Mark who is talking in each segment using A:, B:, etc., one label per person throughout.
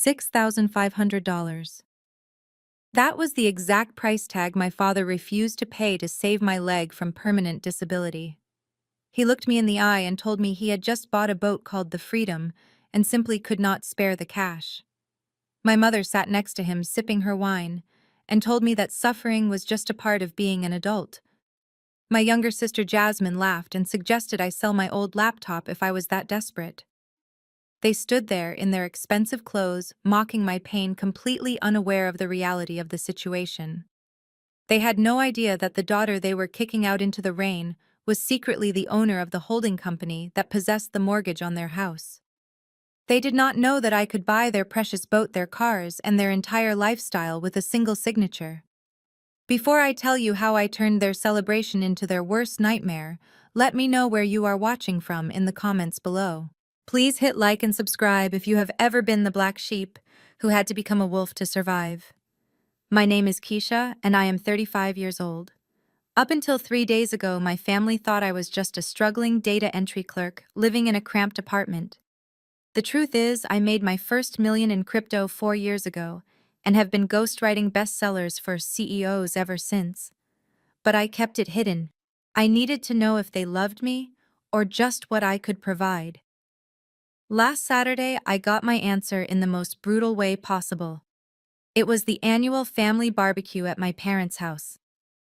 A: $6,500. That was the exact price tag my father refused to pay to save my leg from permanent disability. He looked me in the eye and told me he had just bought a boat called the Freedom and simply could not spare the cash. My mother sat next to him sipping her wine and told me that suffering was just a part of being an adult. My younger sister Jasmine laughed and suggested I sell my old laptop if I was that desperate. They stood there in their expensive clothes, mocking my pain, completely unaware of the reality of the situation. They had no idea that the daughter they were kicking out into the rain was secretly the owner of the holding company that possessed the mortgage on their house. They did not know that I could buy their precious boat, their cars, and their entire lifestyle with a single signature. Before I tell you how I turned their celebration into their worst nightmare, let me know where you are watching from in the comments below. Please hit like and subscribe if you have ever been the black sheep who had to become a wolf to survive. My name is Keisha, and I am 35 years old. Up until 3 days ago, my family thought I was just a struggling data entry clerk living in a cramped apartment. The truth is, I made my first million in crypto 4 years ago and have been ghostwriting bestsellers for CEOs ever since. But I kept it hidden. I needed to know if they loved me or just what I could provide. Last Saturday, I got my answer in the most brutal way possible. It was the annual family barbecue at my parents' house.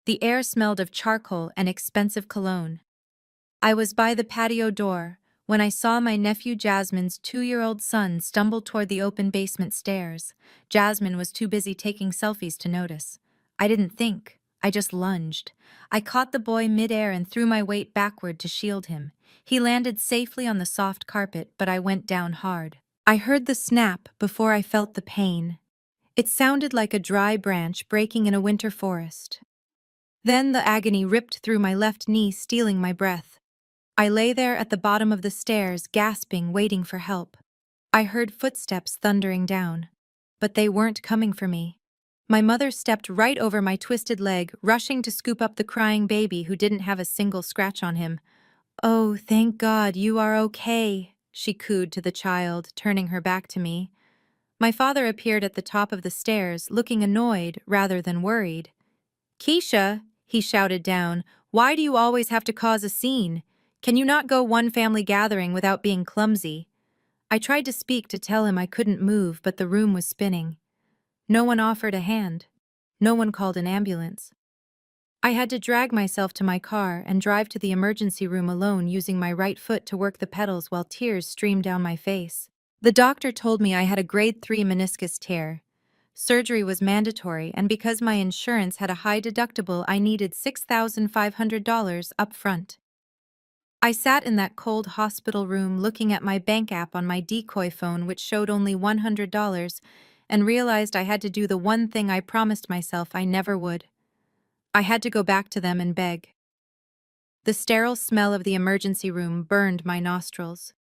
A: The air smelled of charcoal and expensive cologne. I was by the patio door when I saw my nephew Jasmine's 2-year-old son stumble toward the open basement stairs. Jasmine was too busy taking selfies to notice. I didn't think. I just lunged. I caught the boy midair and threw my weight backward to shield him. He landed safely on the soft carpet, but I went down hard. I heard the snap before I felt the pain. It sounded like a dry branch breaking in a winter forest. Then the agony ripped through my left knee, stealing my breath. I lay there at the bottom of the stairs, gasping, waiting for help. I heard footsteps thundering down, but they weren't coming for me. My mother stepped right over my twisted leg, rushing to scoop up the crying baby who didn't have a single scratch on him. "Oh, thank God, you are okay," she cooed to the child, turning her back to me. My father appeared at the top of the stairs, looking annoyed rather than worried. "Keisha," he shouted down, "why do you always have to cause a scene? Can you not go one family gathering without being clumsy?" I tried to speak to tell him I couldn't move, but the room was spinning. No one offered a hand. No one called an ambulance. I had to drag myself to my car and drive to the emergency room alone, using my right foot to work the pedals while tears streamed down my face. The doctor told me I had a grade 3 meniscus tear. Surgery was mandatory, and because my insurance had a high deductible, I needed $6,500 up front. I sat in that cold hospital room looking at my bank app on my decoy phone, which showed only $100, and realized I had to do the one thing I promised myself I never would. I had to go back to them and beg. The sterile smell of the emergency room burned my nostrils.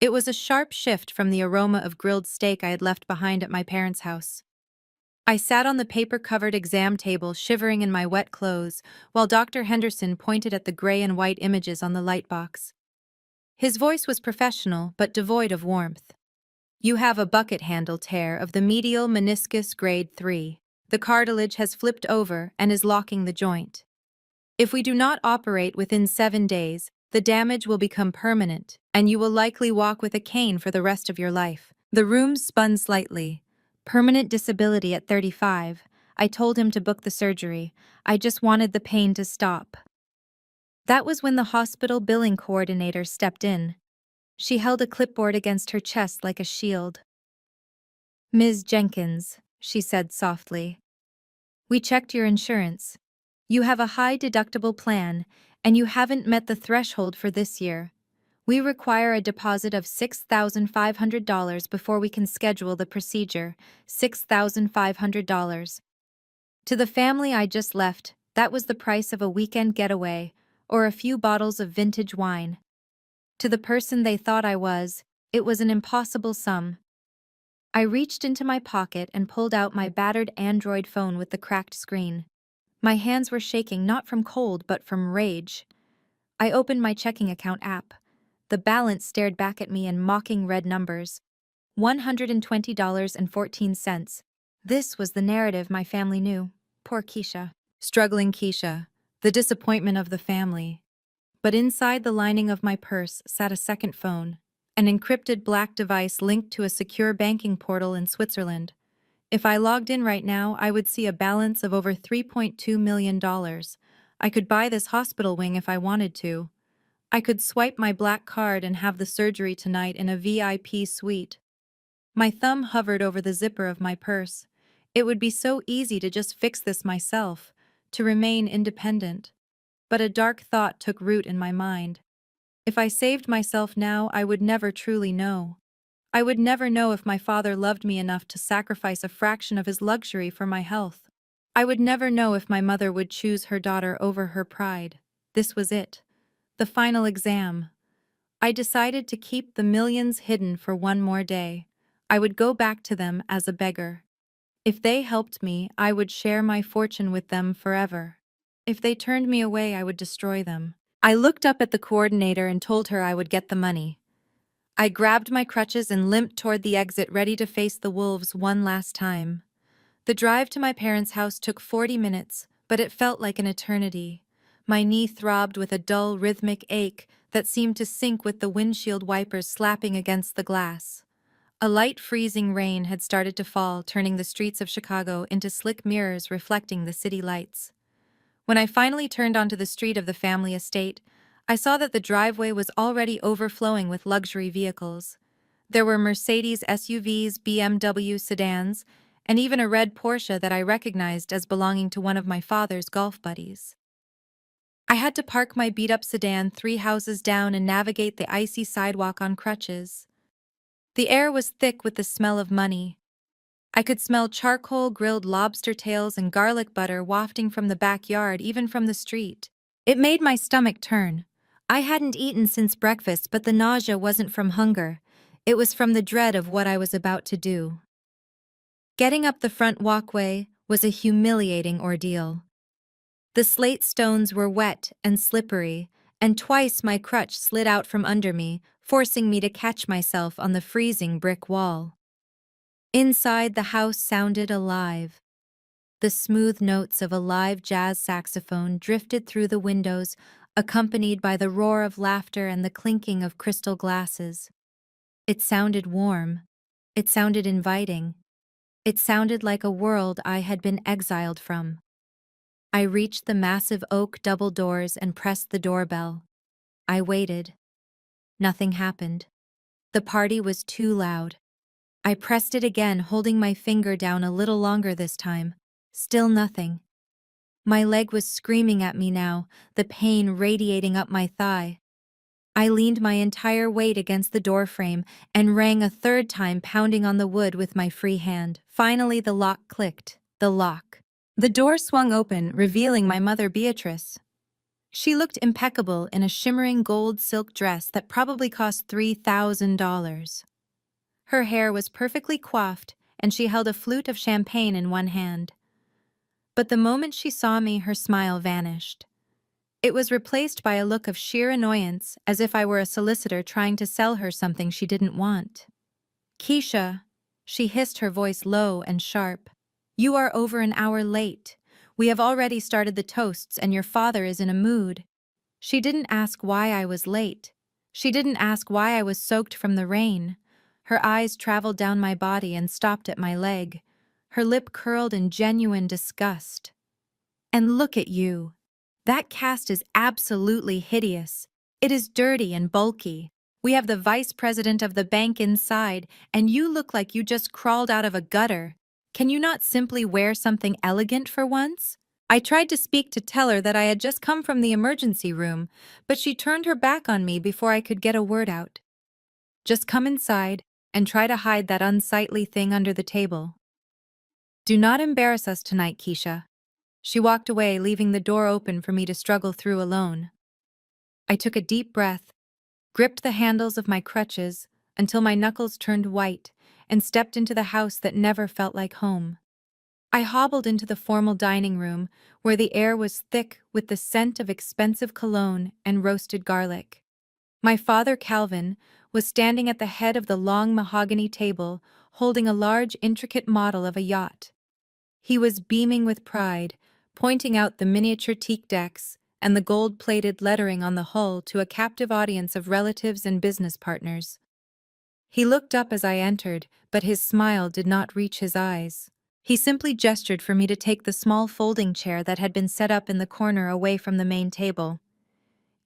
A: It was a sharp shift from the aroma of grilled steak I had left behind at my parents' house. I sat on the paper-covered exam table, shivering in my wet clothes, while Dr. Henderson pointed at the gray and white images on the lightbox. His voice was professional, but devoid of warmth. "You have a bucket handle tear of the medial meniscus grade 3. The cartilage has flipped over and is locking the joint. If we do not operate within 7 days, the damage will become permanent, and you will likely walk with a cane for the rest of your life." The room spun slightly. Permanent disability at 35. I told him to book the surgery. I just wanted the pain to stop. That was when the hospital billing coordinator stepped in. She held a clipboard against her chest like a shield. "Ms. Jenkins," she said softly, "we checked your insurance. You have a high deductible plan, and you haven't met the threshold for this year. We require a deposit of $6,500 before we can schedule the procedure. $6,500. To the family I just left, that was the price of a weekend getaway or a few bottles of vintage wine. To the person they thought I was, it was an impossible sum." I reached into my pocket and pulled out my battered Android phone with the cracked screen. My hands were shaking, not from cold but from rage. I opened my checking account app. The balance stared back at me in mocking red numbers. $120.14. This was the narrative my family knew. Poor Keisha. Struggling Keisha. The disappointment of the family. But inside the lining of my purse sat a second phone, an encrypted black device linked to a secure banking portal in Switzerland. If I logged in right now, I would see a balance of over $3.2 million. I could buy this hospital wing if I wanted to. I could swipe my black card and have the surgery tonight in a VIP suite. My thumb hovered over the zipper of my purse. It would be so easy to just fix this myself, to remain independent. But a dark thought took root in my mind. If I saved myself now, I would never truly know. I would never know if my father loved me enough to sacrifice a fraction of his luxury for my health. I would never know if my mother would choose her daughter over her pride. This was it. The final exam. I decided to keep the millions hidden for one more day. I would go back to them as a beggar. If they helped me, I would share my fortune with them forever. If they turned me away, I would destroy them. I looked up at the coordinator and told her I would get the money. I grabbed my crutches and limped toward the exit, ready to face the wolves one last time. The drive to my parents' house took 40 minutes, but it felt like an eternity. My knee throbbed with a dull, rhythmic ache that seemed to sync with the windshield wipers slapping against the glass. A light freezing rain had started to fall, turning the streets of Chicago into slick mirrors reflecting the city lights. When I finally turned onto the street of the family estate, I saw that the driveway was already overflowing with luxury vehicles. There were Mercedes SUVs, BMW sedans, and even a red Porsche that I recognized as belonging to one of my father's golf buddies. I had to park my beat-up sedan 3 houses down and navigate the icy sidewalk on crutches. The air was thick with the smell of money. I could smell charcoal, grilled lobster tails, and garlic butter wafting from the backyard, even from the street. It made my stomach turn. I hadn't eaten since breakfast, but the nausea wasn't from hunger. It was from the dread of what I was about to do. Getting up the front walkway was a humiliating ordeal. The slate stones were wet and slippery, and twice my crutch slid out from under me, forcing me to catch myself on the freezing brick wall. Inside, the house sounded alive. The smooth notes of a live jazz saxophone drifted through the windows, accompanied by the roar of laughter and the clinking of crystal glasses. It sounded warm. It sounded inviting. It sounded like a world I had been exiled from. I reached the massive oak double doors and pressed the doorbell. I waited. Nothing happened. The party was too loud. I pressed it again, holding my finger down a little longer this time. Still nothing. My leg was screaming at me now, the pain radiating up my thigh. I leaned my entire weight against the doorframe and rang a third time, pounding on the wood with my free hand. Finally, the lock clicked. The lock. The door swung open, revealing my mother, Beatrice. She looked impeccable in a shimmering gold silk dress that probably cost $3,000. Her hair was perfectly coiffed, and she held a flute of champagne in one hand. But the moment she saw me, her smile vanished. It was replaced by a look of sheer annoyance, as if I were a solicitor trying to sell her something she didn't want. "Keisha," she hissed, her voice low and sharp, "you are over an hour late. We have already started the toasts, and your father is in a mood." She didn't ask why I was late. She didn't ask why I was soaked from the rain. Her eyes traveled down my body and stopped at my leg. Her lip curled in genuine disgust. "And look at you. That cast is absolutely hideous. It is dirty and bulky. We have the vice president of the bank inside, and you look like you just crawled out of a gutter. Can you not simply wear something elegant for once?" I tried to speak to tell her that I had just come from the emergency room, but she turned her back on me before I could get a word out. "Just come inside and try to hide that unsightly thing under the table. Do not embarrass us tonight, Keisha." She walked away, leaving the door open for me to struggle through alone. I took a deep breath, gripped the handles of my crutches until my knuckles turned white, and stepped into the house that never felt like home. I hobbled into the formal dining room, where the air was thick with the scent of expensive cologne and roasted garlic. My father, Calvin, was standing at the head of the long mahogany table, holding a large, intricate model of a yacht. He was beaming with pride, pointing out the miniature teak decks and the gold-plated lettering on the hull to a captive audience of relatives and business partners. He looked up as I entered, but his smile did not reach his eyes. He simply gestured for me to take the small folding chair that had been set up in the corner away from the main table.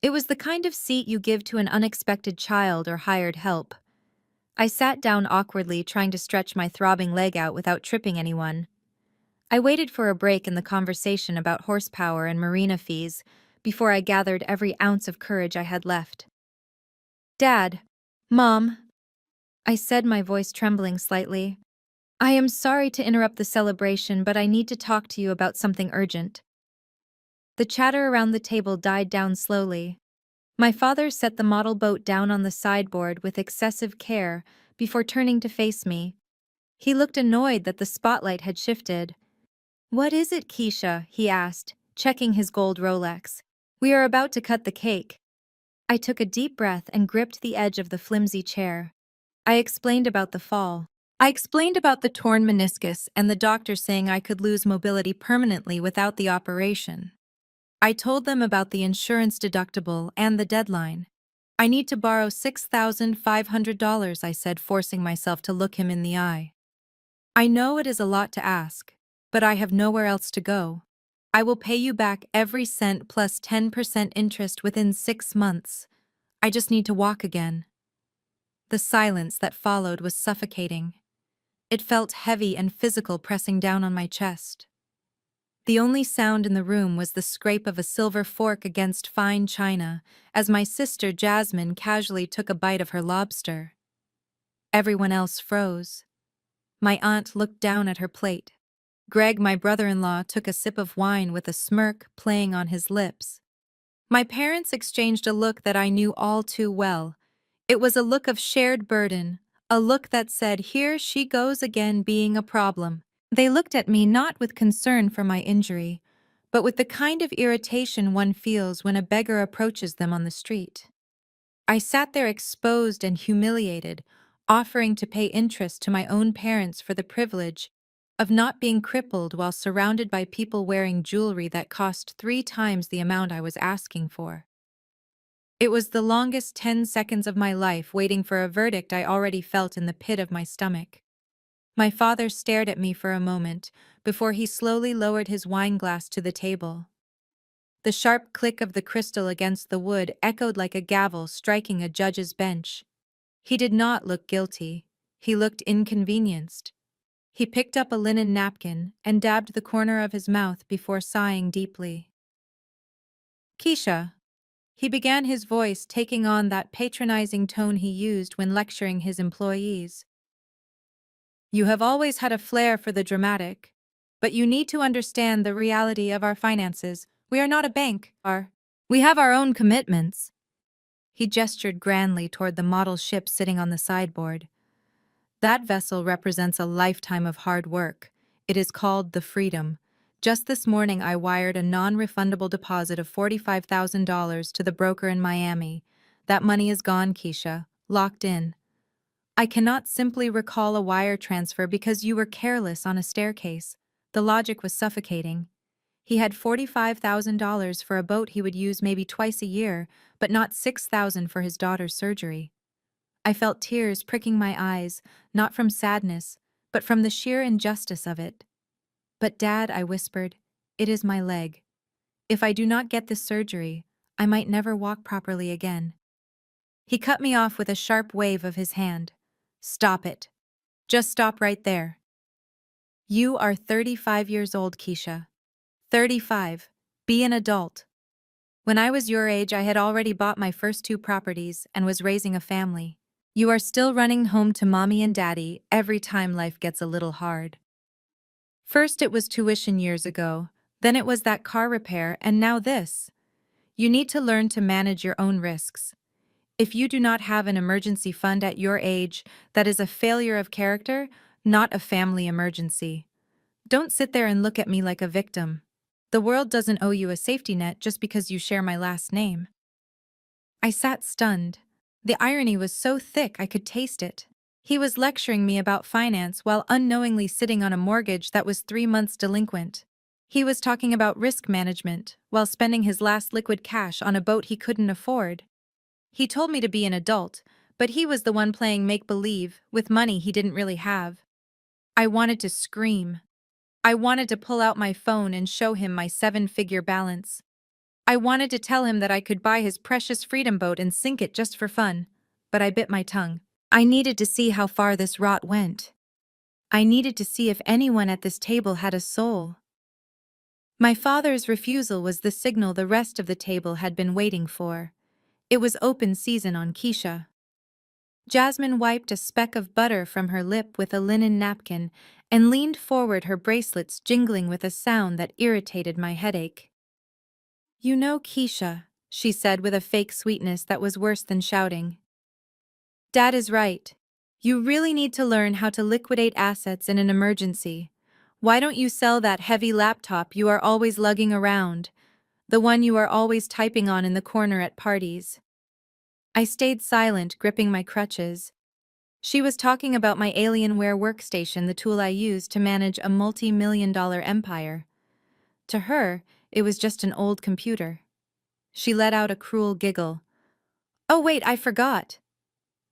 A: It was the kind of seat you give to an unexpected child or hired help. I sat down awkwardly, trying to stretch my throbbing leg out without tripping anyone. I waited for a break in the conversation about horsepower and marina fees before I gathered every ounce of courage I had left. "Dad, Mom," I said, my voice trembling slightly. "I am sorry to interrupt the celebration, but I need to talk to you about something urgent." The chatter around the table died down slowly. My father set the model boat down on the sideboard with excessive care before turning to face me. He looked annoyed that the spotlight had shifted. "What is it, Keisha?" he asked, checking his gold Rolex. "We are about to cut the cake." I took a deep breath and gripped the edge of the flimsy chair. I explained about the fall. I explained about the torn meniscus and the doctor saying I could lose mobility permanently without the operation. I told them about the insurance deductible and the deadline. "I need to borrow $6,500, I said, forcing myself to look him in the eye. "I know it is a lot to ask, but I have nowhere else to go. I will pay you back every cent plus 10% interest within 6 months. I just need to walk again." The silence that followed was suffocating. It felt heavy and physical, pressing down on my chest. The only sound in the room was the scrape of a silver fork against fine china as my sister Jasmine casually took a bite of her lobster. Everyone else froze. My aunt looked down at her plate. Greg, my brother-in-law, took a sip of wine with a smirk playing on his lips. My parents exchanged a look that I knew all too well. It was a look of shared burden, a look that said, "Here she goes again being a problem." They looked at me not with concern for my injury, but with the kind of irritation one feels when a beggar approaches them on the street. I sat there exposed and humiliated, offering to pay interest to my own parents for the privilege of not being crippled while surrounded by people wearing jewelry that cost 3 times the amount I was asking for. It was the longest 10 seconds of my life, waiting for a verdict I already felt in the pit of my stomach. My father stared at me for a moment before he slowly lowered his wine glass to the table. The sharp click of the crystal against the wood echoed like a gavel striking a judge's bench. He did not look guilty. He looked inconvenienced. He picked up a linen napkin and dabbed the corner of his mouth before sighing deeply. "Keisha," he began, his voice taking on that patronizing tone he used when lecturing his employees. "You have always had a flair for the dramatic, but you need to understand the reality of our finances. We are not a bank, we have our own commitments." He gestured grandly toward the model ship sitting on the sideboard. "That vessel represents a lifetime of hard work. It is called the Freedom. Just this morning I wired a non-refundable deposit of $45,000 to the broker in Miami. That money is gone, Keisha, locked in. I cannot simply recall a wire transfer because you were careless on a staircase." The logic was suffocating. He had $45,000 for a boat he would use maybe twice a year, but not $6,000 for his daughter's surgery. I felt tears pricking my eyes, not from sadness, but from the sheer injustice of it. "But Dad," I whispered, "it is my leg. If I do not get this surgery, I might never walk properly again." He cut me off with a sharp wave of his hand. "Stop it. Just stop right there. You are 35 years old, Keisha. 35. Be an adult. When I was your age, I had already bought my first 2 properties and was raising a family. You are still running home to mommy and daddy every time life gets a little hard. First it was tuition years ago, then it was that car repair, and now this. You need to learn to manage your own risks. If you do not have an emergency fund at your age, that is a failure of character, not a family emergency. Don't sit there and look at me like a victim. The world doesn't owe you a safety net just because you share my last name." I sat stunned. The irony was so thick I could taste it. He was lecturing me about finance while unknowingly sitting on a mortgage that was 3 months delinquent. He was talking about risk management while spending his last liquid cash on a boat he couldn't afford. He told me to be an adult, but he was the one playing make-believe with money he didn't really have. I wanted to scream. I wanted to pull out my phone and show him my 7-figure balance. I wanted to tell him that I could buy his precious freedom boat and sink it just for fun, but I bit my tongue. I needed to see how far this rot went. I needed to see if anyone at this table had a soul. My father's refusal was the signal the rest of the table had been waiting for. It was open season on Keisha. Jasmine wiped a speck of butter from her lip with a linen napkin and leaned forward, her bracelets jingling with a sound that irritated my headache. "You know, Keisha," she said with a fake sweetness that was worse than shouting. "Dad is right. You really need to learn how to liquidate assets in an emergency. Why don't you sell that heavy laptop you are always lugging around, the one you are always typing on in the corner at parties?" I stayed silent, gripping my crutches. She was talking about my Alienware workstation, the tool I used to manage a multi-million-dollar empire. To her, it was just an old computer. She let out a cruel giggle. "Oh wait, I forgot.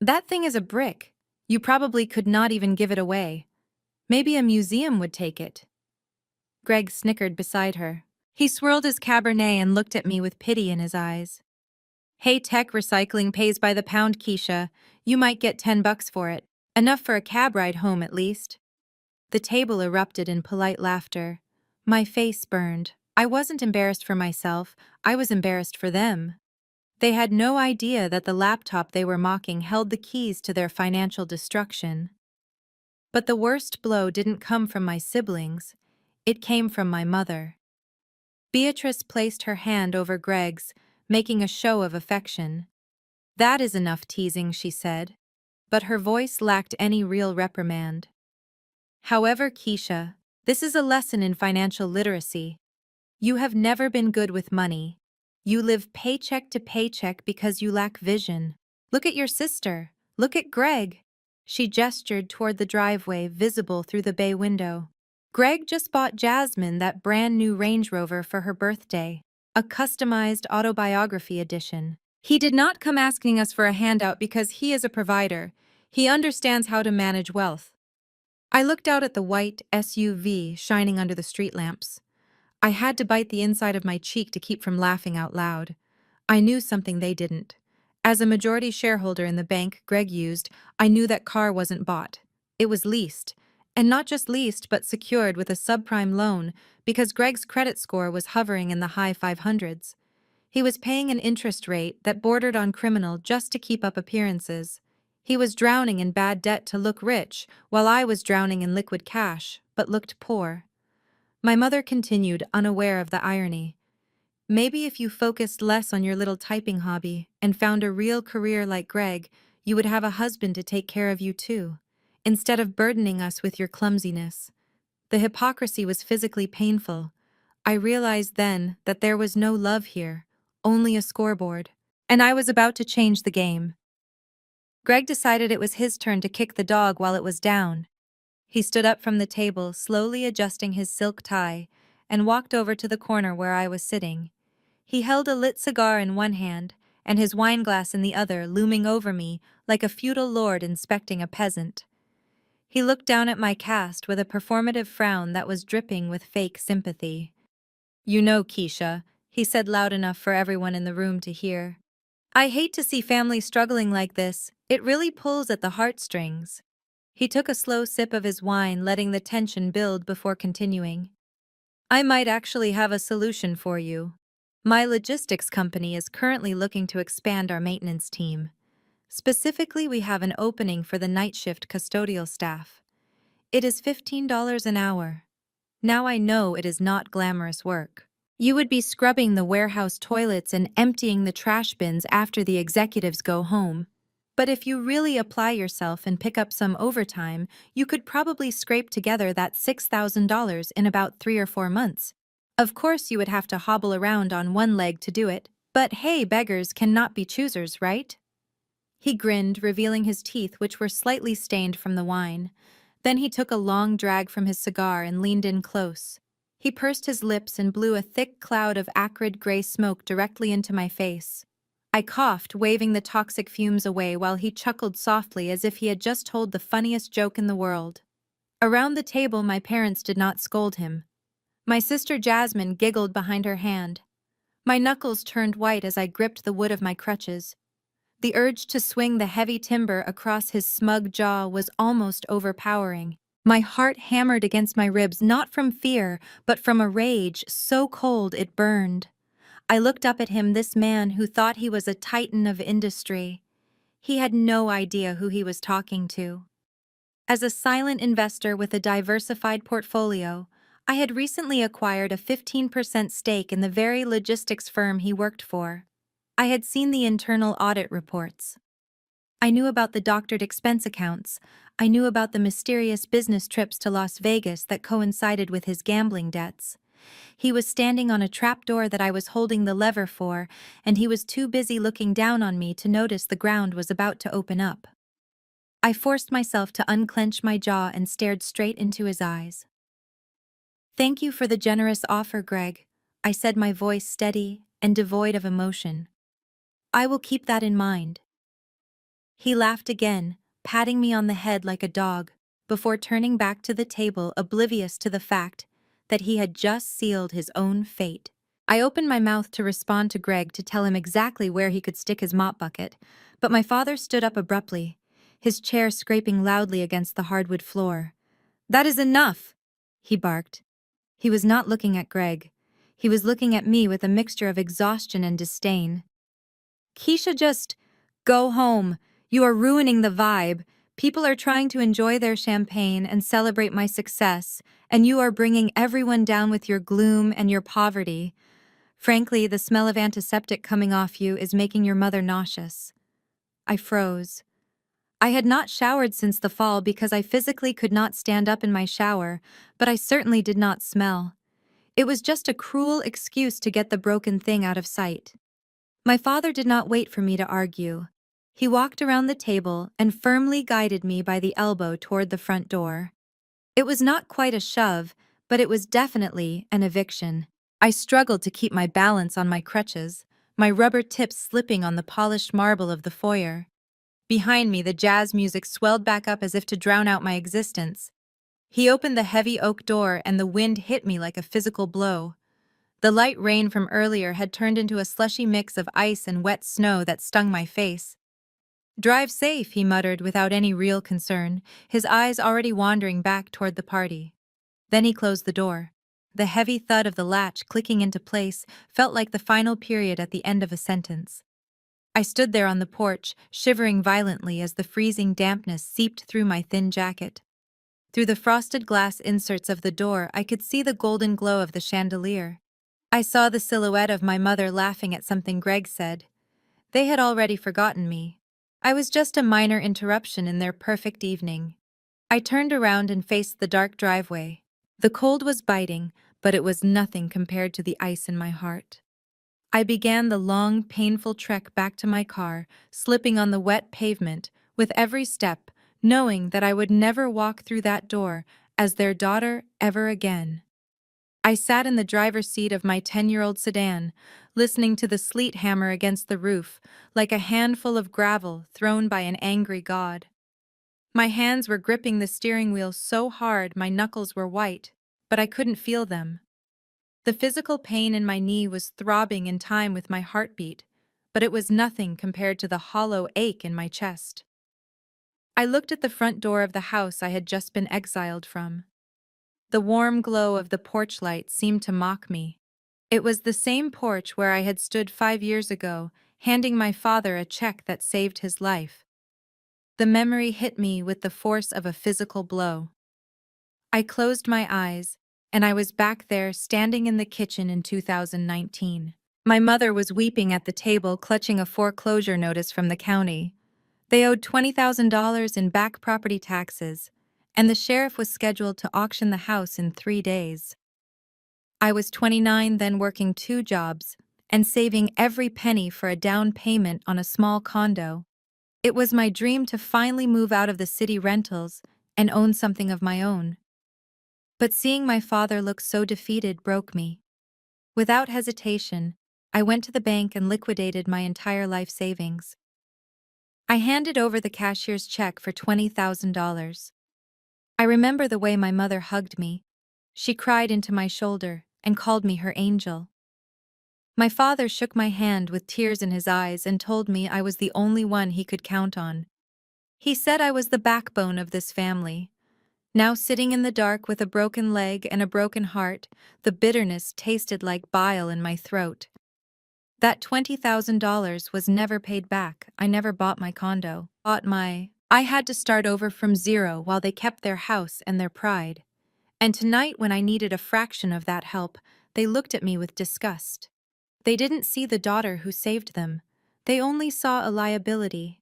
A: That thing is a brick. You probably could not even give it away. Maybe a museum would take it." Greg snickered beside her. He swirled his Cabernet and looked at me with pity in his eyes. "Hey, tech recycling pays by the pound, Keisha. You might get $10 for it. Enough for a cab ride home, at least." The table erupted in polite laughter. My face burned. I wasn't embarrassed for myself, I was embarrassed for them. They had no idea that the laptop they were mocking held the keys to their financial destruction. But the worst blow didn't come from my siblings. It came from my mother. Beatrice placed her hand over Greg's, making a show of affection. "That is enough teasing," she said, but her voice lacked any real reprimand. "However, Keisha, this is a lesson in financial literacy. You have never been good with money. You live paycheck to paycheck because you lack vision. Look at your sister. Look at Greg." She gestured toward the driveway visible through the bay window. "Greg just bought Jasmine that brand new Range Rover for her birthday, a customized autobiography edition. He did not come asking us for a handout because he is a provider. He understands how to manage wealth." I looked out at the white SUV shining under the street lamps. I had to bite the inside of my cheek to keep from laughing out loud. I knew something they didn't. As a majority shareholder in the bank Greg used, I knew that car wasn't bought. It was leased. And not just leased, but secured with a subprime loan because Greg's credit score was hovering in the high 500s. He was paying an interest rate that bordered on criminal just to keep up appearances. He was drowning in bad debt to look rich, while I was drowning in liquid cash, but looked poor. My mother continued, unaware of the irony. "Maybe if you focused less on your little typing hobby and found a real career like Greg, you would have a husband to take care of you too, instead of burdening us with your clumsiness." The hypocrisy was physically painful. I realized then that there was no love here, only a scoreboard. And I was about to change the game. Greg decided it was his turn to kick the dog while it was down. He stood up from the table, slowly adjusting his silk tie, and walked over to the corner where I was sitting. He held a lit cigar in one hand, and his wineglass in the other, looming over me like a feudal lord inspecting a peasant. He looked down at my cast with a performative frown that was dripping with fake sympathy. "You know, Keisha," he said loud enough for everyone in the room to hear. "I hate to see families struggling like this. It really pulls at the heartstrings." He took a slow sip of his wine, letting the tension build before continuing. "I might actually have a solution for you. My logistics company is currently looking to expand our maintenance team. Specifically, we have an opening for the night shift custodial staff. It is $15 an hour. Now I know it is not glamorous work. You would be scrubbing the warehouse toilets and emptying the trash bins after the executives go home. But if you really apply yourself and pick up some overtime, you could probably scrape together that $6,000 in about 3 or 4 months. Of course, you would have to hobble around on one leg to do it, but hey, beggars cannot be choosers, right?" He grinned, revealing his teeth, which were slightly stained from the wine. Then he took a long drag from his cigar and leaned in close. He pursed his lips and blew a thick cloud of acrid gray smoke directly into my face. I coughed, waving the toxic fumes away while he chuckled softly as if he had just told the funniest joke in the world. Around the table, my parents did not scold him. My sister Jasmine giggled behind her hand. My knuckles turned white as I gripped the wood of my crutches. The urge to swing the heavy timber across his smug jaw was almost overpowering. My heart hammered against my ribs not from fear, but from a rage so cold it burned. I looked up at him, this man who thought he was a titan of industry. He had no idea who he was talking to. As a silent investor with a diversified portfolio, I had recently acquired a 15% stake in the very logistics firm he worked for. I had seen the internal audit reports. I knew about the doctored expense accounts. I knew about the mysterious business trips to Las Vegas that coincided with his gambling debts. He was standing on a trapdoor that I was holding the lever for, and he was too busy looking down on me to notice the ground was about to open up. I forced myself to unclench my jaw and stared straight into his eyes. "Thank you for the generous offer, Greg," I said, my voice steady and devoid of emotion. "I will keep that in mind." He laughed again, patting me on the head like a dog, before turning back to the table, oblivious to the fact that he had just sealed his own fate. I opened my mouth to respond to Greg to tell him exactly where he could stick his mop bucket, but my father stood up abruptly, his chair scraping loudly against the hardwood floor. "That is enough," he barked. He was not looking at Greg. He was looking at me with a mixture of exhaustion and disdain. "Keisha, just go home. You are ruining the vibe. People are trying to enjoy their champagne and celebrate my success, and you are bringing everyone down with your gloom and your poverty. Frankly, the smell of antiseptic coming off you is making your mother nauseous." I froze. I had not showered since the fall because I physically could not stand up in my shower, but I certainly did not smell. It was just a cruel excuse to get the broken thing out of sight. My father did not wait for me to argue. He walked around the table and firmly guided me by the elbow toward the front door. It was not quite a shove, but it was definitely an eviction. I struggled to keep my balance on my crutches, my rubber tips slipping on the polished marble of the foyer. Behind me, the jazz music swelled back up as if to drown out my existence. He opened the heavy oak door and the wind hit me like a physical blow. The light rain from earlier had turned into a slushy mix of ice and wet snow that stung my face. "Drive safe," he muttered without any real concern, his eyes already wandering back toward the party. Then he closed the door. The heavy thud of the latch clicking into place felt like the final period at the end of a sentence. I stood there on the porch, shivering violently as the freezing dampness seeped through my thin jacket. Through the frosted glass inserts of the door, I could see the golden glow of the chandelier. I saw the silhouette of my mother laughing at something Greg said. They had already forgotten me. I was just a minor interruption in their perfect evening. I turned around and faced the dark driveway. The cold was biting, but it was nothing compared to the ice in my heart. I began the long, painful trek back to my car, slipping on the wet pavement, with every step, knowing that I would never walk through that door as their daughter ever again. I sat in the driver's seat of my 10-year-old sedan, listening to the sleet hammer against the roof, like a handful of gravel thrown by an angry god. My hands were gripping the steering wheel so hard my knuckles were white, but I couldn't feel them. The physical pain in my knee was throbbing in time with my heartbeat, but it was nothing compared to the hollow ache in my chest. I looked at the front door of the house I had just been exiled from. The warm glow of the porch light seemed to mock me. It was the same porch where I had stood 5 years ago, handing my father a check that saved his life. The memory hit me with the force of a physical blow. I closed my eyes, and I was back there standing in the kitchen in 2019. My mother was weeping at the table, clutching a foreclosure notice from the county. They owed $20,000 in back property taxes, and the sheriff was scheduled to auction the house in 3 days. I was 29, then working 2 jobs and saving every penny for a down payment on a small condo. It was my dream to finally move out of the city rentals and own something of my own. But seeing my father look so defeated broke me. Without hesitation, I went to the bank and liquidated my entire life savings. I handed over the cashier's check for $20,000. I remember the way my mother hugged me. She cried into my shoulder and called me her angel. My father shook my hand with tears in his eyes and told me I was the only one he could count on. He said I was the backbone of this family. Now sitting in the dark with a broken leg and a broken heart, the bitterness tasted like bile in my throat. That $20,000 was never paid back. I never bought my condo. I had to start over from zero while they kept their house and their pride. And tonight, when I needed a fraction of that help, they looked at me with disgust. They didn't see the daughter who saved them. They only saw a liability.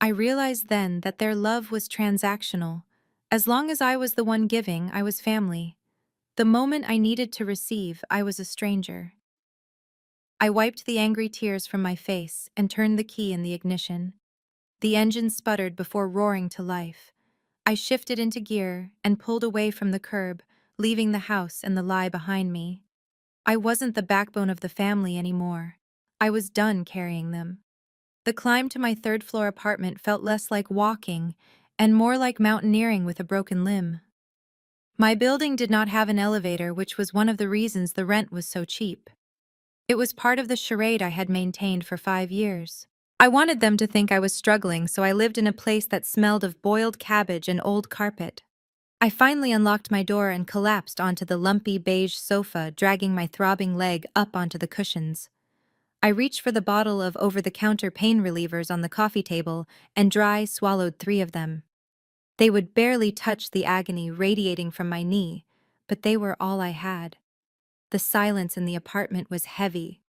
A: I realized then that their love was transactional. As long as I was the one giving, I was family. The moment I needed to receive, I was a stranger. I wiped the angry tears from my face and turned the key in the ignition. The engine sputtered before roaring to life. I shifted into gear and pulled away from the curb, leaving the house and the lie behind me. I wasn't the backbone of the family anymore. I was done carrying them. The climb to my third-floor apartment felt less like walking and more like mountaineering with a broken limb. My building did not have an elevator, which was one of the reasons the rent was so cheap. It was part of the charade I had maintained for 5 years. I wanted them to think I was struggling, so I lived in a place that smelled of boiled cabbage and old carpet. I finally unlocked my door and collapsed onto the lumpy beige sofa, dragging my throbbing leg up onto the cushions. I reached for the bottle of over-the-counter pain relievers on the coffee table and dry swallowed 3 of them. They would barely touch the agony radiating from my knee, but they were all I had. The silence in the apartment was heavy.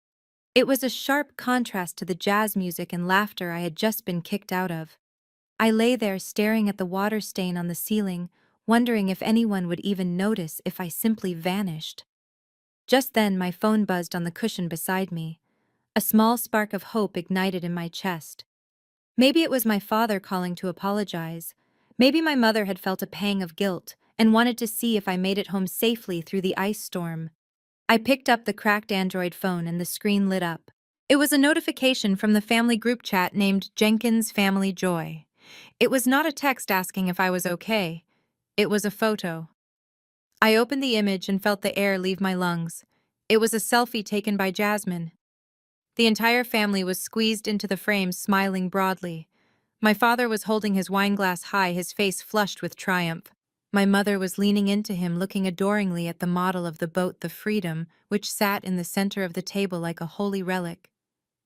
A: It was a sharp contrast to the jazz music and laughter I had just been kicked out of. I lay there staring at the water stain on the ceiling, wondering if anyone would even notice if I simply vanished. Just then, my phone buzzed on the cushion beside me. A small spark of hope ignited in my chest. Maybe it was my father calling to apologize. Maybe my mother had felt a pang of guilt and wanted to see if I made it home safely through the ice storm. I picked up the cracked Android phone and the screen lit up. It was a notification from the family group chat named Jenkins Family Joy. It was not a text asking if I was okay. It was a photo. I opened the image and felt the air leave my lungs. It was a selfie taken by Jasmine. The entire family was squeezed into the frame, smiling broadly. My father was holding his wineglass high, his face flushed with triumph. My mother was leaning into him, looking adoringly at the model of the boat, the Freedom, which sat in the center of the table like a holy relic.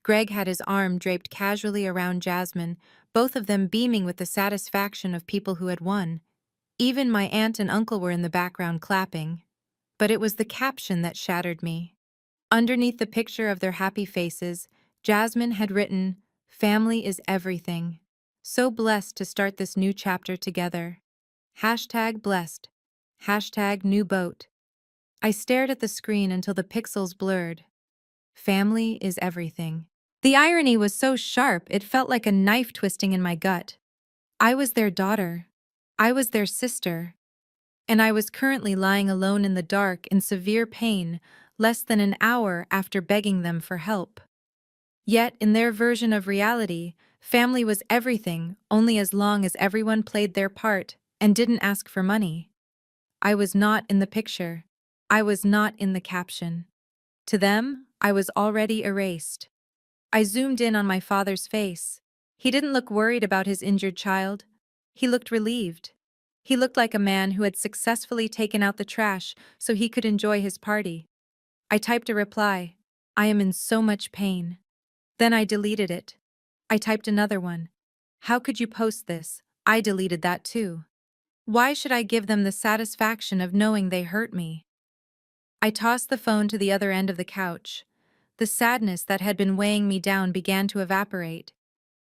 A: Greg had his arm draped casually around Jasmine, both of them beaming with the satisfaction of people who had won. Even my aunt and uncle were in the background clapping. But it was the caption that shattered me. Underneath the picture of their happy faces, Jasmine had written, "Family is everything. So blessed to start this new chapter together. #blessed. #new boat." I stared at the screen until the pixels blurred. Family is everything. The irony was so sharp it felt like a knife twisting in my gut. I was their daughter. I was their sister. And I was currently lying alone in the dark in severe pain, less than an hour after begging them for help. Yet, in their version of reality, family was everything only as long as everyone played their part and didn't ask for money. I was not in the picture. I was not in the caption. To them, I was already erased. I zoomed in on my father's face. He didn't look worried about his injured child. He looked relieved. He looked like a man who had successfully taken out the trash so he could enjoy his party. I typed a reply. "I am in so much pain." Then I deleted it. I typed another one. "How could you post this? I deleted that too. Why should I give them the satisfaction of knowing they hurt me?" I tossed the phone to the other end of the couch. The sadness that had been weighing me down began to evaporate.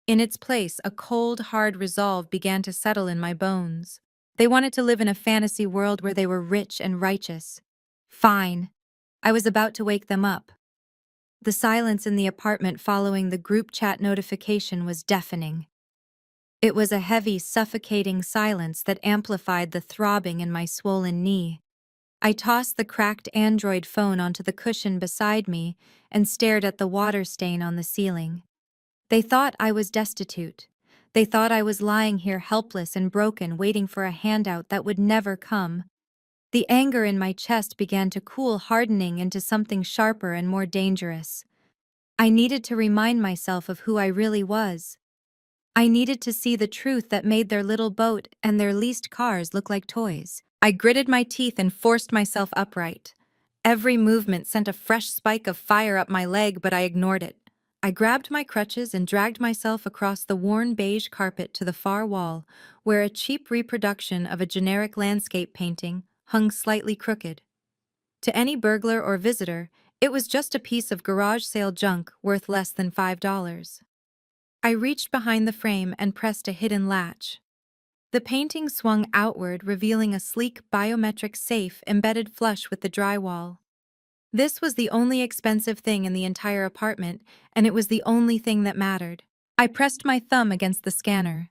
A: In its place, a cold, hard resolve began to settle in my bones. They wanted to live in a fantasy world where they were rich and righteous. Fine. I was about to wake them up. The silence in the apartment following the group chat notification was deafening. It was a heavy, suffocating silence that amplified the throbbing in my swollen knee. I tossed the cracked Android phone onto the cushion beside me and stared at the water stain on the ceiling. They thought I was destitute. They thought I was lying here helpless and broken, waiting for a handout that would never come. The anger in my chest began to cool, hardening into something sharper and more dangerous. I needed to remind myself of who I really was. I needed to see the truth that made their little boat and their leased cars look like toys. I gritted my teeth and forced myself upright. Every movement sent a fresh spike of fire up my leg, but I ignored it. I grabbed my crutches and dragged myself across the worn beige carpet to the far wall, where a cheap reproduction of a generic landscape painting hung slightly crooked. To any burglar or visitor, it was just a piece of garage sale junk worth less than $5. I reached behind the frame and pressed a hidden latch. The painting swung outward, revealing a sleek biometric safe embedded flush with the drywall. This was the only expensive thing in the entire apartment, and it was the only thing that mattered. I pressed my thumb against the scanner.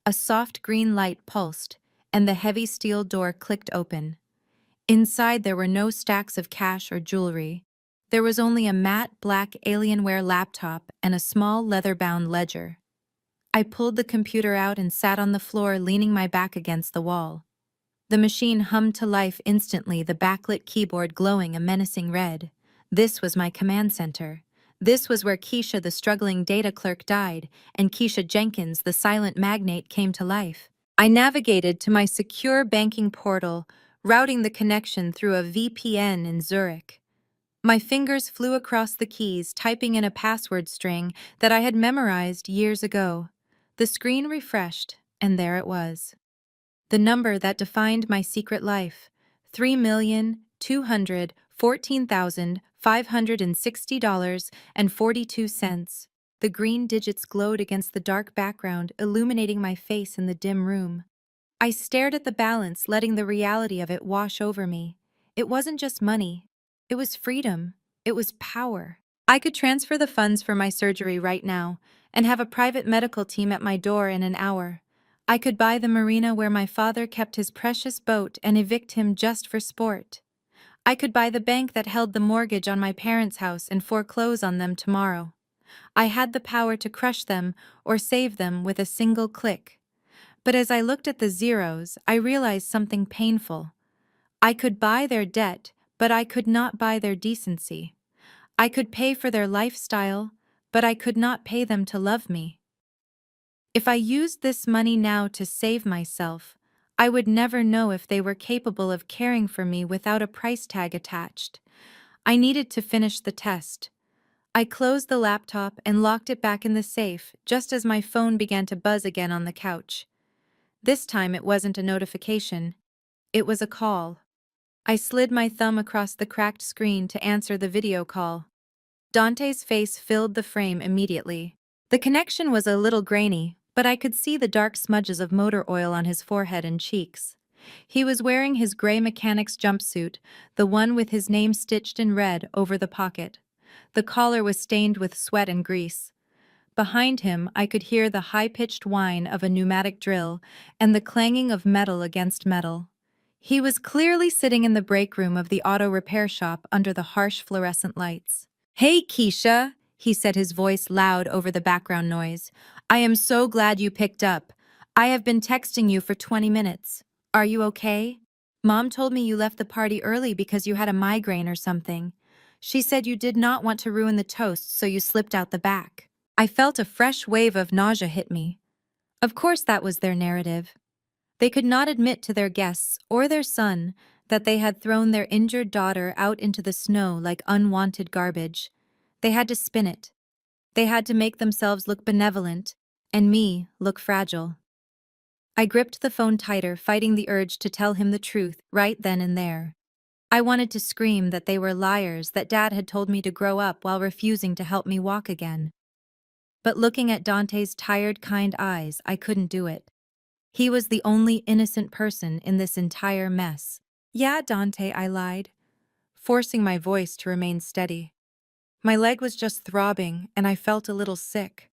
A: A soft green light pulsed, and the heavy steel door clicked open. Inside there were no stacks of cash or jewelry. There was only a matte black Alienware laptop and a small leather-bound ledger. I pulled the computer out and sat on the floor, leaning my back against the wall. The machine hummed to life instantly, the backlit keyboard glowing a menacing red. This was my command center. This was where Keisha, the struggling data clerk, died, and Keisha Jenkins, the silent magnate, came to life. I navigated to my secure banking portal, routing the connection through a VPN in Zurich. My fingers flew across the keys, typing in a password string that I had memorized years ago. The screen refreshed, and there it was. The number that defined my secret life: $3,214,560.42. The green digits glowed against the dark background, illuminating my face in the dim room. I stared at the balance, letting the reality of it wash over me. It wasn't just money. It was freedom. It was power. I could transfer the funds for my surgery right now and have a private medical team at my door in an hour. I could buy the marina where my father kept his precious boat and evict him just for sport. I could buy the bank that held the mortgage on my parents' house and foreclose on them tomorrow. I had the power to crush them or save them with a single click. But as I looked at the zeros, I realized something painful. I could buy their debt, but I could not buy their decency. I could pay for their lifestyle, but I could not pay them to love me. If I used this money now to save myself, I would never know if they were capable of caring for me without a price tag attached. I needed to finish the test. I closed the laptop and locked it back in the safe just as my phone began to buzz again on the couch. This time it wasn't a notification. It was a call. I slid my thumb across the cracked screen to answer the video call. Dante's face filled the frame immediately. The connection was a little grainy, but I could see the dark smudges of motor oil on his forehead and cheeks. He was wearing his gray mechanic's jumpsuit, the one with his name stitched in red over the pocket. The collar was stained with sweat and grease. Behind him, I could hear the high-pitched whine of a pneumatic drill and the clanging of metal against metal. He was clearly sitting in the break room of the auto repair shop under the harsh fluorescent lights. "Hey, Keisha," he said, his voice loud over the background noise. "I am so glad you picked up. I have been texting you for 20 minutes. Are you okay? Mom told me you left the party early because you had a migraine or something. She said you did not want to ruin the toast, so you slipped out the back." I felt a fresh wave of nausea hit me. Of course that was their narrative. They could not admit to their guests or their son that they had thrown their injured daughter out into the snow like unwanted garbage. They had to spin it. They had to make themselves look benevolent, and me look fragile. I gripped the phone tighter, fighting the urge to tell him the truth right then and there. I wanted to scream that they were liars, that Dad had told me to grow up while refusing to help me walk again. But looking at Dante's tired, kind eyes, I couldn't do it. He was the only innocent person in this entire mess. "Yeah, Dante," I lied, forcing my voice to remain steady. My leg was just throbbing, and I felt a little sick.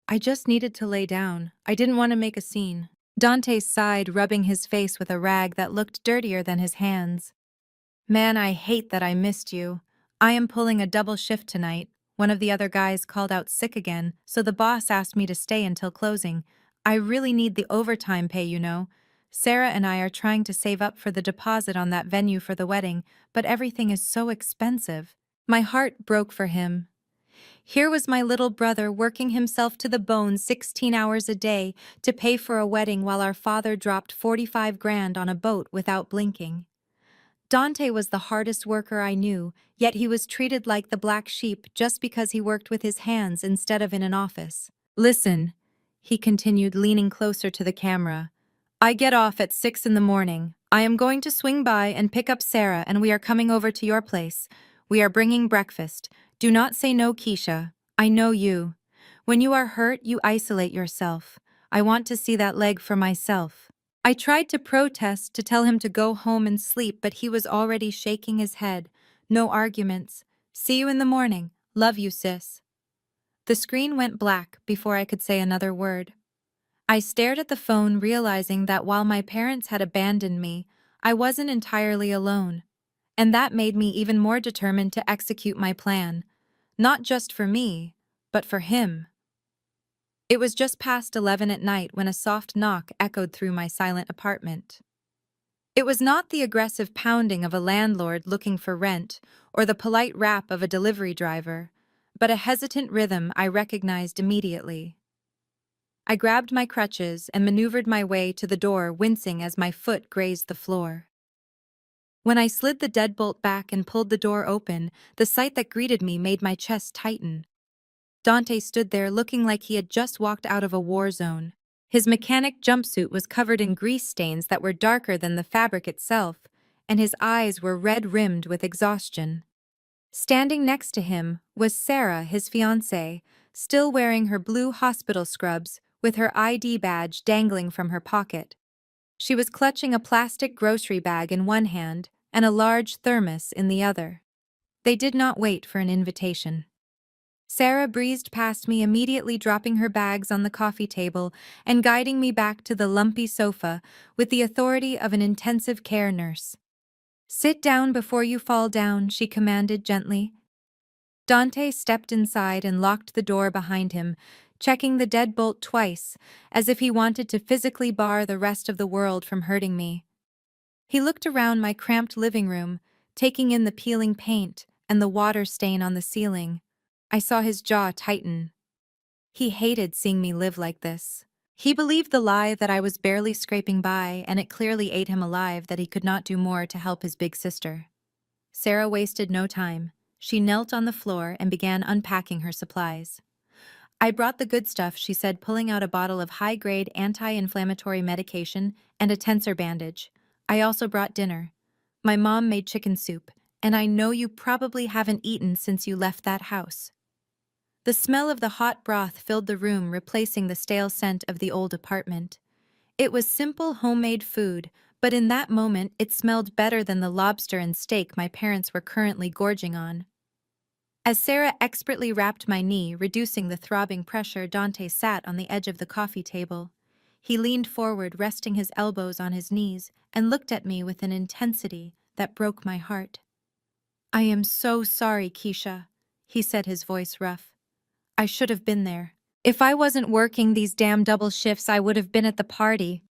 A: I just needed to lay down. I didn't want to make a scene. Dante sighed, rubbing his face with a rag that looked dirtier than his hands. Man, I hate that I missed you. I am pulling a double shift tonight. One of the other guys called out sick again, so the boss asked me to stay until closing. I really need the overtime pay, you know. Sarah and I are trying to save up for the deposit on that venue for the wedding, but everything is so expensive. My heart broke for him. Here was my little brother working himself to the bone 16 hours a day to pay for a wedding while our father dropped 45 grand on a boat without blinking. Dante was the hardest worker I knew, yet he was treated like the black sheep just because he worked with his hands instead of in an office. Listen, he continued, leaning closer to the camera. I get off at 6 in the morning. I am going to swing by and pick up Sarah, and we are coming over to your place. We are bringing breakfast. Do not say no, Keisha. I know you. When you are hurt, you isolate yourself. I want to see that leg for myself. I tried to protest, to tell him to go home and sleep, but he was already shaking his head. No arguments. See you in the morning. Love you, sis. The screen went black before I could say another word. I stared at the phone, realizing that while my parents had abandoned me, I wasn't entirely alone. And that made me even more determined to execute my plan. Not just for me, but for him. It was just past 11 at night when a soft knock echoed through my silent apartment. It was not the aggressive pounding of a landlord looking for rent or the polite rap of a delivery driver, but a hesitant rhythm I recognized immediately. I grabbed my crutches and maneuvered my way to the door, wincing as my foot grazed the floor. When I slid the deadbolt back and pulled the door open, the sight that greeted me made my chest tighten. Dante stood there looking like he had just walked out of a war zone. His mechanic jumpsuit was covered in grease stains that were darker than the fabric itself, and his eyes were red-rimmed with exhaustion. Standing next to him was Sarah, his fiancée, still wearing her blue hospital scrubs with her ID badge dangling from her pocket. She was clutching a plastic grocery bag in one hand and a large thermos in the other. They did not wait for an invitation. Sarah breezed past me, immediately dropping her bags on the coffee table and guiding me back to the lumpy sofa with the authority of an intensive care nurse. Sit down before you fall down, she commanded gently. Dante stepped inside and locked the door behind him, checking the deadbolt twice, as if he wanted to physically bar the rest of the world from hurting me. He looked around my cramped living room, taking in the peeling paint and the water stain on the ceiling. I saw his jaw tighten. He hated seeing me live like this. He believed the lie that I was barely scraping by, and it clearly ate him alive that he could not do more to help his big sister. Sarah wasted no time. She knelt on the floor and began unpacking her supplies. I brought the good stuff, she said, pulling out a bottle of high-grade anti-inflammatory medication and a tensor bandage. I also brought dinner. My mom made chicken soup, and I know you probably haven't eaten since you left that house. The smell of the hot broth filled the room, replacing the stale scent of the old apartment. It was simple homemade food, but in that moment it smelled better than the lobster and steak my parents were currently gorging on. As Sarah expertly wrapped my knee, reducing the throbbing pressure, Dante sat on the edge of the coffee table. He leaned forward, resting his elbows on his knees, and looked at me with an intensity that broke my heart. I am so sorry, Keisha, he said, his voice rough. I should have been there. If I wasn't working these damn double shifts, I would have been at the party.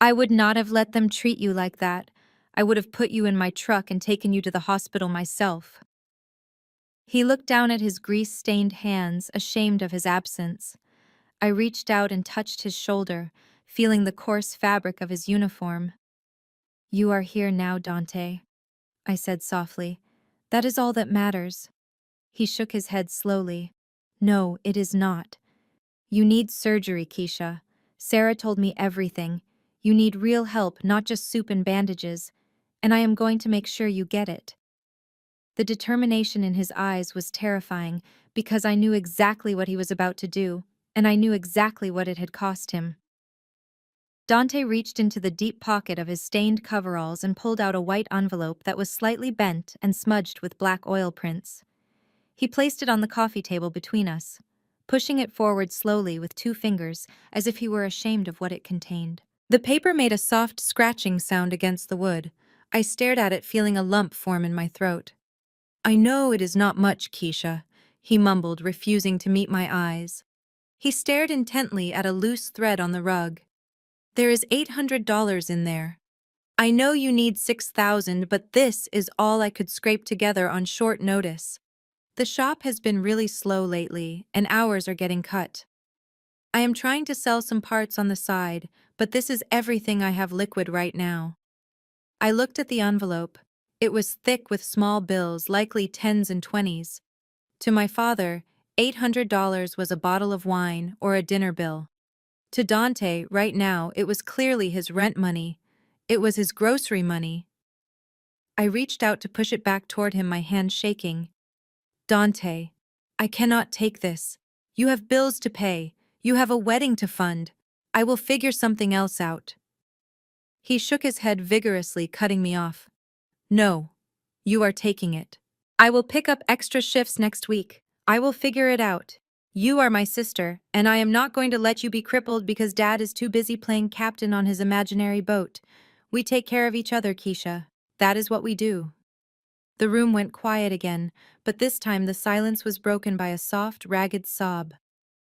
A: I would not have let them treat you like that. I would have put you in my truck and taken you to the hospital myself. He looked down at his grease-stained hands, ashamed of his absence. I reached out and touched his shoulder, feeling the coarse fabric of his uniform. You are here now, Dante, I said softly. That is all that matters. He shook his head slowly. No, it is not. You need surgery, Keisha. Sarah told me everything. You need real help, not just soup and bandages, and I am going to make sure you get it. The determination in his eyes was terrifying because I knew exactly what he was about to do, and I knew exactly what it had cost him. Dante reached into the deep pocket of his stained coveralls and pulled out a white envelope that was slightly bent and smudged with black oil prints. He placed it on the coffee table between us. pushing it forward slowly with 2 fingers as if he were ashamed of what it contained. The paper made a soft scratching sound against the wood. I stared at it, feeling a lump form in my throat. "I know it is not much, Keisha," he mumbled, refusing to meet my eyes. He stared intently at a loose thread on the rug. "There is $800 in there. I know you need 6,000, but this is all I could scrape together on short notice. The shop has been really slow lately, and hours are getting cut. I am trying to sell some parts on the side, but this is everything I have liquid right now." I looked at the envelope. It was thick with small bills, likely tens and twenties. To my father, $800 was a bottle of wine or a dinner bill. To Dante, right now, it was clearly his rent money. It was his grocery money. I reached out to push it back toward him, my hand shaking. "Dante, I cannot take this. You have bills to pay. You have a wedding to fund. I will figure something else out." He shook his head vigorously, cutting me off. "No, you are taking it. I will pick up extra shifts next week. I will figure it out. You are my sister, and I am not going to let you be crippled because Dad is too busy playing captain on his imaginary boat. We take care of each other, Keisha. That is what we do." The room went quiet again, but this time the silence was broken by a soft, ragged sob.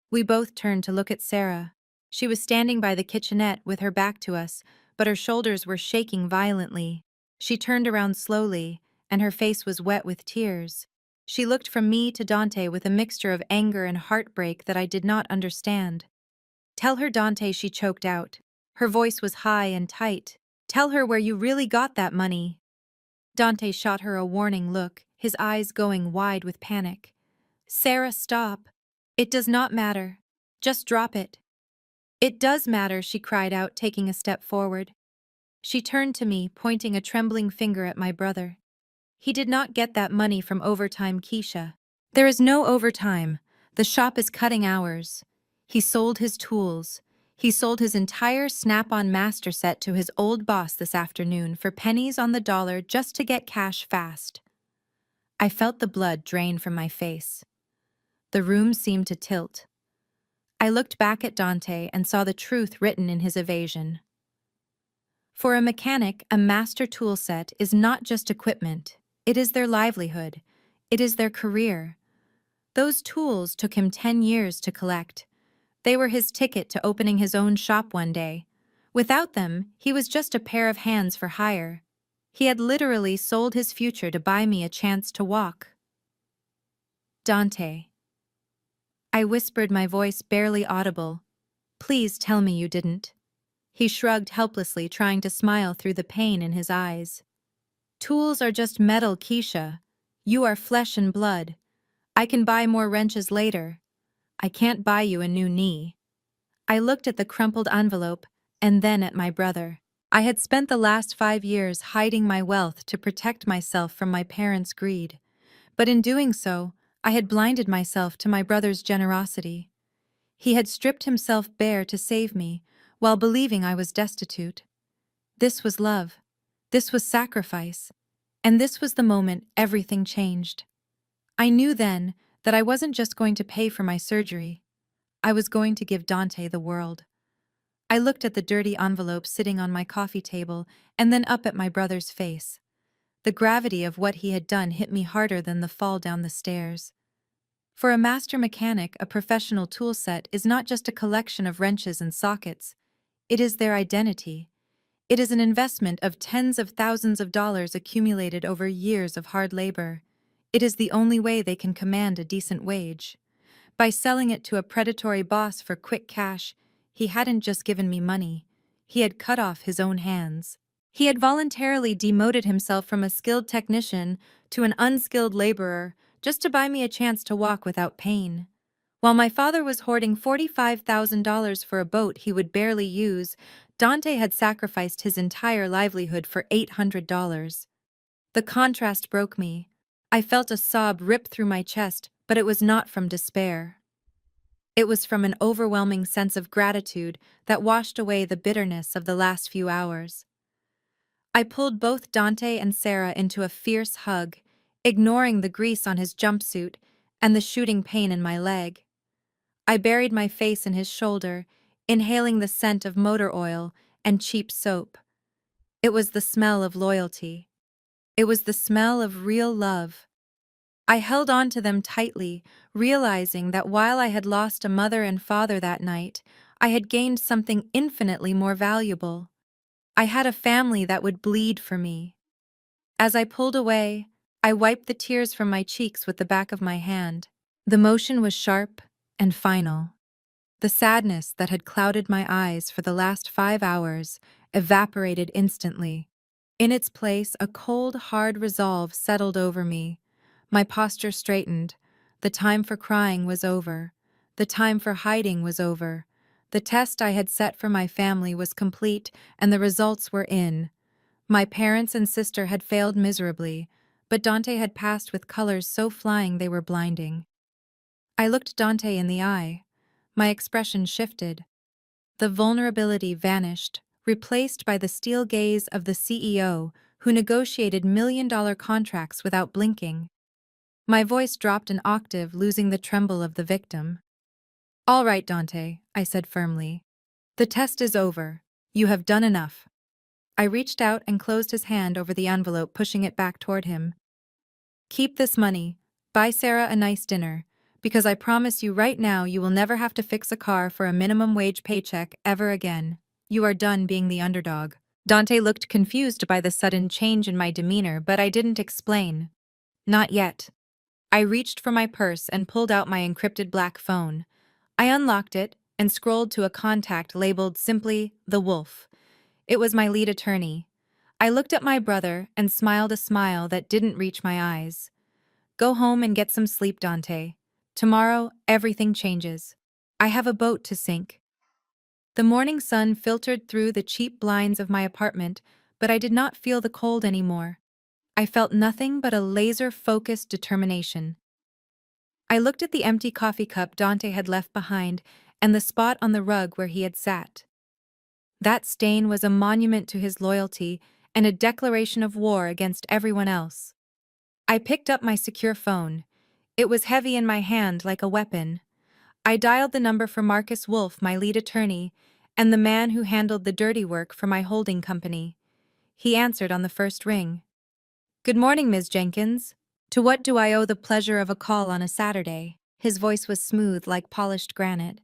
A: We both turned to look at Sarah. She was standing by the kitchenette with her back to us, but her shoulders were shaking violently. She turned around slowly, and her face was wet with tears. She looked from me to Dante with a mixture of anger and heartbreak that I did not understand. "Tell her, Dante," she choked out. Her voice was high and tight. "Tell her where you really got that money." Dante shot her a warning look, his eyes going wide with panic. "Sarah, stop. It does not matter. Just drop it." "It does matter," she cried out, taking a step forward. She turned to me, pointing a trembling finger at my brother. "He did not get that money from overtime, Keisha. There is no overtime. The shop is cutting hours. He sold his tools. He sold his entire Snap-on master set to his old boss this afternoon for pennies on the dollar just to get cash fast." I felt the blood drain from my face. The room seemed to tilt. I looked back at Dante and saw the truth written in his evasion. For a mechanic, a master tool set is not just equipment. It is their livelihood. It is their career. Those tools took him 10 years to collect. They were his ticket to opening his own shop one day. Without them, he was just a pair of hands for hire. He had literally sold his future to buy me a chance to walk. "Dante," I whispered, my voice barely audible. "Please tell me you didn't." He shrugged helplessly, trying to smile through the pain in his eyes. "Tools are just metal, Keisha. You are flesh and blood. I can buy more wrenches later. I can't buy you a new knee." I looked at the crumpled envelope, and then at my brother. I had spent the last 5 years hiding my wealth to protect myself from my parents' greed. But in doing so, I had blinded myself to my brother's generosity. He had stripped himself bare to save me, while believing I was destitute. This was love. This was sacrifice. And this was the moment everything changed. I knew then that I wasn't just going to pay for my surgery. I was going to give Dante the world. I looked at the dirty envelope sitting on my coffee table and then up at my brother's face. The gravity of what he had done hit me harder than the fall down the stairs. For a master mechanic, a professional tool set is not just a collection of wrenches and sockets. It is their identity. It is an investment of tens of thousands of dollars accumulated over years of hard labor. It is the only way they can command a decent wage. By selling it to a predatory boss for quick cash, he hadn't just given me money. He had cut off his own hands. He had voluntarily demoted himself from a skilled technician to an unskilled laborer just to buy me a chance to walk without pain. While my father was hoarding $45,000 for a boat he would barely use, Dante had sacrificed his entire livelihood for $800. The contrast broke me. I felt a sob rip through my chest, but it was not from despair. It was from an overwhelming sense of gratitude that washed away the bitterness of the last few hours. I pulled both Dante and Sarah into a fierce hug, ignoring the grease on his jumpsuit and the shooting pain in my leg. I buried my face in his shoulder, inhaling the scent of motor oil and cheap soap. It was the smell of loyalty. It was the smell of real love. I held on to them tightly, realizing that while I had lost a mother and father that night, I had gained something infinitely more valuable. I had a family that would bleed for me. As I pulled away, I wiped the tears from my cheeks with the back of my hand. The motion was sharp and final. The sadness that had clouded my eyes for the last 5 hours evaporated instantly. In its place, a cold, hard resolve settled over me. My posture straightened. The time for crying was over. The time for hiding was over. The test I had set for my family was complete, and the results were in. My parents and sister had failed miserably, but Dante had passed with colors so flying they were blinding. I looked Dante in the eye. My expression shifted. The vulnerability vanished, replaced by the steel gaze of the CEO who negotiated million-dollar contracts without blinking. My voice dropped an octave, losing the tremble of the victim. "All right, Dante," I said firmly. "The test is over. You have done enough." I reached out and closed his hand over the envelope, pushing it back toward him. "Keep this money. Buy Sarah a nice dinner. Because I promise you right now you will never have to fix a car for a minimum wage paycheck ever again. You are done being the underdog." Dante looked confused by the sudden change in my demeanor, but I didn't explain. Not yet. I reached for my purse and pulled out my encrypted black phone. I unlocked it and scrolled to a contact labeled simply The Wolf. It was my lead attorney. I looked at my brother and smiled a smile that didn't reach my eyes. "Go home and get some sleep, Dante. Tomorrow, everything changes. I have a boat to sink." The morning sun filtered through the cheap blinds of my apartment, but I did not feel the cold anymore. I felt nothing but a laser-focused determination. I looked at the empty coffee cup Dante had left behind and the spot on the rug where he had sat. That stain was a monument to his loyalty and a declaration of war against everyone else. I picked up my secure phone. It was heavy in my hand like a weapon. I dialed the number for Marcus Wolf, my lead attorney, and the man who handled the dirty work for my holding company. He answered on the first ring. "Good morning, Ms. Jenkins. To what do I owe the pleasure of a call on a Saturday?" His voice was smooth like polished granite.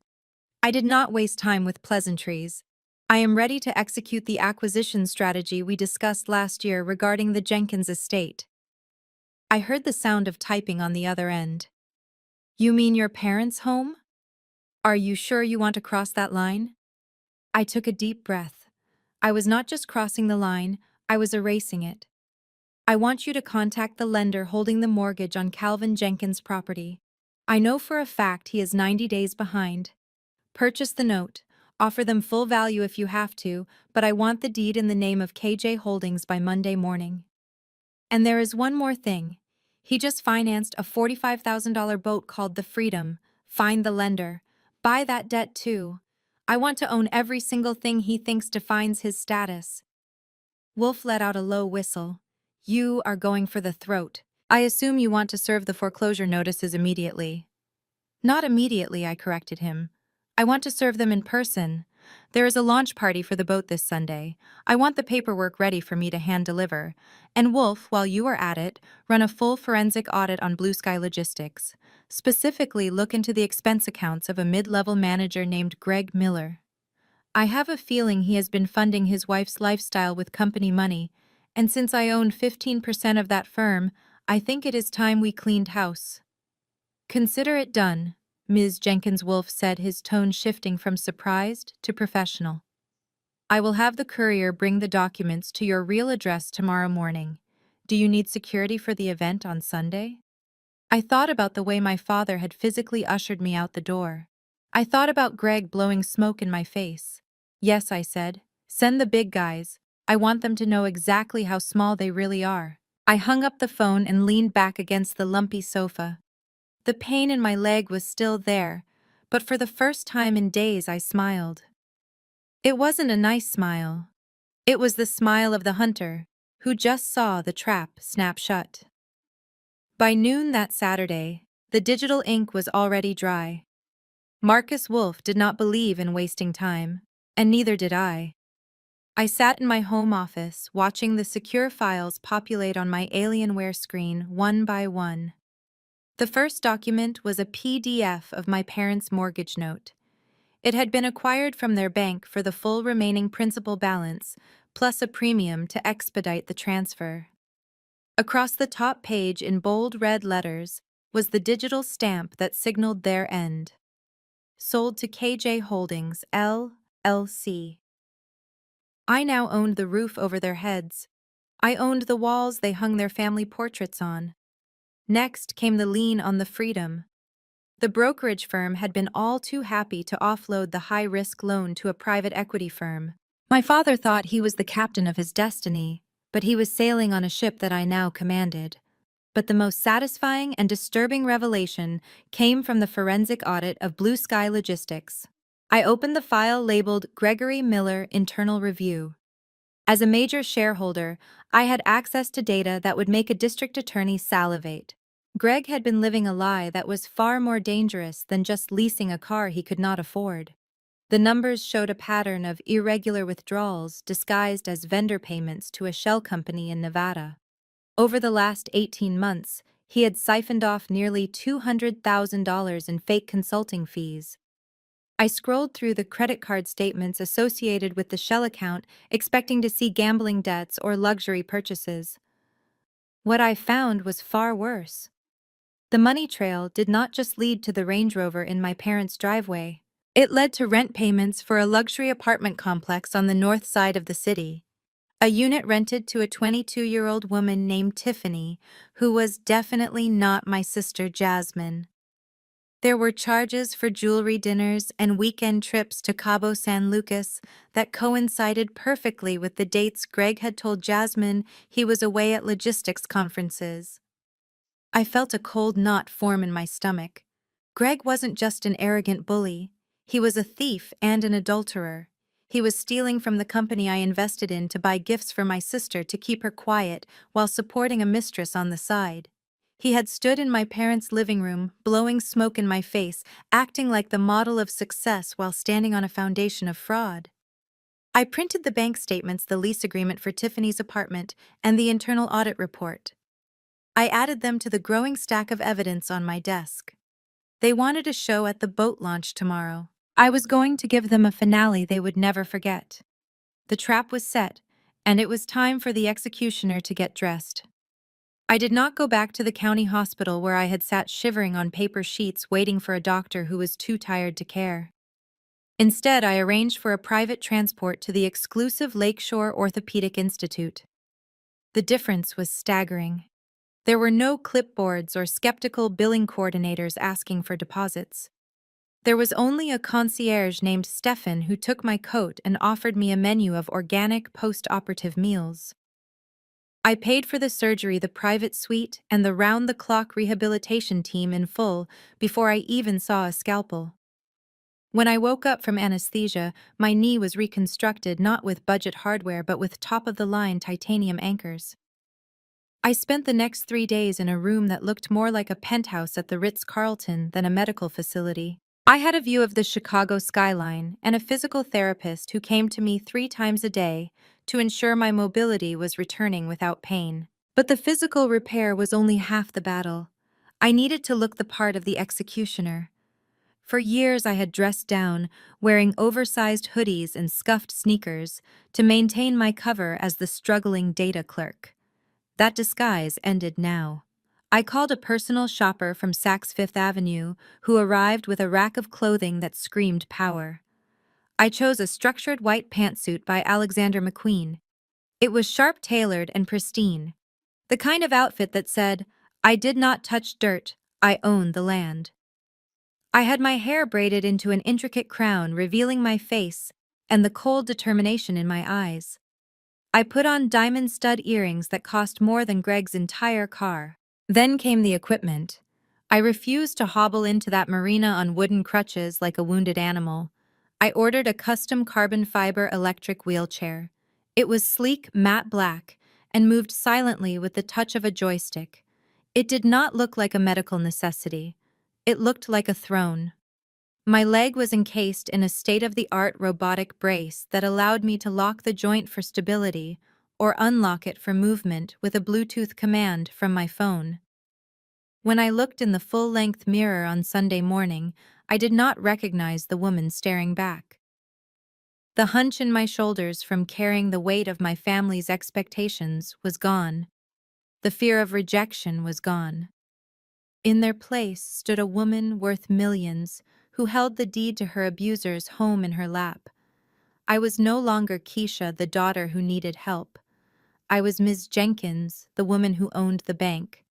A: I did not waste time with pleasantries. "I am ready to execute the acquisition strategy we discussed last year regarding the Jenkins estate." I heard the sound of typing on the other end. "You mean your parents' home? Are you sure you want to cross that line?" I took a deep breath. I was not just crossing the line, I was erasing it. "I want you to contact the lender holding the mortgage on Calvin Jenkins' property. I know for a fact he is 90 days behind. Purchase the note. Offer them full value if you have to, but I want the deed in the name of KJ Holdings by Monday morning. And there is one more thing. He just financed a $45,000 boat called the Freedom. Find the lender. Buy that debt too. I want to own every single thing he thinks defines his status." Wolf let out a low whistle. "You are going for the throat. I assume you want to serve the foreclosure notices immediately." "Not immediately," I corrected him. "I want to serve them in person. There is a launch party for the boat this Sunday. I want the paperwork ready for me to hand deliver. And Wolf, while you are at it, run a full forensic audit on Blue Sky Logistics. Specifically, look into the expense accounts of a mid-level manager named Greg Miller. I have a feeling he has been funding his wife's lifestyle with company money, and since I own 15% of that firm, I think it is time we cleaned house." "Consider it done," Ms. Jenkins Wolf said, his tone shifting from surprised to professional. "I will have the courier bring the documents to your real address tomorrow morning. Do you need security for the event on Sunday?" I thought about the way my father had physically ushered me out the door. I thought about Greg blowing smoke in my face. "Yes," I said. "Send the big guys. I want them to know exactly how small they really are." I hung up the phone and leaned back against the lumpy sofa. The pain in my leg was still there, but for the first time in days I smiled. It wasn't a nice smile. It was the smile of the hunter, who just saw the trap snap shut. By noon that Saturday, the digital ink was already dry. Marcus Wolfe did not believe in wasting time, and neither did I. I sat in my home office, watching the secure files populate on my Alienware screen one by one. The first document was a PDF of my parents' mortgage note. It had been acquired from their bank for the full remaining principal balance, plus a premium to expedite the transfer. Across the top page in bold red letters was the digital stamp that signaled their end. Sold to KJ Holdings, LLC. I now owned the roof over their heads. I owned the walls they hung their family portraits on. Next came the lien on the freedom. The brokerage firm had been all too happy to offload the high-risk loan to a private equity firm. My father thought he was the captain of his destiny, but he was sailing on a ship that I now commanded. But the most satisfying and disturbing revelation came from the forensic audit of Blue Sky Logistics. I opened the file labeled Gregory Miller Internal Review. As a major shareholder, I had access to data that would make a district attorney salivate. Greg had been living a lie that was far more dangerous than just leasing a car he could not afford. The numbers showed a pattern of irregular withdrawals disguised as vendor payments to a shell company in Nevada. Over the last 18 months, he had siphoned off nearly $200,000 in fake consulting fees. I scrolled through the credit card statements associated with the Shell account, expecting to see gambling debts or luxury purchases. What I found was far worse. The money trail did not just lead to the Range Rover in my parents' driveway. It led to rent payments for a luxury apartment complex on the north side of the city. A unit rented to a 22-year-old woman named Tiffany, who was definitely not my sister Jasmine. There were charges for jewelry dinners and weekend trips to Cabo San Lucas that coincided perfectly with the dates Greg had told Jasmine he was away at logistics conferences. I felt a cold knot form in my stomach. Greg wasn't just an arrogant bully. He was a thief and an adulterer. He was stealing from the company I invested in to buy gifts for my sister to keep her quiet while supporting a mistress on the side. He had stood in my parents' living room, blowing smoke in my face, acting like the model of success while standing on a foundation of fraud. I printed the bank statements, the lease agreement for Tiffany's apartment, and the internal audit report. I added them to the growing stack of evidence on my desk. They wanted a show at the boat launch tomorrow. I was going to give them a finale they would never forget. The trap was set, and it was time for the executioner to get dressed. I did not go back to the county hospital where I had sat shivering on paper sheets waiting for a doctor who was too tired to care. Instead, I arranged for a private transport to the exclusive Lakeshore Orthopedic Institute. The difference was staggering. There were no clipboards or skeptical billing coordinators asking for deposits. There was only a concierge named Stefan who took my coat and offered me a menu of organic post-operative meals. I paid for the surgery, the private suite, and the round-the-clock rehabilitation team in full before I even saw a scalpel. When I woke up from anesthesia, my knee was reconstructed not with budget hardware but with top-of-the-line titanium anchors. I spent the next 3 days in a room that looked more like a penthouse at the Ritz-Carlton than a medical facility. I had a view of the Chicago skyline and a physical therapist who came to me 3 times a day to ensure my mobility was returning without pain. But the physical repair was only half the battle. I needed to look the part of the executioner. For years I had dressed down, wearing oversized hoodies and scuffed sneakers to maintain my cover as the struggling data clerk. That disguise ended now. I called a personal shopper from Saks Fifth Avenue who arrived with a rack of clothing that screamed power. I chose a structured white pantsuit by Alexander McQueen. It was sharp-tailored and pristine, the kind of outfit that said, "I did not touch dirt, I own the land." I had my hair braided into an intricate crown revealing my face and the cold determination in my eyes. I put on diamond stud earrings that cost more than Greg's entire car. Then came the equipment. I refused to hobble into that marina on wooden crutches like a wounded animal. I ordered a custom carbon fiber electric wheelchair. It was sleek, matte black, and moved silently with the touch of a joystick. It did not look like a medical necessity. It looked like a throne. My leg was encased in a state-of-the-art robotic brace that allowed me to lock the joint for stability or unlock it for movement with a Bluetooth command from my phone. When I looked in the full-length mirror on Sunday morning, I did not recognize the woman staring back. The hunch in my shoulders from carrying the weight of my family's expectations was gone. The fear of rejection was gone. In their place stood a woman worth millions who held the deed to her abuser's home in her lap. I was no longer Keisha, the daughter who needed help. I was Ms. Jenkins, the woman who owned the bank.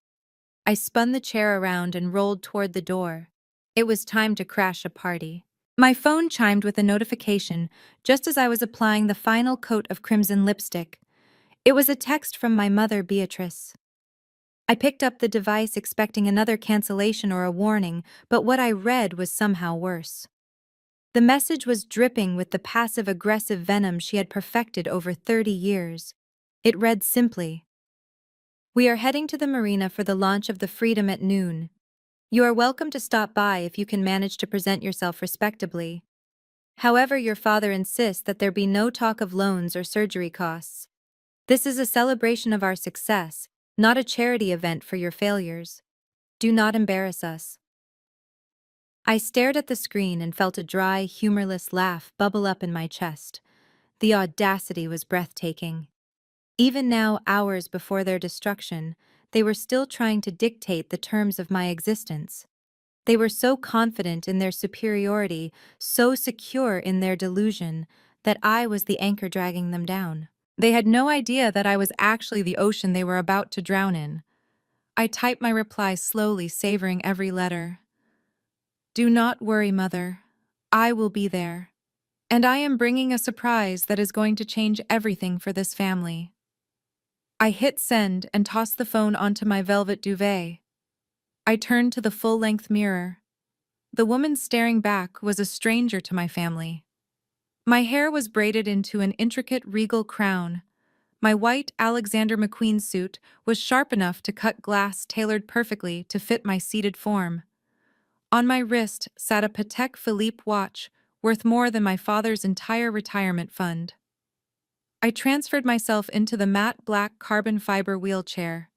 A: I spun the chair around and rolled toward the door. It was time to crash a party. My phone chimed with a notification just as I was applying the final coat of crimson lipstick. It was a text from my mother, Beatrice. I picked up the device expecting another cancellation or a warning, but what I read was somehow worse. The message was dripping with the passive-aggressive venom she had perfected over 30 years. It read simply, "We are heading to the marina for the launch of the Freedom at noon. You are welcome to stop by if you can manage to present yourself respectably. However, your father insists that there be no talk of loans or surgery costs. This is a celebration of our success, not a charity event for your failures. Do not embarrass us." I stared at the screen and felt a dry, humorless laugh bubble up in my chest. The audacity was breathtaking. Even now, hours before their destruction, they were still trying to dictate the terms of my existence. They were so confident in their superiority, so secure in their delusion, that I was the anchor dragging them down. They had no idea that I was actually the ocean they were about to drown in. I typed my reply slowly, savoring every letter. "Do not worry, Mother. I will be there. And I am bringing a surprise that is going to change everything for this family." I hit send and tossed the phone onto my velvet duvet. I turned to the full-length mirror. The woman staring back was a stranger to my family. My hair was braided into an intricate regal crown. My white Alexander McQueen suit was sharp enough to cut glass tailored perfectly to fit my seated form. On my wrist sat a Patek Philippe watch worth more than my father's entire retirement fund. I transferred myself into the matte black carbon fiber wheelchair.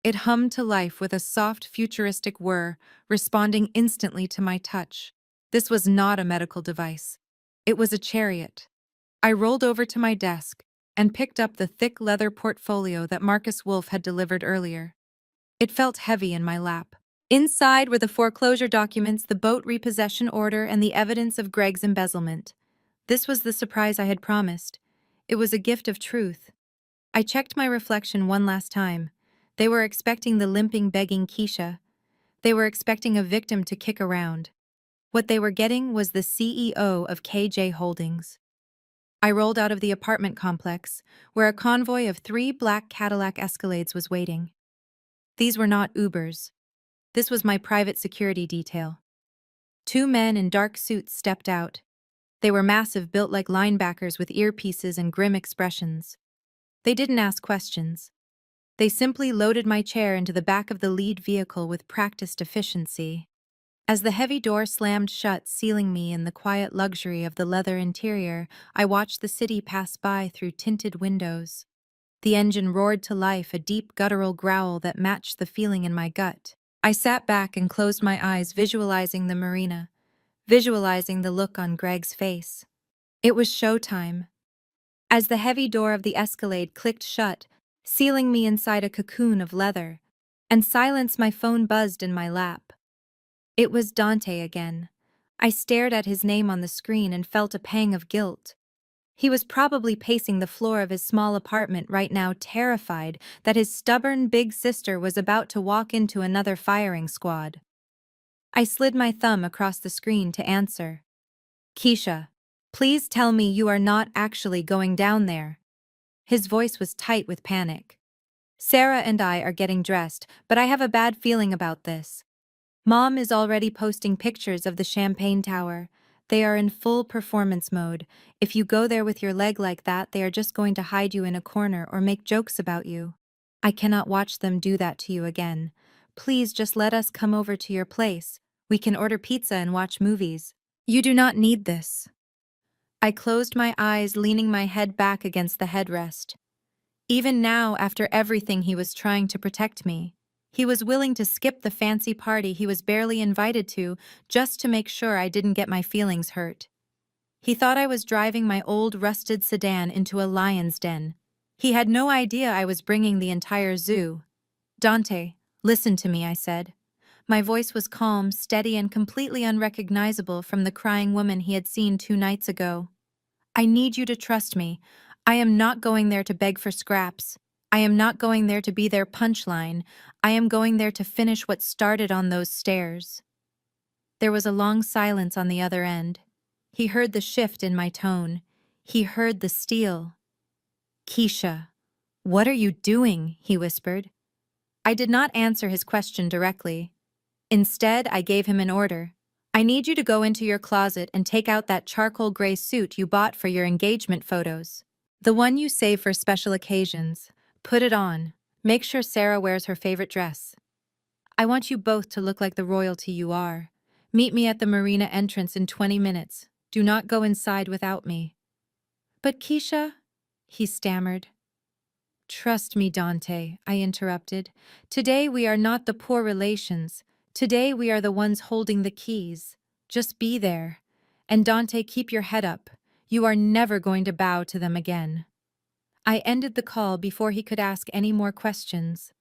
A: It hummed to life with a soft futuristic whir, responding instantly to my touch. This was not a medical device. It was a chariot. I rolled over to my desk and picked up the thick leather portfolio that Marcus Wolfe had delivered earlier. It felt heavy in my lap. Inside were the foreclosure documents, the boat repossession order, and the evidence of Greg's embezzlement. This was the surprise I had promised. It was a gift of truth. I checked my reflection one last time. They were expecting the limping, begging Keisha. They were expecting a victim to kick around. What they were getting was the CEO of KJ Holdings. I rolled out of the apartment complex, where a convoy of 3 black Cadillac Escalades was waiting. These were not Ubers. This was my private security detail. 2 men in dark suits stepped out. They were massive, built like linebackers with earpieces and grim expressions. They didn't ask questions. They simply loaded my chair into the back of the lead vehicle with practiced efficiency. As the heavy door slammed shut, sealing me in the quiet luxury of the leather interior, I watched the city pass by through tinted windows. The engine roared to life, a deep guttural growl that matched the feeling in my gut. I sat back and closed my eyes, visualizing the marina, visualizing the look on Greg's face. It was showtime. As the heavy door of the Escalade clicked shut, sealing me inside a cocoon of leather, and silence, my phone buzzed in my lap. It was Dante again. I stared at his name on the screen and felt a pang of guilt. He was probably pacing the floor of his small apartment right now, terrified that his stubborn big sister was about to walk into another firing squad. I slid my thumb across the screen to answer. "Keisha, please tell me you are not actually going down there." His voice was tight with panic. "Sarah and I are getting dressed, but I have a bad feeling about this. Mom is already posting pictures of the Champagne Tower. They are in full performance mode. If you go there with your leg like that, they are just going to hide you in a corner or make jokes about you. I cannot watch them do that to you again. Please just let us come over to your place. We can order pizza and watch movies." You do not need this. I closed my eyes, leaning my head back against the headrest. Even now, after everything, he was trying to protect me. He was willing to skip the fancy party he was barely invited to just to make sure I didn't get my feelings hurt. He thought I was driving my old rusted sedan into a lion's den. He had no idea I was bringing the entire zoo. Dante, listen to me, I said. My voice was calm, steady, and completely unrecognizable from the crying woman he had seen 2 nights ago. I need you to trust me. I am not going there to beg for scraps. I am not going there to be their punchline. I am going there to finish what started on those stairs. There was a long silence on the other end. He heard the shift in my tone. He heard the steel. Keisha, what are you doing? He whispered. I did not answer his question directly. Instead, I gave him an order. I need you to go into your closet and take out that charcoal gray suit you bought for your engagement photos. The one you save for special occasions. Put it on. Make sure Sarah wears her favorite dress. I want you both to look like the royalty you are. Meet me at the marina entrance in 20 minutes. Do not go inside without me. But Keisha, he stammered. Trust me, Dante, I interrupted. Today we are not the poor relations. Today we are the ones holding the keys. Just be there. And Dante, keep your head up. You are never going to bow to them again. I ended the call before he could ask any more questions.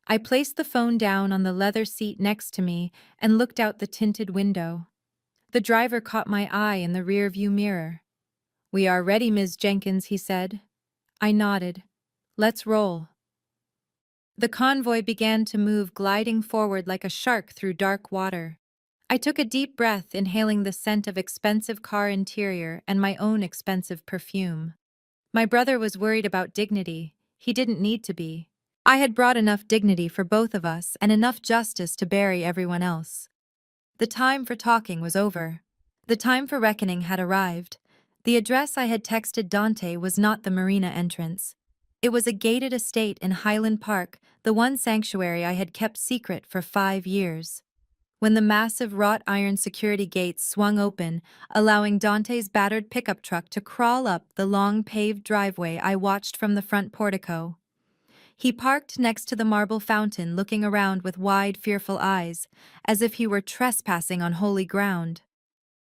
A: I placed the phone down on the leather seat next to me and looked out the tinted window. The driver caught my eye in the rear-view mirror. We are ready, Ms. Jenkins, he said. I nodded. Let's roll. The convoy began to move, gliding forward like a shark through dark water. I took a deep breath, inhaling the scent of expensive car interior and my own expensive perfume. My brother was worried about dignity. He didn't need to be. I had brought enough dignity for both of us and enough justice to bury everyone else. The time for talking was over. The time for reckoning had arrived. The address I had texted Dante was not the marina entrance. It was a gated estate in Highland Park, the one sanctuary I had kept secret for 5 years. When the massive wrought iron security gates swung open, allowing Dante's battered pickup truck to crawl up the long paved driveway, I watched from the front portico. He parked next to the marble fountain, looking around with wide, fearful eyes, as if he were trespassing on holy ground.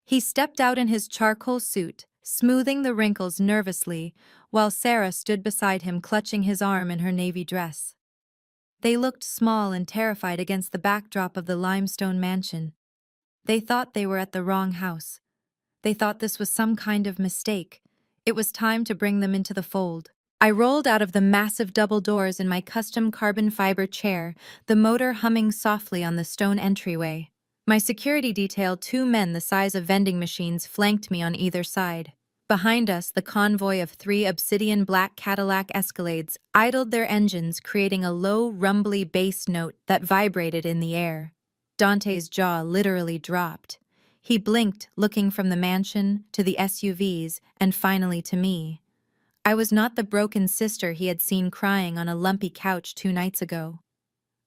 A: He stepped out in his charcoal suit, smoothing the wrinkles nervously, while Sarah stood beside him, clutching his arm in her navy dress. They looked small and terrified against the backdrop of the limestone mansion. They thought they were at the wrong house. They thought this was some kind of mistake. It was time to bring them into the fold. I rolled out of the massive double doors in my custom carbon fiber chair, the motor humming softly on the stone entryway. My security detail, 2 men the size of vending machines, flanked me on either side. Behind us, the convoy of 3 obsidian black Cadillac Escalades idled their engines, creating a low, rumbly bass note that vibrated in the air. Dante's jaw literally dropped. He blinked, looking from the mansion to the SUVs and finally to me. I was not the broken sister he had seen crying on a lumpy couch 2 nights ago.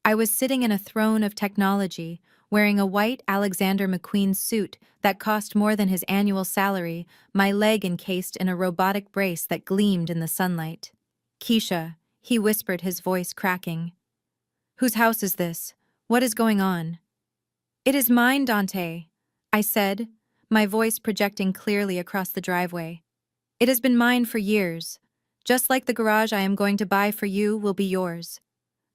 A: I was sitting in a throne of technology, wearing a white Alexander McQueen suit that cost more than his annual salary, my leg encased in a robotic brace that gleamed in the sunlight. Keisha, he whispered, his voice cracking. Whose house is this? What is going on? It is mine, Dante, I said, my voice projecting clearly across the driveway. It has been mine for years. Just like the garage I am going to buy for you will be yours.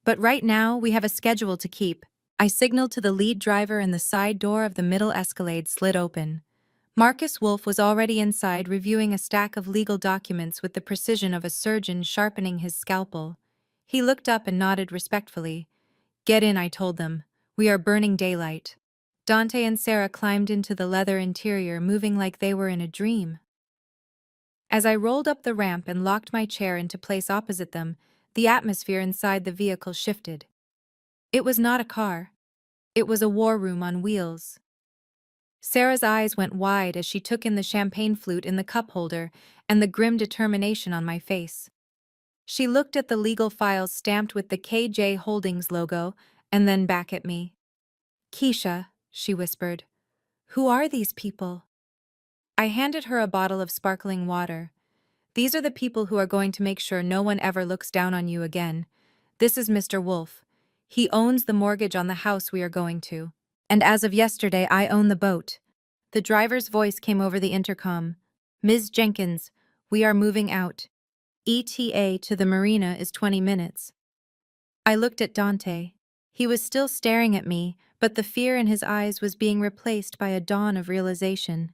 A: But right now, we have a schedule to keep. I signaled to the lead driver and the side door of the middle Escalade slid open. Marcus Wolf was already inside, reviewing a stack of legal documents with the precision of a surgeon sharpening his scalpel. He looked up and nodded respectfully. Get in, I told them. We are burning daylight. Dante and Sarah climbed into the leather interior, moving like they were in a dream. As I rolled up the ramp and locked my chair into place opposite them, the atmosphere inside the vehicle shifted. It was not a car. It was a war room on wheels. Sarah's eyes went wide as she took in the champagne flute in the cup holder and the grim determination on my face. She looked at the legal files stamped with the KJ Holdings logo and then back at me. Keisha, she whispered, who are these people? I handed her a bottle of sparkling water. These are the people who are going to make sure no one ever looks down on you again. This is Mr. Wolf. He owns the mortgage on the house we are going to. And as of yesterday, I own the boat. The driver's voice came over the intercom. Ms. Jenkins, we are moving out. ETA to the marina is 20 minutes. I looked at Dante. He was still staring at me, but the fear in his eyes was being replaced by a dawn of realization.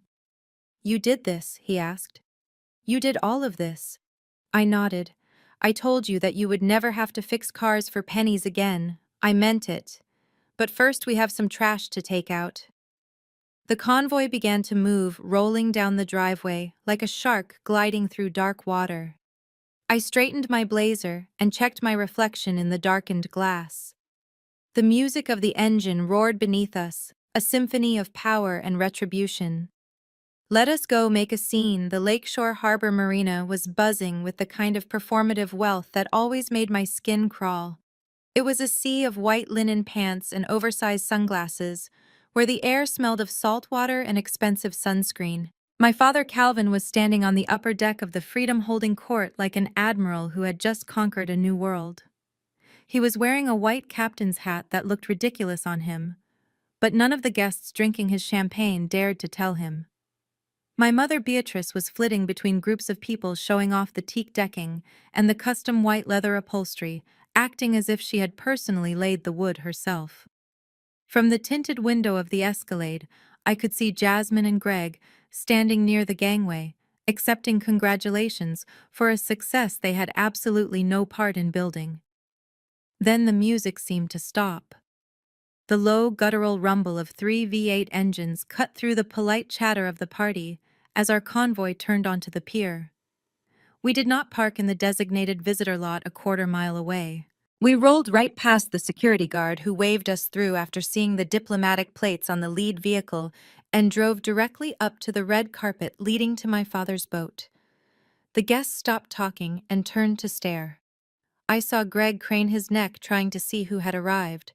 A: You did this, he asked. You did all of this. I nodded. I told you that you would never have to fix cars for pennies again. I meant it. But first we have some trash to take out. The convoy began to move, rolling down the driveway like a shark gliding through dark water. I straightened my blazer and checked my reflection in the darkened glass. The music of the engine roared beneath us, a symphony of power and retribution. Let us go make a scene. The Lakeshore Harbor Marina was buzzing with the kind of performative wealth that always made my skin crawl. It was a sea of white linen pants and oversized sunglasses, where the air smelled of salt water and expensive sunscreen. My father Calvin was standing on the upper deck of the freedom-holding court like an admiral who had just conquered a new world. He was wearing a white captain's hat that looked ridiculous on him, but none of the guests drinking his champagne dared to tell him. My mother Beatrice was flitting between groups of people showing off the teak decking and the custom white leather upholstery, acting as if she had personally laid the wood herself. From the tinted window of the Escalade, I could see Jasmine and Greg standing near the gangway, accepting congratulations for a success they had absolutely no part in building. Then the music seemed to stop. The low, guttural rumble of 3 V8 engines cut through the polite chatter of the party as our convoy turned onto the pier. We did not park in the designated visitor lot a quarter-mile away. We rolled right past the security guard who waved us through after seeing the diplomatic plates on the lead vehicle and drove directly up to the red carpet leading to my father's boat. The guests stopped talking and turned to stare. I saw Greg crane his neck trying to see who had arrived.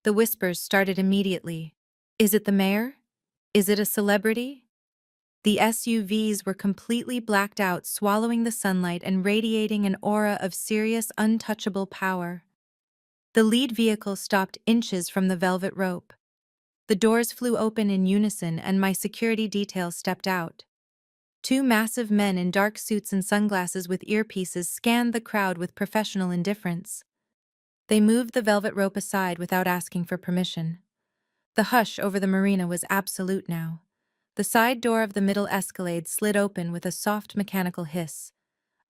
A: The whispers started immediately. Is it the mayor? Is it a celebrity? The SUVs were completely blacked out, swallowing the sunlight and radiating an aura of serious, untouchable power. The lead vehicle stopped inches from the velvet rope. The doors flew open in unison and my security detail stepped out. 2 massive men in dark suits and sunglasses with earpieces scanned the crowd with professional indifference. They moved the velvet rope aside without asking for permission. The hush over the marina was absolute now. The side door of the middle Escalade slid open with a soft mechanical hiss.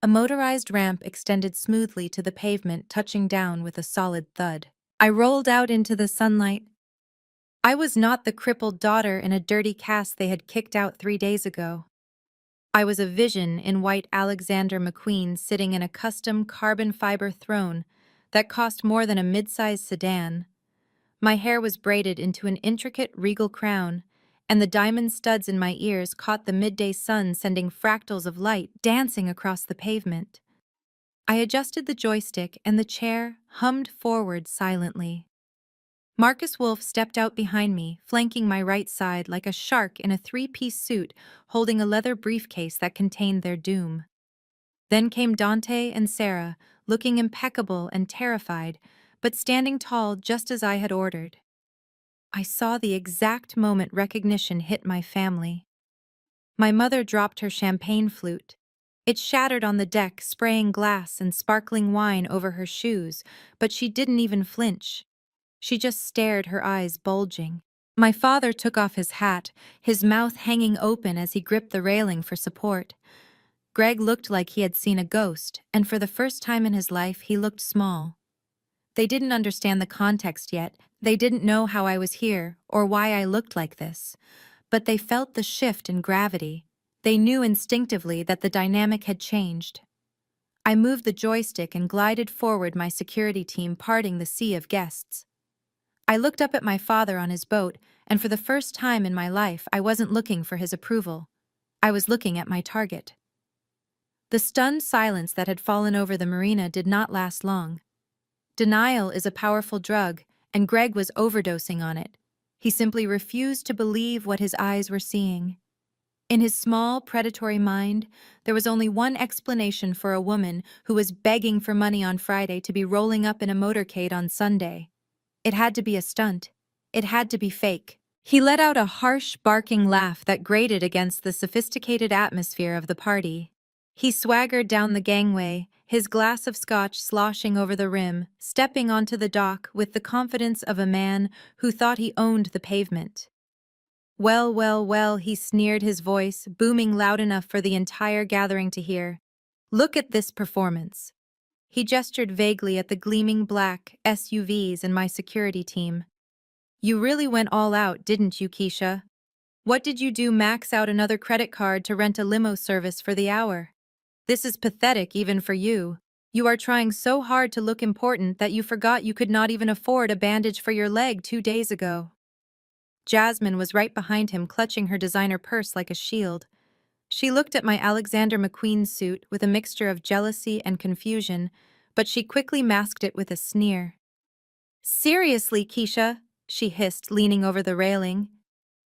A: A motorized ramp extended smoothly to the pavement, touching down with a solid thud. I rolled out into the sunlight. I was not the crippled daughter in a dirty cast they had kicked out 3 days ago. I was a vision in white Alexander McQueen sitting in a custom carbon fiber throne that cost more than a mid-sized sedan. My hair was braided into an intricate regal crown, and the diamond studs in my ears caught the midday sun, sending fractals of light dancing across the pavement. I adjusted the joystick and the chair hummed forward silently. Marcus Wolf stepped out behind me, flanking my right side like a shark in a 3-piece suit holding a leather briefcase that contained their doom. Then came Dante and Sarah, looking impeccable and terrified, but standing tall just as I had ordered. I saw the exact moment recognition hit my family. My mother dropped her champagne flute. It shattered on the deck, spraying glass and sparkling wine over her shoes, but she didn't even flinch. She just stared, her eyes bulging. My father took off his hat, his mouth hanging open as he gripped the railing for support. Greg looked like he had seen a ghost, and for the first time in his life he looked small. They didn't understand the context yet. They didn't know how I was here or why I looked like this. But they felt the shift in gravity. They knew instinctively that the dynamic had changed. I moved the joystick and glided forward, my security team parting the sea of guests. I looked up at my father on his boat, and for the first time in my life I wasn't looking for his approval. I was looking at my target. The stunned silence that had fallen over the marina did not last long. Denial is a powerful drug, and Greg was overdosing on it. He simply refused to believe what his eyes were seeing. In his small, predatory mind, there was only one explanation for a woman who was begging for money on Friday to be rolling up in a motorcade on Sunday. It had to be a stunt. It had to be fake. He let out a harsh, barking laugh that grated against the sophisticated atmosphere of the party. He swaggered down the gangway, his glass of scotch sloshing over the rim, stepping onto the dock with the confidence of a man who thought he owned the pavement. Well, well, well, he sneered, his voice booming loud enough for the entire gathering to hear. Look at this performance. He gestured vaguely at the gleaming black SUVs and my security team. You really went all out, didn't you, Keisha? What did you do, max out another credit card to rent a limo service for the hour? This is pathetic even for you. You are trying so hard to look important that you forgot you could not even afford a bandage for your leg 2 days ago. Jasmine was right behind him, clutching her designer purse like a shield. She looked at my Alexander McQueen suit with a mixture of jealousy and confusion, but she quickly masked it with a sneer. Seriously, Keisha, she hissed, leaning over the railing.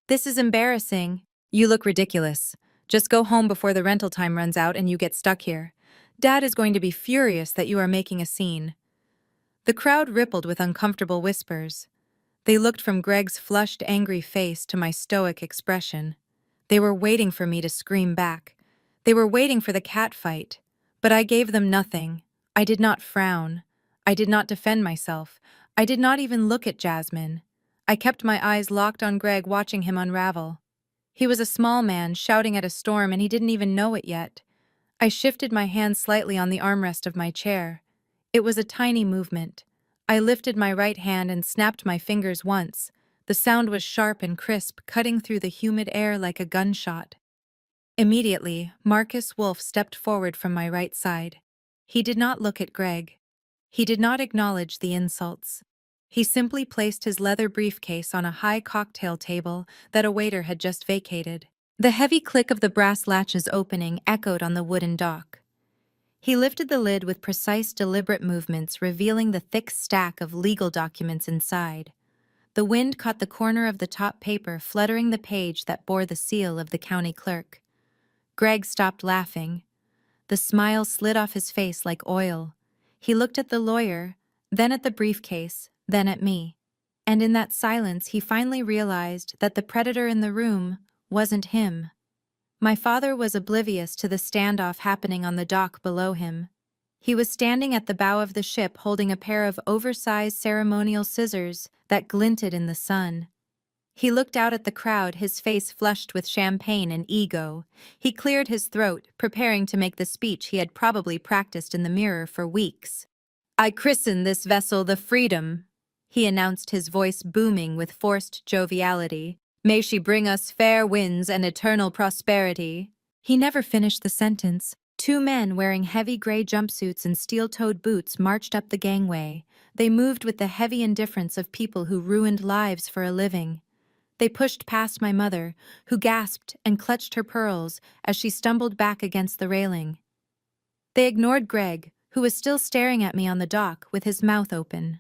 A: This is embarrassing. You look ridiculous. Just go home before the rental time runs out and you get stuck here. Dad is going to be furious that you are making a scene. The crowd rippled with uncomfortable whispers. They looked from Greg's flushed, angry face to my stoic expression. They were waiting for me to scream back. They were waiting for the cat fight. But I gave them nothing. I did not frown. I did not defend myself. I did not even look at Jasmine. I kept my eyes locked on Greg, watching him unravel. He was a small man, shouting at a storm, and he didn't even know it yet. I shifted my hand slightly on the armrest of my chair. It was a tiny movement. I lifted my right hand and snapped my fingers once. The sound was sharp and crisp, cutting through the humid air like a gunshot. Immediately, Marcus Wolf stepped forward from my right side. He did not look at Greg. He did not acknowledge the insults. He simply placed his leather briefcase on a high cocktail table that a waiter had just vacated. The heavy click of the brass latches opening echoed on the wooden dock. He lifted the lid with precise, deliberate movements, revealing the thick stack of legal documents inside. The wind caught the corner of the top paper, fluttering the page that bore the seal of the county clerk. Greg stopped laughing. The smile slid off his face like oil. He looked at the lawyer, then at the briefcase, then at me. And in that silence, he finally realized that the predator in the room wasn't him. My father was oblivious to the standoff happening on the dock below him. He was standing at the bow of the ship holding a pair of oversized ceremonial scissors that glinted in the sun. He looked out at the crowd, his face flushed with champagne and ego. He cleared his throat, preparing to make the speech he had probably practiced in the mirror for weeks. I christen this vessel the Freedom, he announced, his voice booming with forced joviality. May she bring us fair winds and eternal prosperity. He never finished the sentence. 2 men wearing heavy gray jumpsuits and steel-toed boots marched up the gangway. They moved with the heavy indifference of people who ruined lives for a living. They pushed past my mother, who gasped and clutched her pearls as she stumbled back against the railing. They ignored Greg, who was still staring at me on the dock with his mouth open.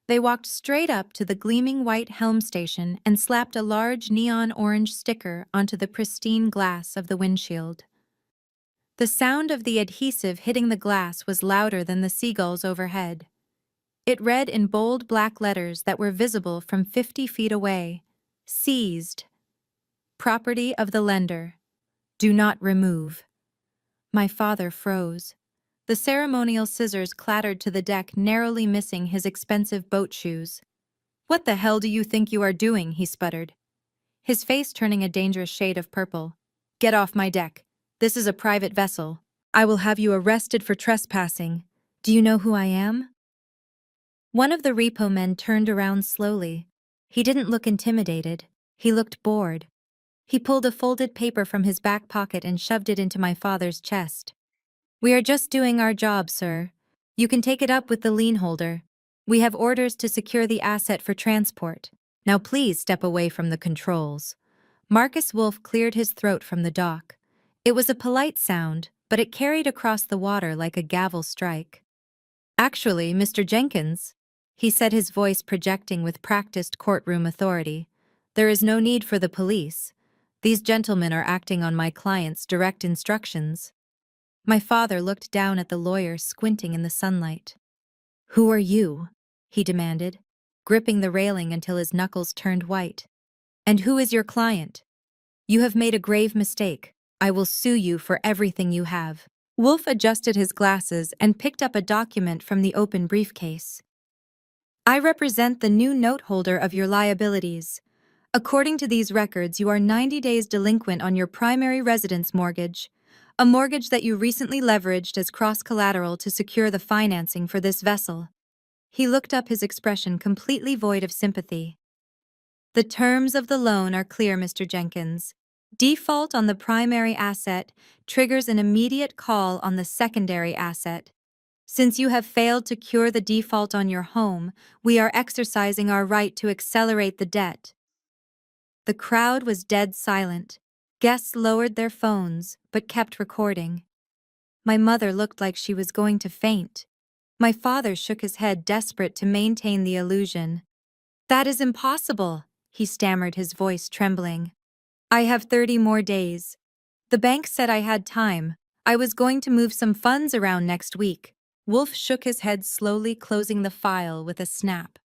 A: They walked straight up to the gleaming white helm station and slapped a large neon orange sticker onto the pristine glass of the windshield. The sound of the adhesive hitting the glass was louder than the seagulls overhead. It read in bold black letters that were visible from 50 feet away. Seized. Property of the lender. Do not remove. My father froze. The ceremonial scissors clattered to the deck, narrowly missing his expensive boat shoes. What the hell do you think you are doing? He sputtered, his face turning a dangerous shade of purple. Get off my deck. This is a private vessel. I will have you arrested for trespassing. Do you know who I am? One of the repo men turned around slowly. He didn't look intimidated. He looked bored. He pulled a folded paper from his back pocket and shoved it into my father's chest. We are just doing our job, sir. You can take it up with the lien holder. We have orders to secure the asset for transport. Now please step away from the controls. Marcus Wolf cleared his throat from the dock. It was a polite sound, but it carried across the water like a gavel strike. Actually, Mr. Jenkins, he said, his voice projecting with practiced courtroom authority, there is no need for the police. These gentlemen are acting on my client's direct instructions. My father looked down at the lawyer, squinting in the sunlight. Who are you? He demanded, gripping the railing until his knuckles turned white. And who is your client? You have made a grave mistake. I will sue you for everything you have. Wolf adjusted his glasses and picked up a document from the open briefcase. I represent the new note holder of your liabilities. According to these records, you are 90 days delinquent on your primary residence mortgage, a mortgage that you recently leveraged as cross-collateral to secure the financing for this vessel. He looked up, his expression completely void of sympathy. The terms of the loan are clear, Mr. Jenkins. Default on the primary asset triggers an immediate call on the secondary asset. Since you have failed to cure the default on your home, we are exercising our right to accelerate the debt. The crowd was dead silent. Guests lowered their phones, but kept recording. My mother looked like she was going to faint. My father shook his head, desperate to maintain the illusion. That is impossible, he stammered, his voice trembling. I have 30 more days. The bank said I had time. I was going to move some funds around next week. Wolf shook his head, slowly closing the file with a snap.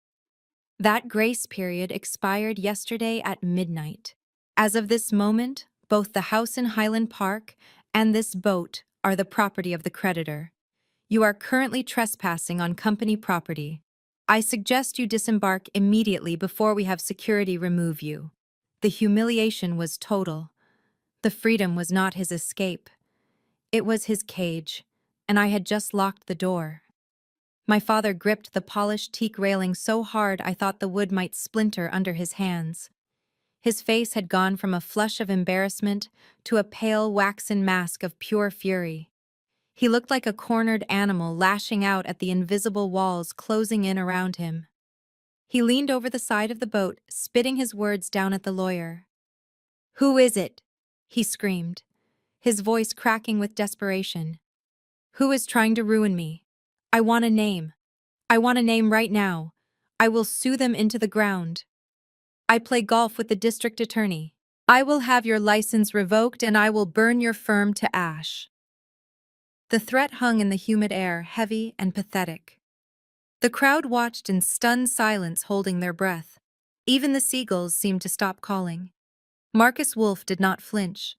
A: That grace period expired yesterday at midnight. As of this moment, both the house in Highland Park and this boat are the property of the creditor. You are currently trespassing on company property. I suggest you disembark immediately before we have security remove you. The humiliation was total. The freedom was not his escape. It was his cage, and I had just locked the door. My father gripped the polished teak railing so hard I thought the wood might splinter under his hands. His face had gone from a flush of embarrassment to a pale waxen mask of pure fury. He looked like a cornered animal lashing out at the invisible walls closing in around him. He leaned over the side of the boat, spitting his words down at the lawyer. "Who is it?" he screamed, his voice cracking with desperation. "Who is trying to ruin me? I want a name. I want a name right now. I will sue them into the ground. I play golf with the district attorney. I will have your license revoked and I will burn your firm to ash." The threat hung in the humid air, heavy and pathetic. The crowd watched in stunned silence, holding their breath. Even the seagulls seemed to stop calling. Marcus Wolf did not flinch.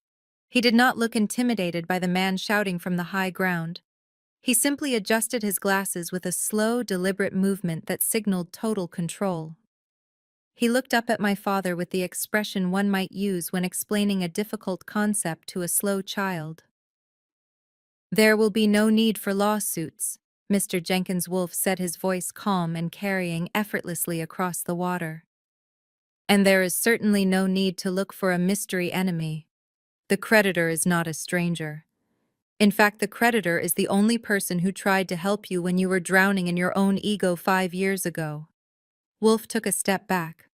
A: He did not look intimidated by the man shouting from the high ground. He simply adjusted his glasses with a slow, deliberate movement that signaled total control. He looked up at my father with the expression one might use when explaining a difficult concept to a slow child. "There will be no need for lawsuits," Mr. Jenkins Wolf said, his voice calm and carrying effortlessly across the water. "And there is certainly no need to look for a mystery enemy. The creditor is not a stranger. In fact, the creditor is the only person who tried to help you when you were drowning in your own ego 5 years ago." Wolf took a step back.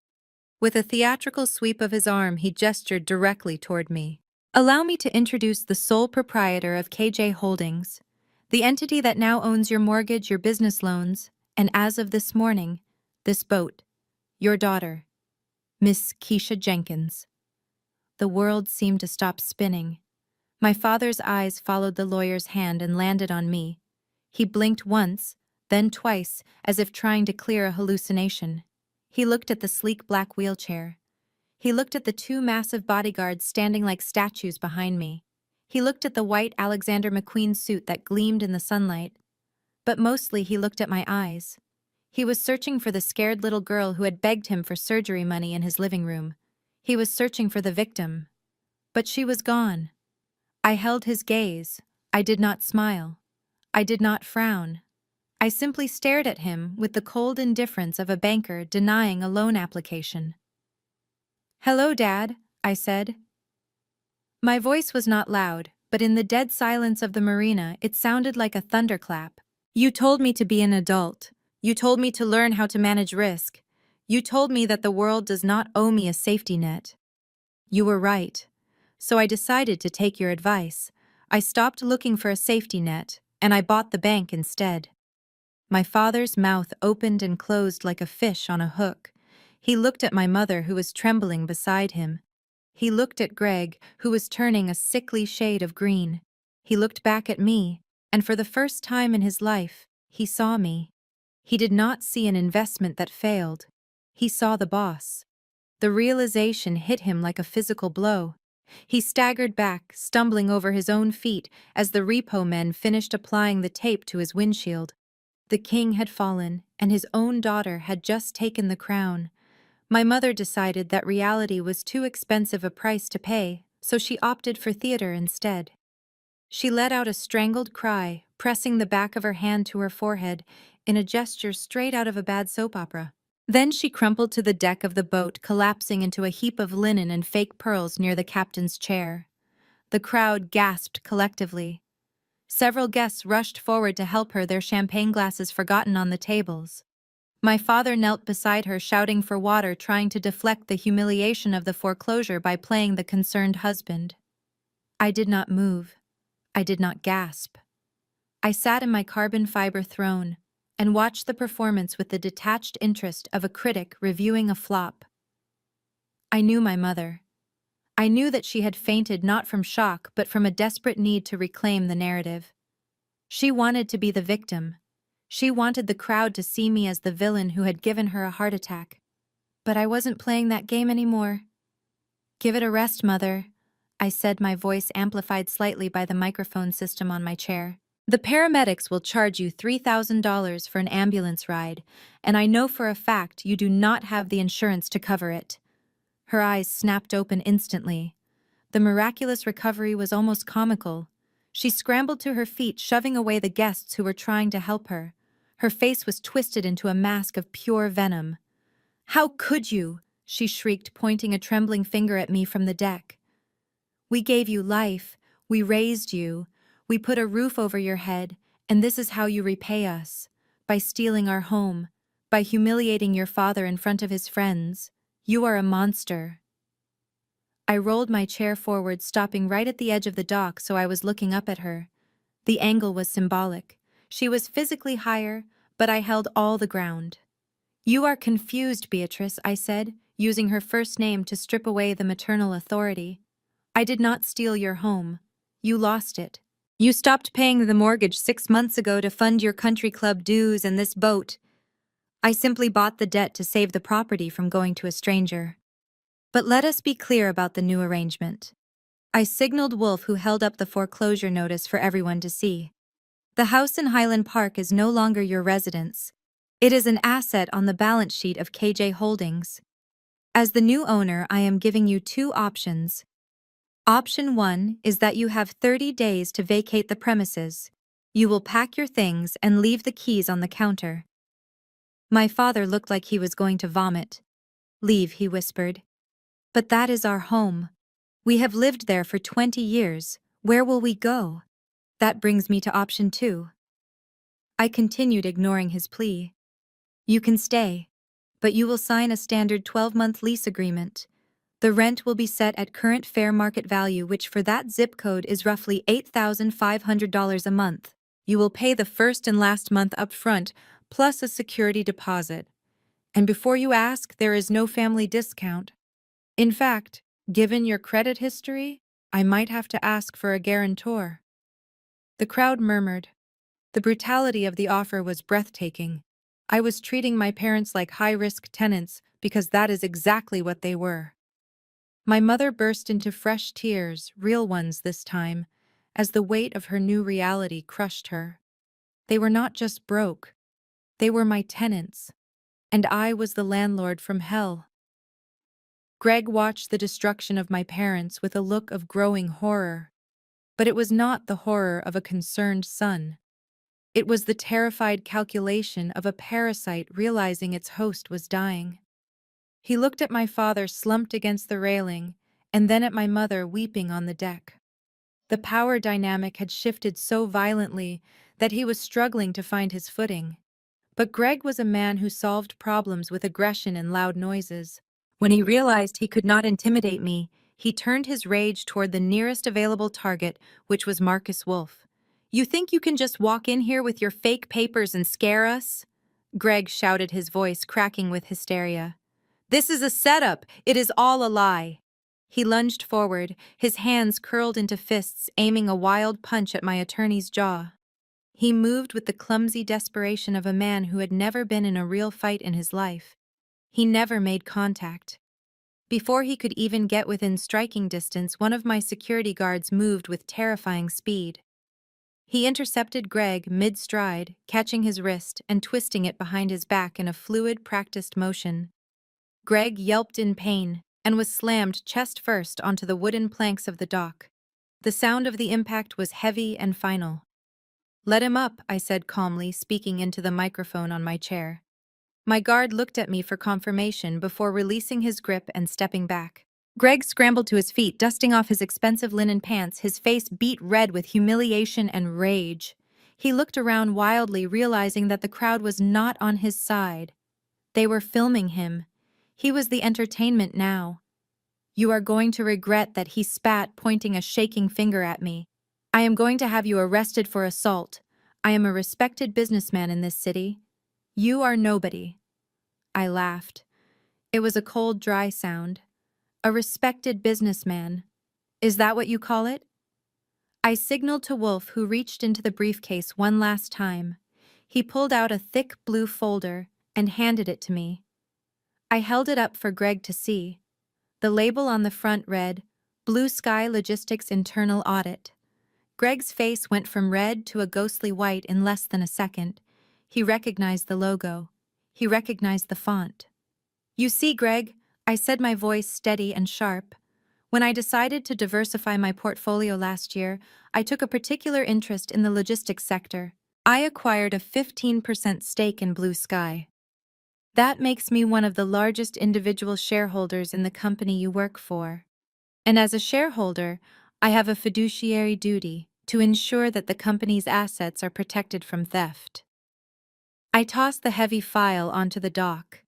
A: With a theatrical sweep of his arm, he gestured directly toward me. "Allow me to introduce the sole proprietor of KJ Holdings, the entity that now owns your mortgage, your business loans, and as of this morning, this boat, your daughter, Miss Keisha Jenkins." The world seemed to stop spinning. My father's eyes followed the lawyer's hand and landed on me. He blinked once, then twice, as if trying to clear a hallucination. He looked at the sleek black wheelchair. He looked at the 2 massive bodyguards standing like statues behind me. He looked at the white Alexander McQueen suit that gleamed in the sunlight. But mostly he looked at my eyes. He was searching for the scared little girl who had begged him for surgery money in his living room. He was searching for the victim. But she was gone. I held his gaze. I did not smile. I did not frown. I simply stared at him with the cold indifference of a banker denying a loan application. "Hello, Dad," I said. My voice was not loud, but in the dead silence of the marina, it sounded like a thunderclap. "You told me to be an adult. You told me to learn how to manage risk. You told me that the world does not owe me a safety net. You were right. So I decided to take your advice. I stopped looking for a safety net, and I bought the bank instead." My father's mouth opened and closed like a fish on a hook. He looked at my mother, who was trembling beside him. He looked at Greg, who was turning a sickly shade of green. He looked back at me, and for the first time in his life, he saw me. He did not see an investment that failed. He saw the boss. The realization hit him like a physical blow. He staggered back, stumbling over his own feet as the repo men finished applying the tape to his windshield. The king had fallen, and his own daughter had just taken the crown. My mother decided that reality was too expensive a price to pay, so she opted for theater instead. She let out a strangled cry, pressing the back of her hand to her forehead in a gesture straight out of a bad soap opera. Then she crumpled to the deck of the boat, collapsing into a heap of linen and fake pearls near the captain's chair. The crowd gasped collectively. Several guests rushed forward to help her, their champagne glasses forgotten on the tables. My father knelt beside her, shouting for water, trying to deflect the humiliation of the foreclosure by playing the concerned husband. I did not move. I did not gasp. I sat in my carbon fiber throne and watched the performance with the detached interest of a critic reviewing a flop. I knew my mother. I knew that she had fainted not from shock but from a desperate need to reclaim the narrative. She wanted to be the victim. She wanted the crowd to see me as the villain who had given her a heart attack. But I wasn't playing that game anymore. "Give it a rest, Mother," I said, my voice amplified slightly by the microphone system on my chair. "The paramedics will charge you $3,000 for an ambulance ride, and I know for a fact you do not have the insurance to cover it." Her eyes snapped open instantly. The miraculous recovery was almost comical. She scrambled to her feet, shoving away the guests who were trying to help her. Her face was twisted into a mask of pure venom. "How could you?" she shrieked, pointing a trembling finger at me from the deck. "We gave you life. We raised you. We put a roof over your head, and this is how you repay us. By stealing our home. By humiliating your father in front of his friends. You are a monster." I rolled my chair forward, stopping right at the edge of the dock so I was looking up at her. The angle was symbolic. She was physically higher, but I held all the ground. "You are confused, Beatrice," I said, using her first name to strip away the maternal authority. "I did not steal your home. You lost it. You stopped paying the mortgage 6 months ago to fund your country club dues and this boat. I simply bought the debt to save the property from going to a stranger. But let us be clear about the new arrangement." I signaled Wolf, who held up the foreclosure notice for everyone to see. "The house in Highland Park is no longer your residence. It is an asset on the balance sheet of KJ Holdings. As the new owner, I am giving you 2 options. Option 1 is that you have 30 days to vacate the premises. You will pack your things and leave the keys on the counter." My father looked like he was going to vomit. "Leave," he whispered. "But that is our home. We have lived there for 20 years. Where will we go?" "That brings me to option 2. I continued, ignoring his plea. "You can stay, but you will sign a standard 12-month lease agreement. The rent will be set at current fair market value, which for that zip code is roughly $8,500 a month. You will pay the first and last month up front, plus a security deposit. And before you ask, there is no family discount. In fact, given your credit history, I might have to ask for a guarantor." The crowd murmured. The brutality of the offer was breathtaking. I was treating my parents like high-risk tenants because that is exactly what they were. My mother burst into fresh tears, real ones this time, as the weight of her new reality crushed her. They were not just broke. They were my tenants, and I was the landlord from hell. Greg watched the destruction of my parents with a look of growing horror. But it was not the horror of a concerned son. It was the terrified calculation of a parasite realizing its host was dying. He looked at my father slumped against the railing, and then at my mother weeping on the deck. The power dynamic had shifted so violently that he was struggling to find his footing. But Greg was a man who solved problems with aggression and loud noises. When he realized he could not intimidate me, he turned his rage toward the nearest available target, which was Marcus Wolf. "You think you can just walk in here with your fake papers and scare us?" Greg shouted, his voice cracking with hysteria. "This is a setup. It is all a lie." He lunged forward, his hands curled into fists, aiming a wild punch at my attorney's jaw. He moved with the clumsy desperation of a man who had never been in a real fight in his life. He never made contact. Before he could even get within striking distance, one of my security guards moved with terrifying speed. He intercepted Greg mid-stride, catching his wrist and twisting it behind his back in a fluid, practiced motion. Greg yelped in pain and was slammed chest first onto the wooden planks of the dock. The sound of the impact was heavy and final. "Let him up," I said calmly, speaking into the microphone on my chair. My guard looked at me for confirmation before releasing his grip and stepping back. Greg scrambled to his feet, dusting off his expensive linen pants, his face beet red with humiliation and rage. He looked around wildly, realizing that the crowd was not on his side. They were filming him. He was the entertainment now. "You are going to regret that," he spat, pointing a shaking finger at me. "I am going to have you arrested for assault. I am a respected businessman in this city. You are nobody." I laughed. It was a cold, dry sound. A respected businessman. Is that what you call it? I signaled to Wolf, who reached into the briefcase one last time. He pulled out a thick blue folder and handed it to me. I held it up for Greg to see. The label on the front read, "Blue Sky Logistics Internal Audit." Greg's face went from red to a ghostly white in less than a second. He recognized the logo. He recognized the font. "You see, Greg," I said, my voice steady and sharp. "When I decided to diversify my portfolio last year, I took a particular interest in the logistics sector. I acquired a 15% stake in Blue Sky. That makes me one of the largest individual shareholders in the company you work for. And as a shareholder, I have a fiduciary duty to ensure that the company's assets are protected from theft." I tossed the heavy file onto the dock.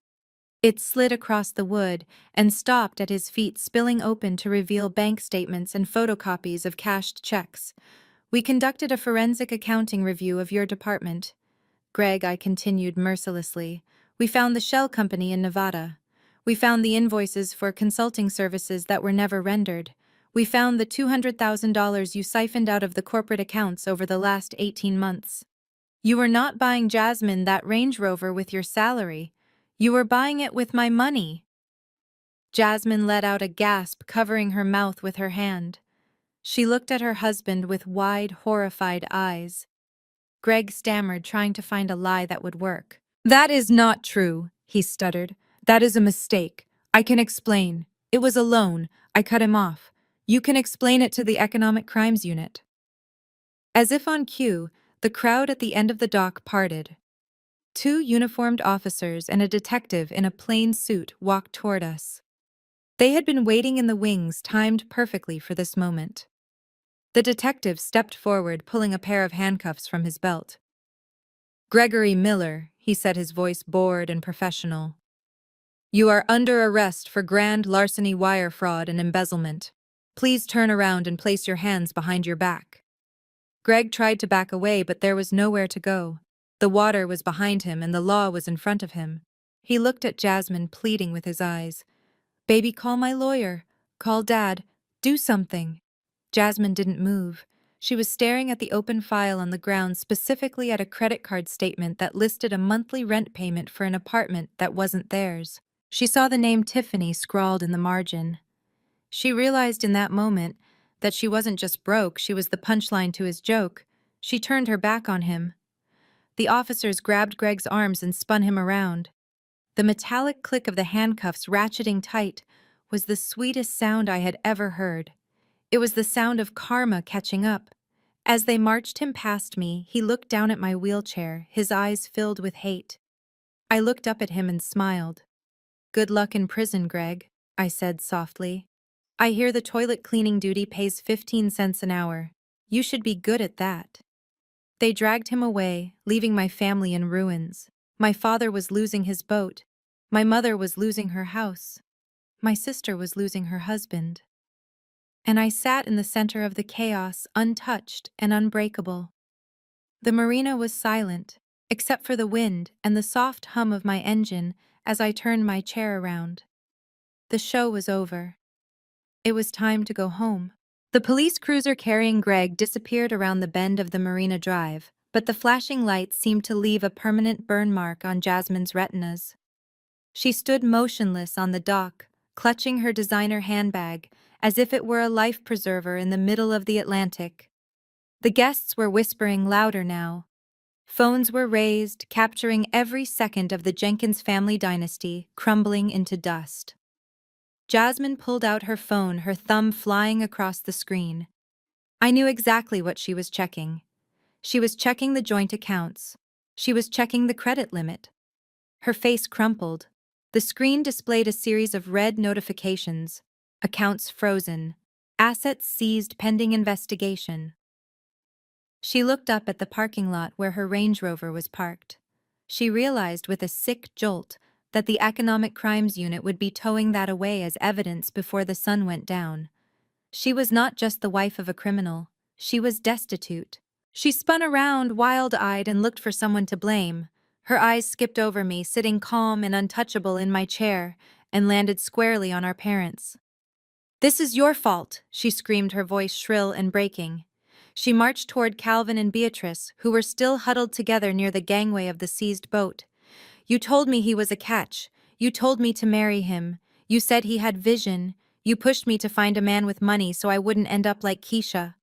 A: It slid across the wood and stopped at his feet, spilling open to reveal bank statements and photocopies of cashed checks. "We conducted a forensic accounting review of your department. Greg," I continued mercilessly, "we found the shell company in Nevada. We found the invoices for consulting services that were never rendered. We found the $200,000 you siphoned out of the corporate accounts over the last 18 months. You were not buying Jasmine that Range Rover with your salary. You were buying it with my money." Jasmine let out a gasp, covering her mouth with her hand. She looked at her husband with wide, horrified eyes. Greg stammered, trying to find a lie that would work. "That is not true," he stuttered. "That is a mistake. I can explain. It was a loan. I cut him off. You can explain it to the Economic Crimes Unit." As if on cue, the crowd at the end of the dock parted. Two uniformed officers and a detective in a plain suit walked toward us. They had been waiting in the wings, timed perfectly for this moment. The detective stepped forward, pulling a pair of handcuffs from his belt. "Gregory Miller," he said, his voice bored and professional. "You are under arrest for grand larceny, wire fraud, and embezzlement. Please turn around and place your hands behind your back." Greg tried to back away, but there was nowhere to go. The water was behind him and the law was in front of him. He looked at Jasmine, pleading with his eyes. "Baby, call my lawyer. Call Dad. Do something." Jasmine didn't move. She was staring at the open file on the ground, specifically at a credit card statement that listed a monthly rent payment for an apartment that wasn't theirs. She saw the name Tiffany scrawled in the margin. She realized in that moment that she wasn't just broke, she was the punchline to his joke. She turned her back on him. The officers grabbed Greg's arms and spun him around. The metallic click of the handcuffs ratcheting tight was the sweetest sound I had ever heard. It was the sound of karma catching up. As they marched him past me, he looked down at my wheelchair, his eyes filled with hate. I looked up at him and smiled. "Good luck in prison, Greg," I said softly. "I hear the toilet cleaning duty pays 15 cents an hour. You should be good at that." They dragged him away, leaving my family in ruins. My father was losing his boat. My mother was losing her house. My sister was losing her husband. And I sat in the center of the chaos, untouched and unbreakable. The marina was silent, except for the wind and the soft hum of my engine as I turned my chair around. The show was over. It was time to go home. The police cruiser carrying Greg disappeared around the bend of the Marina Drive, but the flashing lights seemed to leave a permanent burn mark on Jasmine's retinas. She stood motionless on the dock, clutching her designer handbag, as if it were a life preserver in the middle of the Atlantic. The guests were whispering louder now. Phones were raised, capturing every second of the Jenkins family dynasty crumbling into dust. Jasmine pulled out her phone, her thumb flying across the screen. I knew exactly what she was checking. She was checking the joint accounts. She was checking the credit limit. Her face crumpled. The screen displayed a series of red notifications. Accounts frozen. Assets seized pending investigation. She looked up at the parking lot where her Range Rover was parked. She realized with a sick jolt that the Economic Crimes Unit would be towing that away as evidence before the sun went down. She was not just the wife of a criminal. She was destitute. She spun around, wild-eyed, and looked for someone to blame. Her eyes skipped over me, sitting calm and untouchable in my chair, and landed squarely on our parents. "This is your fault," she screamed, her voice shrill and breaking. She marched toward Calvin and Beatrice, who were still huddled together near the gangway of the seized boat. "You told me he was a catch. You told me to marry him. You said he had vision. You pushed me to find a man with money so I wouldn't end up like Keisha.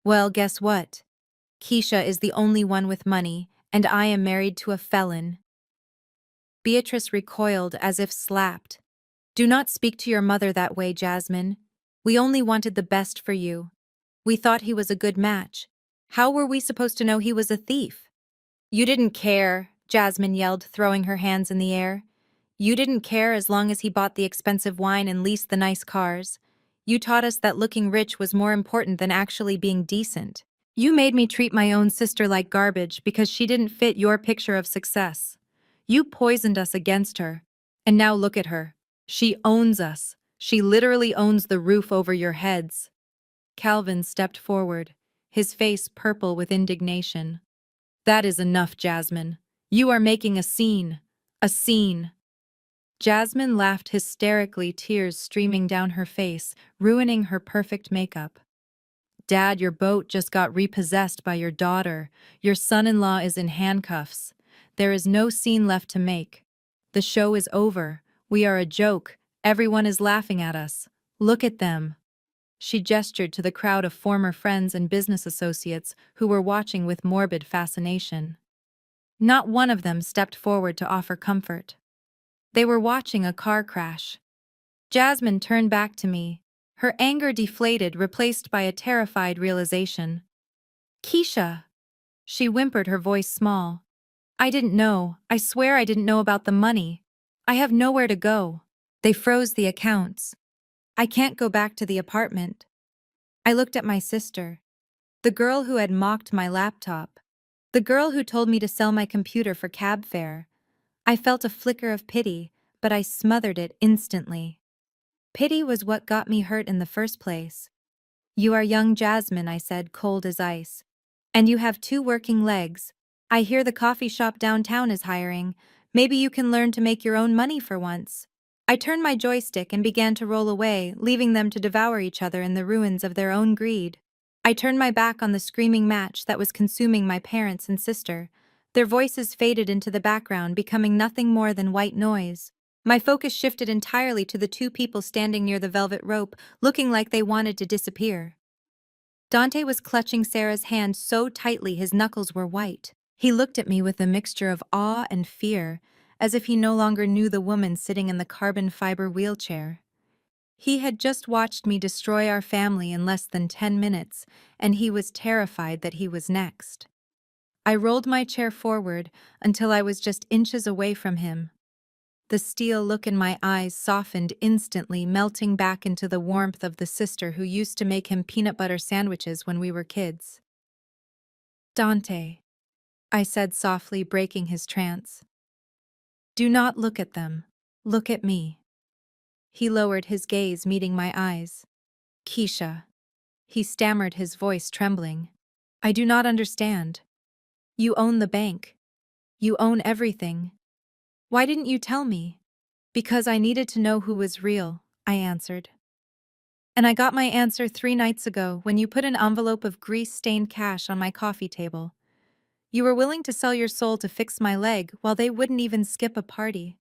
A: Well, guess what? Keisha is the only one with money, and I am married to a felon." Beatrice recoiled as if slapped. "Do not speak to your mother that way, Jasmine. We only wanted the best for you. We thought he was a good match. How were we supposed to know he was a thief?" "You didn't care," Jasmine yelled, throwing her hands in the air. "You didn't care as long as he bought the expensive wine and leased the nice cars. You taught us that looking rich was more important than actually being decent. You made me treat my own sister like garbage because she didn't fit your picture of success. You poisoned us against her. And now look at her. She owns us. She literally owns the roof over your heads." Calvin stepped forward, his face purple with indignation. "That is enough, Jasmine. You are making a scene. A scene." Jasmine laughed hysterically, tears streaming down her face, ruining her perfect makeup. "Dad, your boat just got repossessed by your daughter. Your son-in-law is in handcuffs. There is no scene left to make. The show is over. We are a joke. Everyone is laughing at us. Look at them." She gestured to the crowd of former friends and business associates who were watching with morbid fascination. Not one of them stepped forward to offer comfort. They were watching a car crash. Jasmine turned back to me, her anger deflated, replaced by a terrified realization. "Keisha!" She whimpered, her voice small. "I didn't know. I swear I didn't know about the money. I have nowhere to go. They froze the accounts. I can't go back to the apartment." I looked at my sister, the girl who had mocked my laptop, the girl who told me to sell my computer for cab fare. I felt a flicker of pity, but I smothered it instantly. Pity was what got me hurt in the first place. "You are young, Jasmine," I said, cold as ice. "And you have 2 working legs. I hear the coffee shop downtown is hiring. Maybe you can learn to make your own money for once." I turned my joystick and began to roll away, leaving them to devour each other in the ruins of their own greed. I turned my back on the screaming match that was consuming my parents and sister. Their voices faded into the background, becoming nothing more than white noise. My focus shifted entirely to the 2 people standing near the velvet rope, looking like they wanted to disappear. Dante was clutching Sarah's hand so tightly his knuckles were white. He looked at me with a mixture of awe and fear, as if he no longer knew the woman sitting in the carbon fiber wheelchair. He had just watched me destroy our family in less than 10 minutes, and he was terrified that he was next. I rolled my chair forward until I was just inches away from him. The steel look in my eyes softened instantly, melting back into the warmth of the sister who used to make him peanut butter sandwiches when we were kids. "Dante," I said softly, breaking his trance. "Do not look at them. Look at me." He lowered his gaze, meeting my eyes. "Keisha," he stammered, his voice trembling. "I do not understand. You own the bank. You own everything. Why didn't you tell me?" "Because I needed to know who was real," I answered. And I got my answer 3 nights ago when you put an envelope of grease-stained cash on my coffee table. You were willing to sell your soul to fix my leg while they wouldn't even skip a party.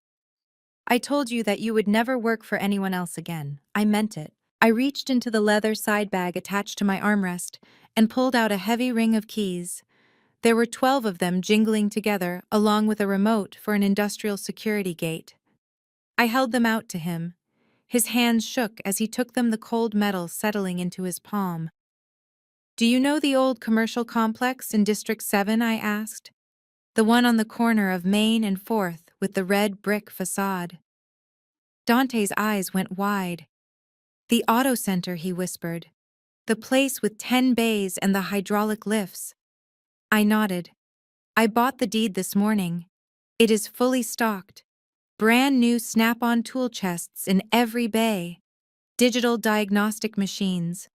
A: I told you that you would never work for anyone else again. I meant it. I reached into the leather side bag attached to my armrest and pulled out a heavy ring of keys. There were 12 of them jingling together, along with a remote for an industrial security gate. I held them out to him. His hands shook as he took them, the cold metal settling into his palm. "Do you know the old commercial complex in District 7, I asked. "The one on the corner of Main and 4th with the red brick facade." Dante's eyes went wide. "The auto center," he whispered. "The place with 10 bays and the hydraulic lifts." I nodded. "I bought the deed this morning. It is fully stocked. Brand new Snap-on tool chests in every bay. Digital diagnostic machines.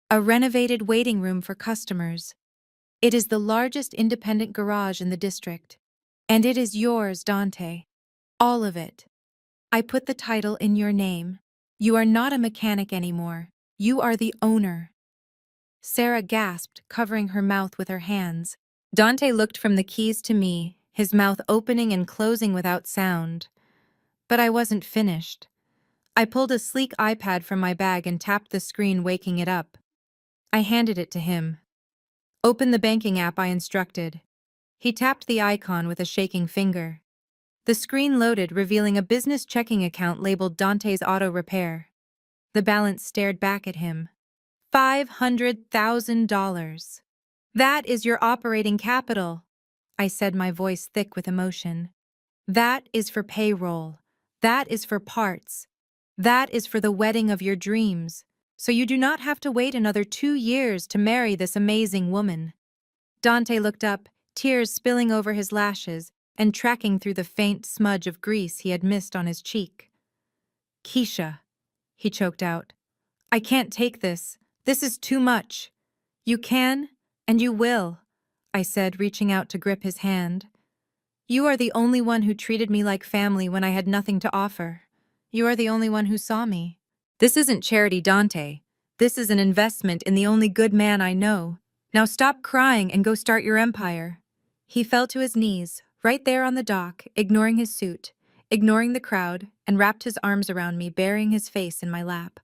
A: A renovated waiting room for customers. It is the largest independent garage in the district. And it is yours, Dante. All of it. I put the title in your name. You are not a mechanic anymore. You are the owner." Sarah gasped, covering her mouth with her hands. Dante looked from the keys to me, his mouth opening and closing without sound. But I wasn't finished. I pulled a sleek iPad from my bag and tapped the screen, waking it up. I handed it to him. "Open the banking app," I instructed. He tapped the icon with a shaking finger. The screen loaded, revealing a business checking account labeled Dante's Auto Repair. The balance stared back at him. $500,000. "That is your operating capital," I said, my voice thick with emotion. "That is for payroll. That is for parts. That is for the wedding of your dreams, so you do not have to wait another 2 years to marry this amazing woman." Dante looked up, tears spilling over his lashes and tracking through the faint smudge of grease he had missed on his cheek. "Keisha," he choked out. "I can't take this. This is too much." "You can, and you will," I said, reaching out to grip his hand. "You are the only one who treated me like family when I had nothing to offer. You are the only one who saw me. This isn't charity, Dante. This is an investment in the only good man I know. Now stop crying and go start your empire." He fell to his knees, right there on the dock, ignoring his suit, ignoring the crowd, and wrapped his arms around me, burying his face in my lap.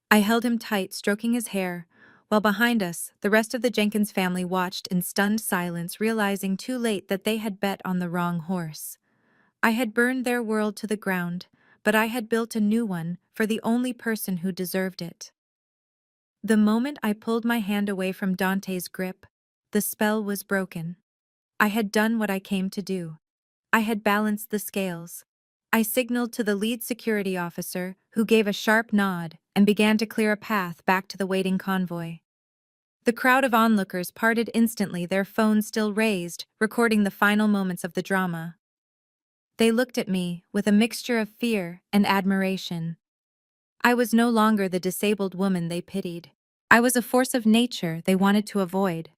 A: I held him tight, stroking his hair, while behind us, the rest of the Jenkins family watched in stunned silence, realizing too late that they had bet on the wrong horse. I had burned their world to the ground, but I had built a new one for the only person who deserved it. The moment I pulled my hand away from Dante's grip, the spell was broken. I had done what I came to do. I had balanced the scales. I signaled to the lead security officer, who gave a sharp nod and began to clear a path back to the waiting convoy. The crowd of onlookers parted instantly, their phones still raised, recording the final moments of the drama. They looked at me with a mixture of fear and admiration. I was no longer the disabled woman they pitied. I was a force of nature they wanted to avoid.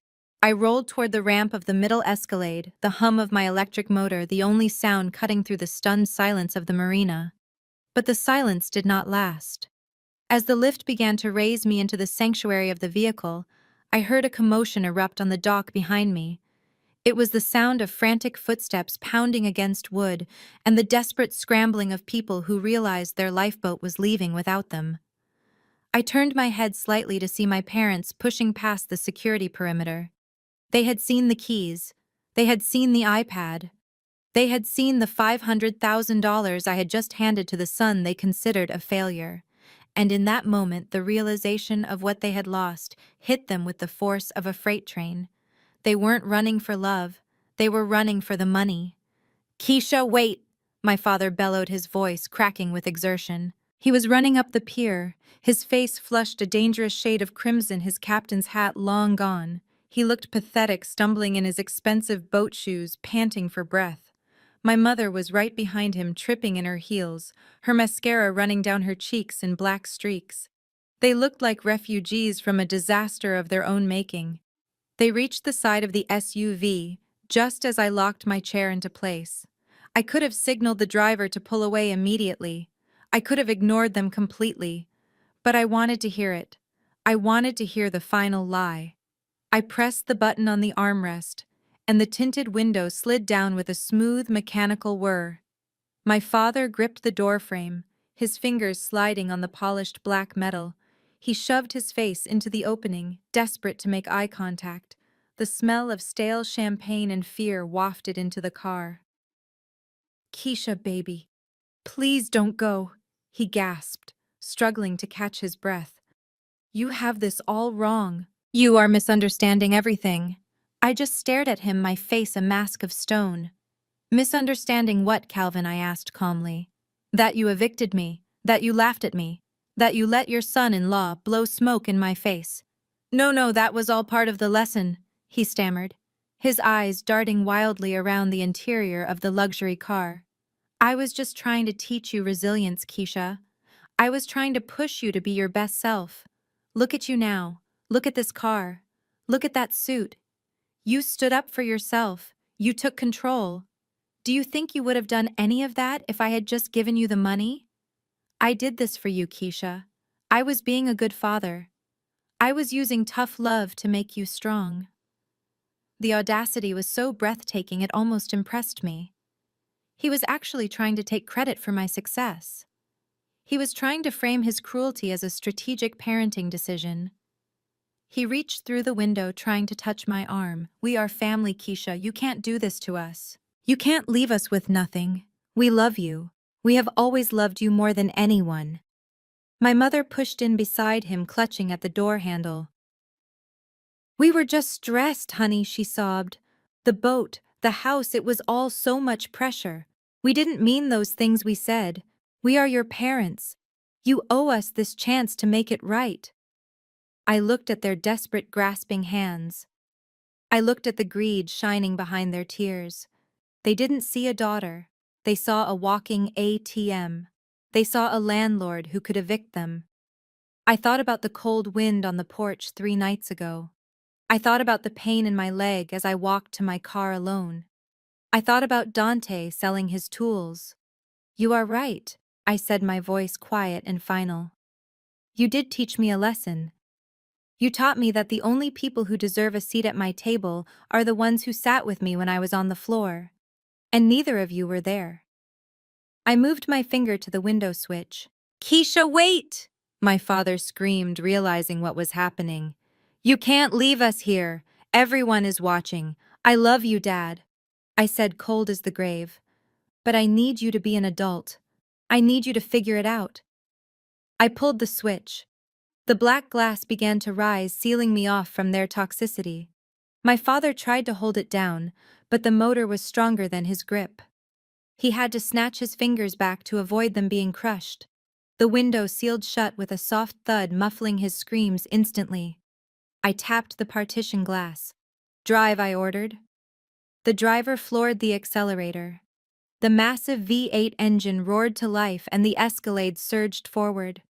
A: I rolled toward the ramp of the middle escalade, the hum of my electric motor the only sound cutting through the stunned silence of the marina. But the silence did not last. As the lift began to raise me into the sanctuary of the vehicle, I heard a commotion erupt on the dock behind me. It was the sound of frantic footsteps pounding against wood and the desperate scrambling of people who realized their lifeboat was leaving without them. I turned my head slightly to see my parents pushing past the security perimeter. They had seen the keys. They had seen the iPad. They had seen the $500,000 I had just handed to the son they considered a failure. And in that moment, the realization of what they had lost hit them with the force of a freight train. They weren't running for love. They were running for the money. "Keisha, wait!" my father bellowed, his voice cracking with exertion. He was running up the pier, his face flushed a dangerous shade of crimson, his captain's hat long gone. He looked pathetic, stumbling in his expensive boat shoes, panting for breath. My mother was right behind him, tripping in her heels, her mascara running down her cheeks in black streaks. They looked like refugees from a disaster of their own making. They reached the side of the SUV, just as I locked my chair into place. I could have signaled the driver to pull away immediately. I could have ignored them completely. But I wanted to hear it. I wanted to hear the final lie. I pressed the button on the armrest, and the tinted window slid down with a smooth, mechanical whir. My father gripped the doorframe, his fingers sliding on the polished black metal. He shoved his face into the opening, desperate to make eye contact. The smell of stale champagne and fear wafted into the car. "Keisha, baby, please don't go," he gasped, struggling to catch his breath. "You have this all wrong. You are misunderstanding everything." I just stared at him, my face a mask of stone. "Misunderstanding what, Calvin?" I asked calmly. "That you evicted me, that you laughed at me, that you let your son-in-law blow smoke in my face." No, that was all part of the lesson," he stammered, his eyes darting wildly around the interior of the luxury car. "I was just trying to teach you resilience, Keisha. I was trying to push you to be your best self. Look at you now. Look at this car. Look at that suit. You stood up for yourself. You took control. Do you think you would have done any of that if I had just given you the money? I did this for you, Keisha. I was being a good father. I was using tough love to make you strong." The audacity was so breathtaking it almost impressed me. He was actually trying to take credit for my success. He was trying to frame his cruelty as a strategic parenting decision. He reached through the window trying to touch my arm. "We are family, Keisha. You can't do this to us. You can't leave us with nothing. We love you. We have always loved you more than anyone." My mother pushed in beside him, clutching at the door handle. "We were just stressed, honey," she sobbed. "The boat, the house, it was all so much pressure. We didn't mean those things we said. We are your parents. You owe us this chance to make it right." I looked at their desperate, grasping hands. I looked at the greed shining behind their tears. They didn't see a daughter. They saw a walking ATM. They saw a landlord who could evict them. I thought about the cold wind on the porch 3 nights ago. I thought about the pain in my leg as I walked to my car alone. I thought about Dante selling his tools. "You are right," I said, my voice quiet and final. "You did teach me a lesson. You taught me that the only people who deserve a seat at my table are the ones who sat with me when I was on the floor. And neither of you were there." I moved my finger to the window switch. "Keisha, wait!" my father screamed, realizing what was happening. "You can't leave us here. Everyone is watching. I love you, Dad," I said, cold as the grave. "But I need you to be an adult. I need you to figure it out." I pulled the switch. The black glass began to rise, sealing me off from their toxicity. My father tried to hold it down, but the motor was stronger than his grip. He had to snatch his fingers back to avoid them being crushed. The window sealed shut with a soft thud, muffling his screams instantly. I tapped the partition glass. "Drive," I ordered. The driver floored the accelerator. The massive V8 engine roared to life and the Escalade surged forward.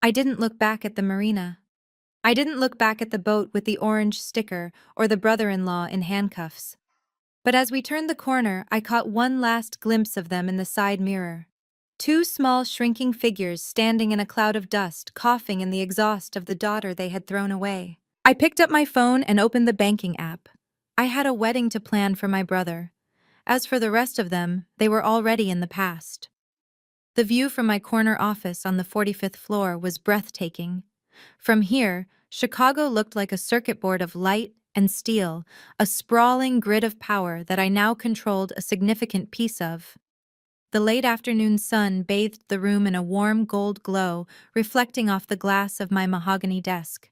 A: I didn't look back at the marina. I didn't look back at the boat with the orange sticker or the brother-in-law in handcuffs. But as we turned the corner, I caught one last glimpse of them in the side mirror. 2 small, shrinking figures standing in a cloud of dust, coughing in the exhaust of the daughter they had thrown away. I picked up my phone and opened the banking app. I had a wedding to plan for my brother. As for the rest of them, they were already in the past. The view from my corner office on the 45th floor was breathtaking. From here, Chicago looked like a circuit board of light and steel, a sprawling grid of power that I now controlled a significant piece of. The late afternoon sun bathed the room in a warm gold glow, reflecting off the glass of my mahogany desk.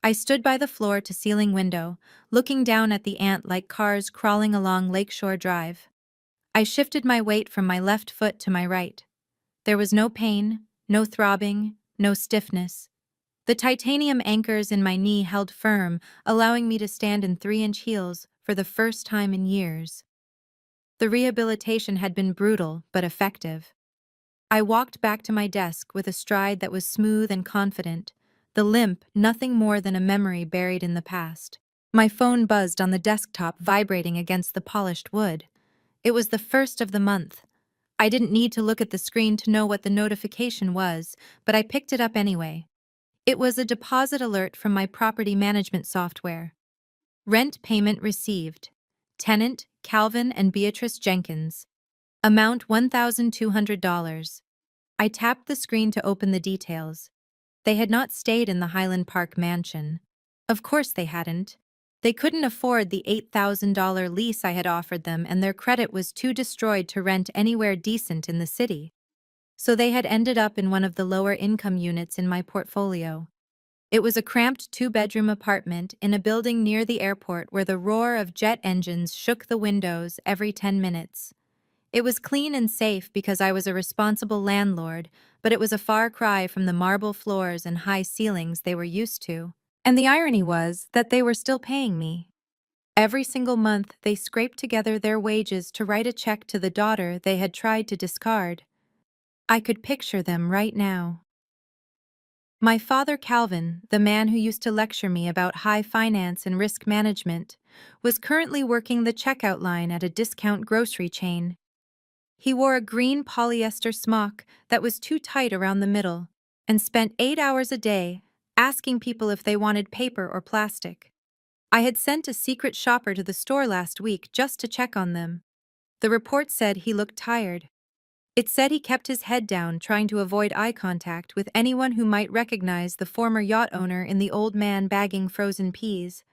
A: I stood by the floor-to-ceiling window, looking down at the ant-like cars crawling along Lakeshore Drive. I shifted my weight from my left foot to my right. There was no pain, no throbbing, no stiffness. The titanium anchors in my knee held firm, allowing me to stand in 3-inch heels for the first time in years. The rehabilitation had been brutal but effective. I walked back to my desk with a stride that was smooth and confident, the limp nothing more than a memory buried in the past. My phone buzzed on the desktop, vibrating against the polished wood. It was the 1st of the month. I didn't need to look at the screen to know what the notification was, but I picked it up anyway. It was a deposit alert from my property management software. Rent payment received. Tenant, Calvin and Beatrice Jenkins. Amount $1,200. I tapped the screen to open the details. They had not stayed in the Highland Park mansion. Of course they hadn't. They couldn't afford the $8,000 lease I had offered them, and their credit was too destroyed to rent anywhere decent in the city. So they had ended up in one of the lower income units in my portfolio. It was a cramped two-bedroom apartment in a building near the airport where the roar of jet engines shook the windows every 10 minutes. It was clean and safe because I was a responsible landlord, but it was a far cry from the marble floors and high ceilings they were used to. And the irony was that they were still paying me. Every single month, they scraped together their wages to write a check to the daughter they had tried to discard. I could picture them right now. My father Calvin, the man who used to lecture me about high finance and risk management, was currently working the checkout line at a discount grocery chain. He wore a green polyester smock that was too tight around the middle and spent 8 hours a day asking people if they wanted paper or plastic. I had sent a secret shopper to the store last week just to check on them. The report said he looked tired. It said he kept his head down, trying to avoid eye contact with anyone who might recognize the former yacht owner in the old man bagging frozen peas.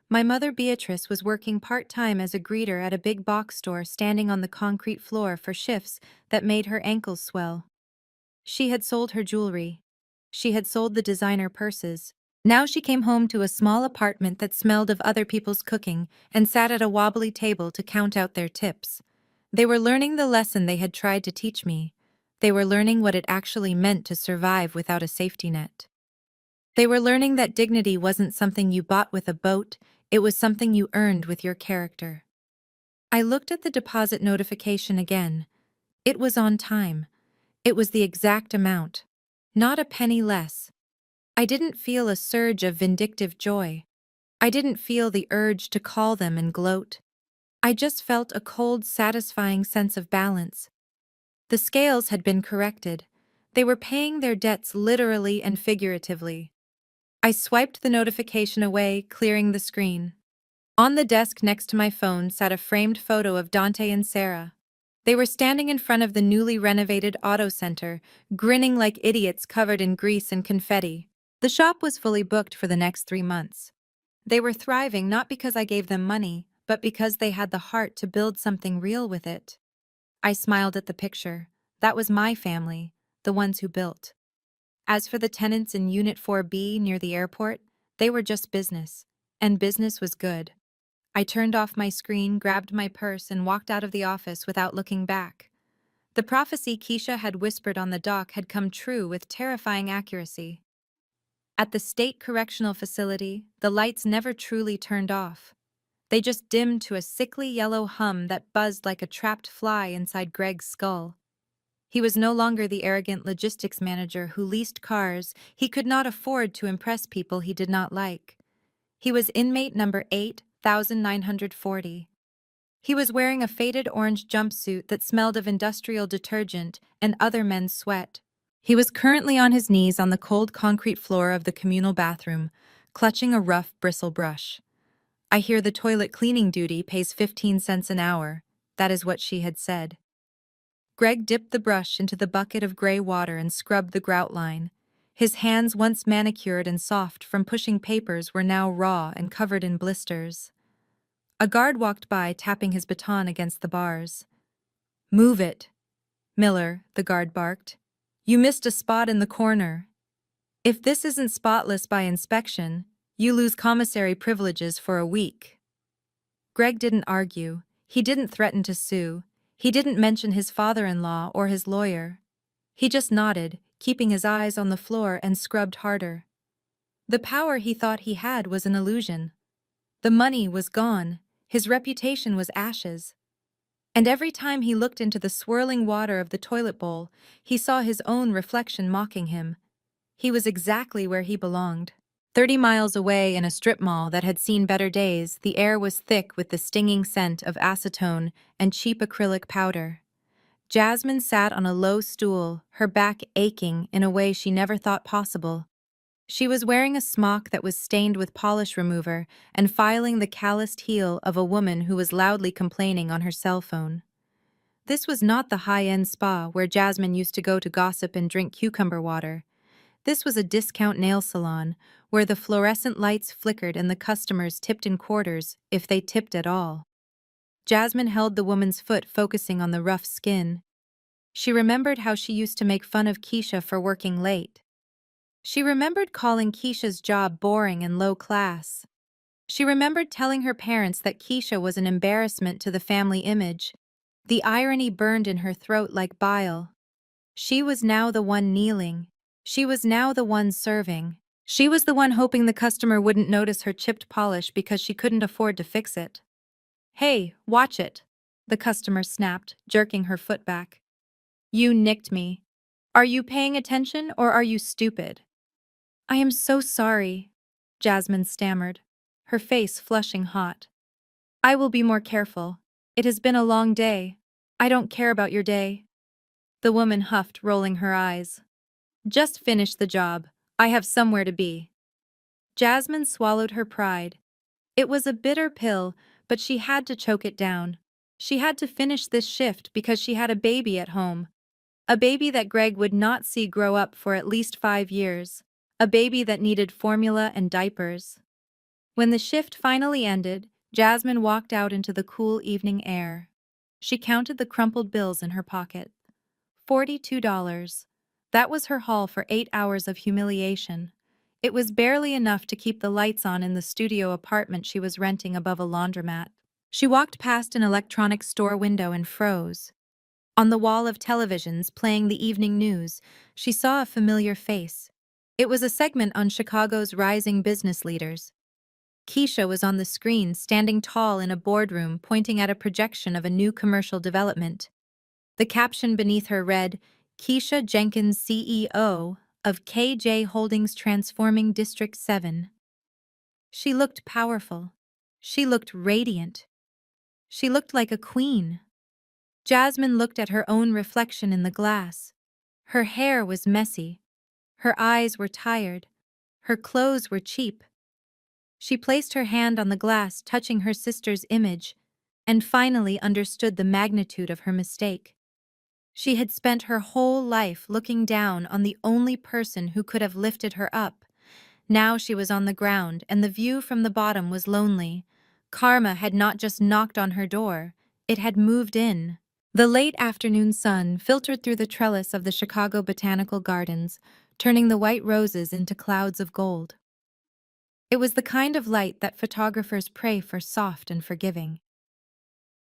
A: My mother Beatrice was working part-time as a greeter at a big box store, standing on the concrete floor for shifts that made her ankles swell. She had sold her jewelry. She had sold the designer purses. Now she came home to a small apartment that smelled of other people's cooking and sat at a wobbly table to count out their tips. They were learning the lesson they had tried to teach me. They were learning what it actually meant to survive without a safety net. They were learning that dignity wasn't something you bought with a boat, it was something you earned with your character. I looked at the deposit notification again. It was on time. It was the exact amount. Not a penny less. I didn't feel a surge of vindictive joy. I didn't feel the urge to call them and gloat. I just felt a cold, satisfying sense of balance. The scales had been corrected. They were paying their debts literally and figuratively. I swiped the notification away, clearing the screen. On the desk next to my phone sat a framed photo of Dante and Sarah. They were standing in front of the newly renovated auto center, grinning like idiots covered in grease and confetti. The shop was fully booked for the next 3 months. They were thriving not because I gave them money, but because they had the heart to build something real with it. I smiled at the picture. That was my family, the ones who built. As for the tenants in Unit 4B near the airport, they were just business. And business was good. I turned off my screen, grabbed my purse, and walked out of the office without looking back. The prophecy Keisha had whispered on the dock had come true with terrifying accuracy. At the state correctional facility, the lights never truly turned off. They just dimmed to a sickly yellow hum that buzzed like a trapped fly inside Greg's skull. He was no longer the arrogant logistics manager who leased cars. He could not afford to impress people he did not like. He was inmate number 8,940. He was wearing a faded orange jumpsuit that smelled of industrial detergent and other men's sweat. He was currently on his knees on the cold concrete floor of the communal bathroom, clutching a rough bristle brush. I hear the toilet cleaning duty pays 15 cents an hour. That is what she had said. Greg dipped the brush into the bucket of gray water and scrubbed the grout line. His hands, once manicured and soft from pushing papers, were now raw and covered in blisters. A guard walked by, tapping his baton against the bars. "Move it, Miller," the guard barked. "You missed a spot in the corner. If this isn't spotless by inspection, you lose commissary privileges for a week." Greg didn't argue. He didn't threaten to sue. He didn't mention his father-in-law or his lawyer. He just nodded, keeping his eyes on the floor, and scrubbed harder. The power he thought he had was an illusion. The money was gone. His reputation was ashes. And every time he looked into the swirling water of the toilet bowl, he saw his own reflection mocking him. He was exactly where he belonged. 30 miles away in a strip mall that had seen better days, the air was thick with the stinging scent of acetone and cheap acrylic powder. Jasmine sat on a low stool, her back aching in a way she never thought possible. She was wearing a smock that was stained with polish remover and filing the calloused heel of a woman who was loudly complaining on her cell phone. This was not the high-end spa where Jasmine used to go to gossip and drink cucumber water. This was a discount nail salon where the fluorescent lights flickered and the customers tipped in quarters, if they tipped at all. Jasmine held the woman's foot, focusing on the rough skin. She remembered how she used to make fun of Keisha for working late. She remembered calling Keisha's job boring and low class. She remembered telling her parents that Keisha was an embarrassment to the family image. The irony burned in her throat like bile. She was now the one kneeling. She was now the one serving. She was the one hoping the customer wouldn't notice her chipped polish because she couldn't afford to fix it. "Hey, watch it," the customer snapped, jerking her foot back. "You nicked me. Are you paying attention or are you stupid?" "I am so sorry," Jasmine stammered, her face flushing hot. "I will be more careful. It has been a long day. I don't care about your day." The woman huffed, rolling her eyes. "Just finish the job. I have somewhere to be." Jasmine swallowed her pride. It was a bitter pill, but she had to choke it down. She had to finish this shift because she had a baby at home. A baby that Greg would not see grow up for at least 5 years. A baby that needed formula and diapers. When the shift finally ended, Jasmine walked out into the cool evening air. She counted the crumpled bills in her pocket. $42. That was her haul for 8 hours of humiliation. It was barely enough to keep the lights on in the studio apartment she was renting above a laundromat. She walked past an electronics store window and froze. On the wall of televisions playing the evening news, she saw a familiar face. It was a segment on Chicago's rising business leaders. Keisha was on the screen, standing tall in a boardroom, pointing at a projection of a new commercial development. The caption beneath her read, "Keisha Jenkins, CEO of KJ Holdings, transforming District 7. She looked powerful. She looked radiant. She looked like a queen. Jasmine looked at her own reflection in the glass. Her hair was messy. Her eyes were tired. Her clothes were cheap. She placed her hand on the glass, touching her sister's image, and finally understood the magnitude of her mistake. She had spent her whole life looking down on the only person who could have lifted her up. Now she was on the ground, and the view from the bottom was lonely. Karma had not just knocked on her door, it had moved in. The late afternoon sun filtered through the trellis of the Chicago Botanical Gardens, turning the white roses into clouds of gold. It was the kind of light that photographers pray for, soft and forgiving.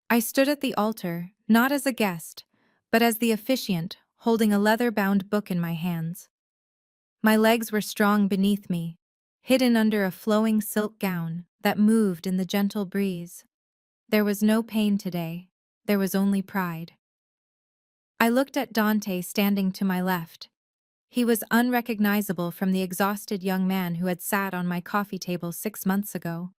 A: I stood at the altar, not as a guest, but as the officiant, holding a leather-bound book in my hands. My legs were strong beneath me, hidden under a flowing silk gown that moved in the gentle breeze. There was no pain today, there was only pride. I looked at Dante standing to my left. He was unrecognizable from the exhausted young man who had sat on my coffee table 6 months ago.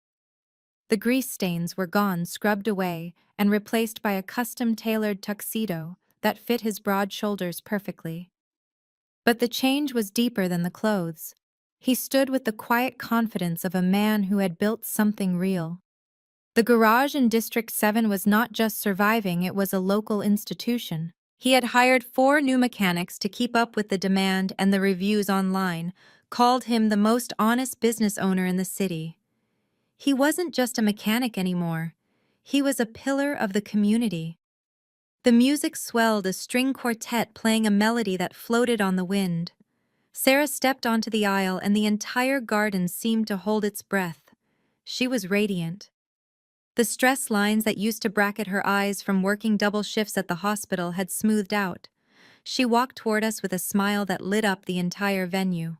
A: The grease stains were gone, scrubbed away, and replaced by a custom-tailored tuxedo that fit his broad shoulders perfectly. But the change was deeper than the clothes. He stood with the quiet confidence of a man who had built something real. The garage in District 7 was not just surviving, it was a local institution. He had hired 4 new mechanics to keep up with the demand, and the reviews online called him the most honest business owner in the city. He wasn't just a mechanic anymore. He was a pillar of the community. The music swelled, a string quartet playing a melody that floated on the wind. Sarah stepped onto the aisle, and the entire garden seemed to hold its breath. She was radiant. The stress lines that used to bracket her eyes from working double shifts at the hospital had smoothed out. She walked toward us with a smile that lit up the entire venue.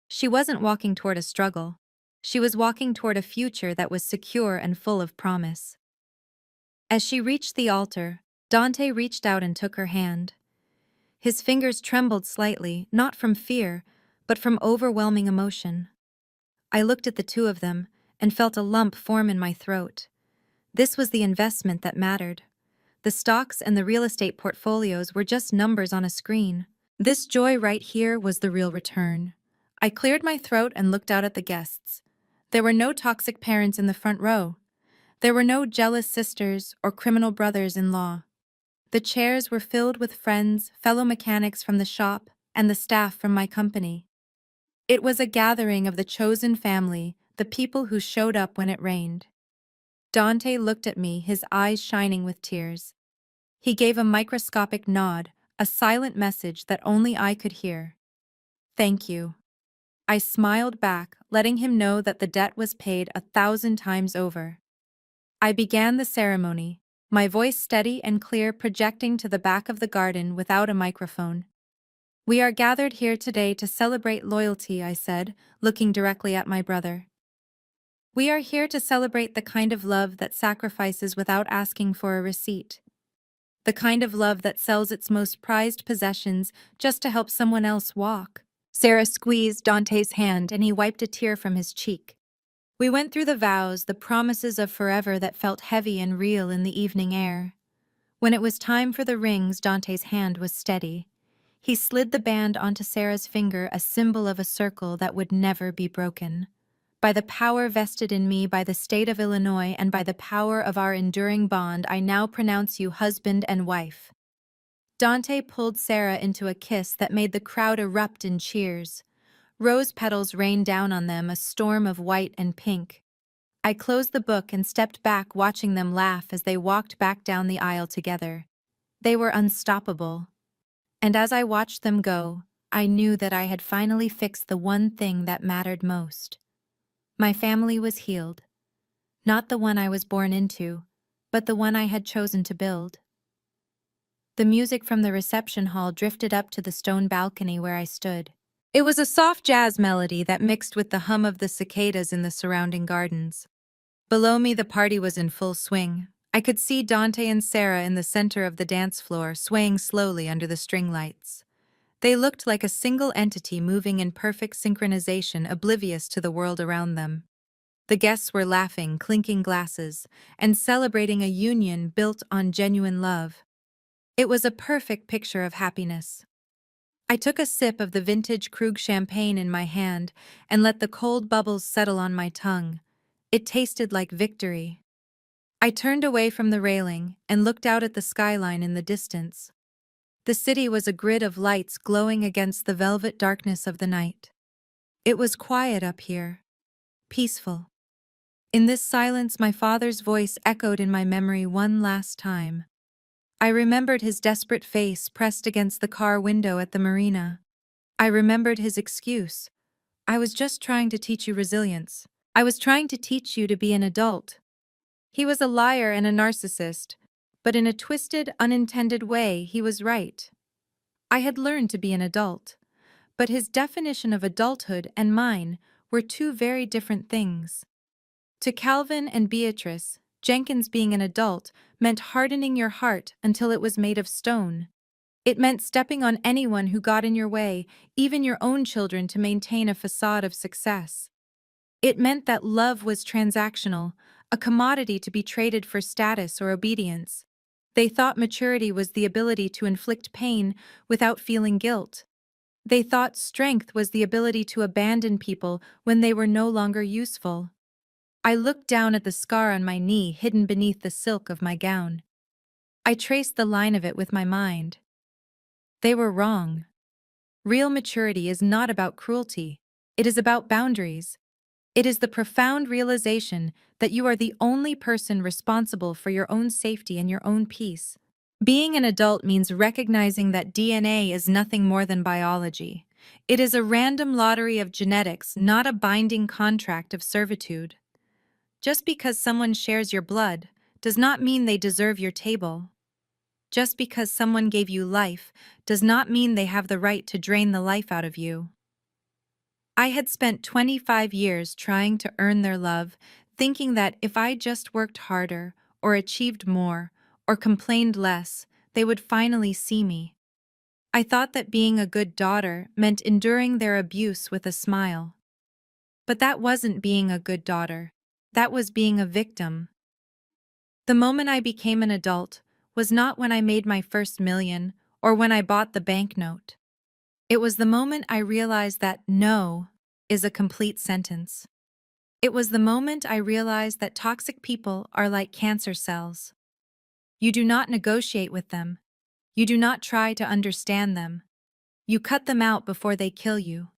A: She wasn't walking toward a struggle. She was walking toward a future that was secure and full of promise. As she reached the altar, Dante reached out and took her hand. His fingers trembled slightly, not from fear, but from overwhelming emotion. I looked at the two of them and felt a lump form in my throat. This was the investment that mattered. The stocks and the real estate portfolios were just numbers on a screen. This joy right here was the real return. I cleared my throat and looked out at the guests. There were no toxic parents in the front row. There were no jealous sisters or criminal brothers-in-law. The chairs were filled with friends, fellow mechanics from the shop, and the staff from my company. It was a gathering of the chosen family, the people who showed up when it rained. Dante looked at me, his eyes shining with tears. He gave a microscopic nod, a silent message that only I could hear. Thank you. I smiled back, letting him know that the debt was paid 1,000 times over. I began the ceremony, my voice steady and clear, projecting to the back of the garden without a microphone. We are gathered here today to celebrate loyalty, I said, looking directly at my brother. We are here to celebrate the kind of love that sacrifices without asking for a receipt. The kind of love that sells its most prized possessions just to help someone else walk. Sarah squeezed Dante's hand and he wiped a tear from his cheek. We went through the vows, the promises of forever that felt heavy and real in the evening air. When it was time for the rings, Dante's hand was steady. He slid the band onto Sarah's finger, a symbol of a circle that would never be broken. By the power vested in me by the state of Illinois and by the power of our enduring bond, I now pronounce you husband and wife. Dante pulled Sarah into a kiss that made the crowd erupt in cheers. Rose petals rained down on them, a storm of white and pink. I closed the book and stepped back, watching them laugh as they walked back down the aisle together. They were unstoppable. And as I watched them go, I knew that I had finally fixed the one thing that mattered most. My family was healed. Not the one I was born into, but the one I had chosen to build. The music from the reception hall drifted up to the stone balcony where I stood. It was a soft jazz melody that mixed with the hum of the cicadas in the surrounding gardens. Below me, the party was in full swing. I could see Dante and Sarah in the center of the dance floor, swaying slowly under the string lights. They looked like a single entity moving in perfect synchronization, oblivious to the world around them. The guests were laughing, clinking glasses, and celebrating a union built on genuine love. It was a perfect picture of happiness. I took a sip of the vintage Krug champagne in my hand and let the cold bubbles settle on my tongue. It tasted like victory. I turned away from the railing and looked out at the skyline in the distance. The city was a grid of lights glowing against the velvet darkness of the night. It was quiet up here, peaceful. In this silence, my father's voice echoed in my memory one last time. I remembered his desperate face pressed against the car window at the marina. I remembered his excuse. I was just trying to teach you resilience. I was trying to teach you to be an adult. He was a liar and a narcissist, but in a twisted, unintended way, he was right. I had learned to be an adult, but his definition of adulthood and mine were two very different things. To Calvin and Beatrice, Jenkins being an adult meant hardening your heart until it was made of stone. It meant stepping on anyone who got in your way, even your own children, to maintain a facade of success. It meant that love was transactional, a commodity to be traded for status or obedience. They thought maturity was the ability to inflict pain without feeling guilt. They thought strength was the ability to abandon people when they were no longer useful. I looked down at the scar on my knee hidden beneath the silk of my gown. I traced the line of it with my mind. They were wrong. Real maturity is not about cruelty. It is about boundaries. It is the profound realization that you are the only person responsible for your own safety and your own peace. Being an adult means recognizing that DNA is nothing more than biology. It is a random lottery of genetics, not a binding contract of servitude. Just because someone shares your blood does not mean they deserve your table. Just because someone gave you life does not mean they have the right to drain the life out of you. I had spent 25 years trying to earn their love, thinking that if I just worked harder, or achieved more, or complained less, they would finally see me. I thought that being a good daughter meant enduring their abuse with a smile. But that wasn't being a good daughter. That was being a victim. The moment I became an adult was not when I made my first million or when I bought the banknote. It was the moment I realized that no, is a complete sentence. It was the moment I realized that toxic people are like cancer cells. You do not negotiate with them. You do not try to understand them. You cut them out before they kill you.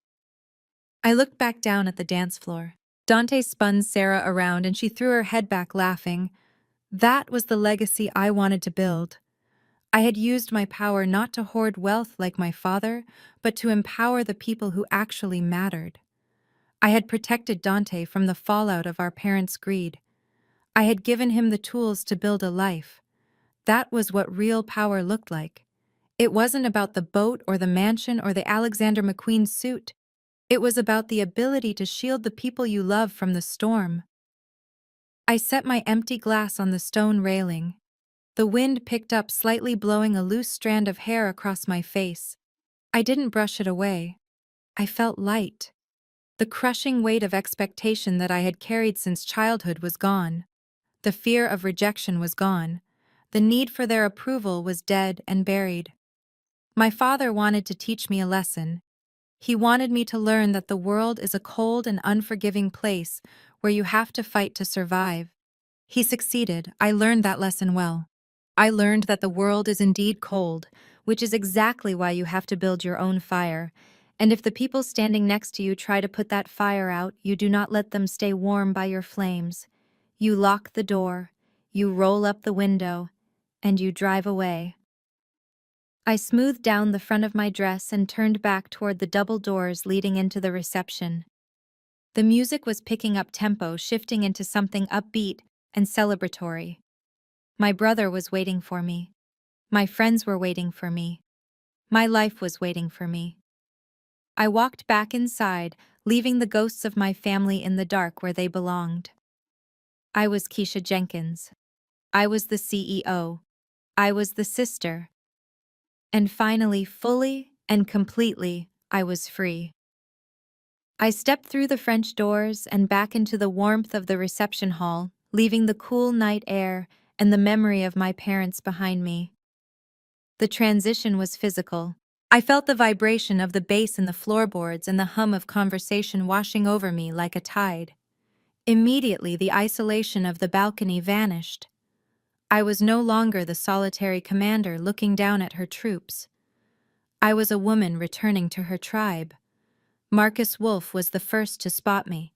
A: I looked back down at the dance floor. Dante spun Sarah around and she threw her head back laughing. That was the legacy I wanted to build. I had used my power not to hoard wealth like my father, but to empower the people who actually mattered. I had protected Dante from the fallout of our parents' greed. I had given him the tools to build a life. That was what real power looked like. It wasn't about the boat or the mansion or the Alexander McQueen suit. It was about the ability to shield the people you love from the storm. I set my empty glass on the stone railing. The wind picked up slightly, blowing a loose strand of hair across my face. I didn't brush it away. I felt light. The crushing weight of expectation that I had carried since childhood was gone. The fear of rejection was gone. The need for their approval was dead and buried. My father wanted to teach me a lesson. He wanted me to learn that the world is a cold and unforgiving place where you have to fight to survive. He succeeded. I learned that lesson well. I learned that the world is indeed cold, which is exactly why you have to build your own fire. And if the people standing next to you try to put that fire out, you do not let them stay warm by your flames. You lock the door, you roll up the window, and you drive away. I smoothed down the front of my dress and turned back toward the double doors leading into the reception. The music was picking up tempo, shifting into something upbeat and celebratory. My brother was waiting for me. My friends were waiting for me. My life was waiting for me. I walked back inside, leaving the ghosts of my family in the dark where they belonged. I was Keisha Jenkins. I was the CEO. I was the sister. And finally, fully and completely, I was free. I stepped through the French doors and back into the warmth of the reception hall, leaving the cool night air and the memory of my parents behind me. The transition was physical. I felt the vibration of the bass in the floorboards and the hum of conversation washing over me like a tide. Immediately, the isolation of the balcony vanished. I was no longer the solitary commander looking down at her troops. I was a woman returning to her tribe. Marcus Wolfe was the first to spot me.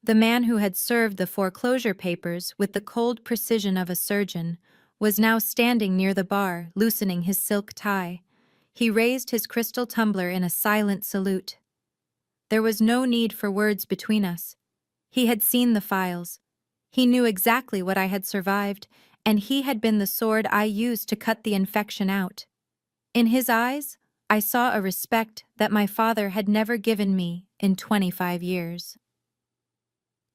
A: The man who had served the foreclosure papers with the cold precision of a surgeon was now standing near the bar, loosening his silk tie. He raised his crystal tumbler in a silent salute. There was no need for words between us. He had seen the files. He knew exactly what I had survived, and he had been the sword I used to cut the infection out. In his eyes, I saw a respect that my father had never given me in 25 years.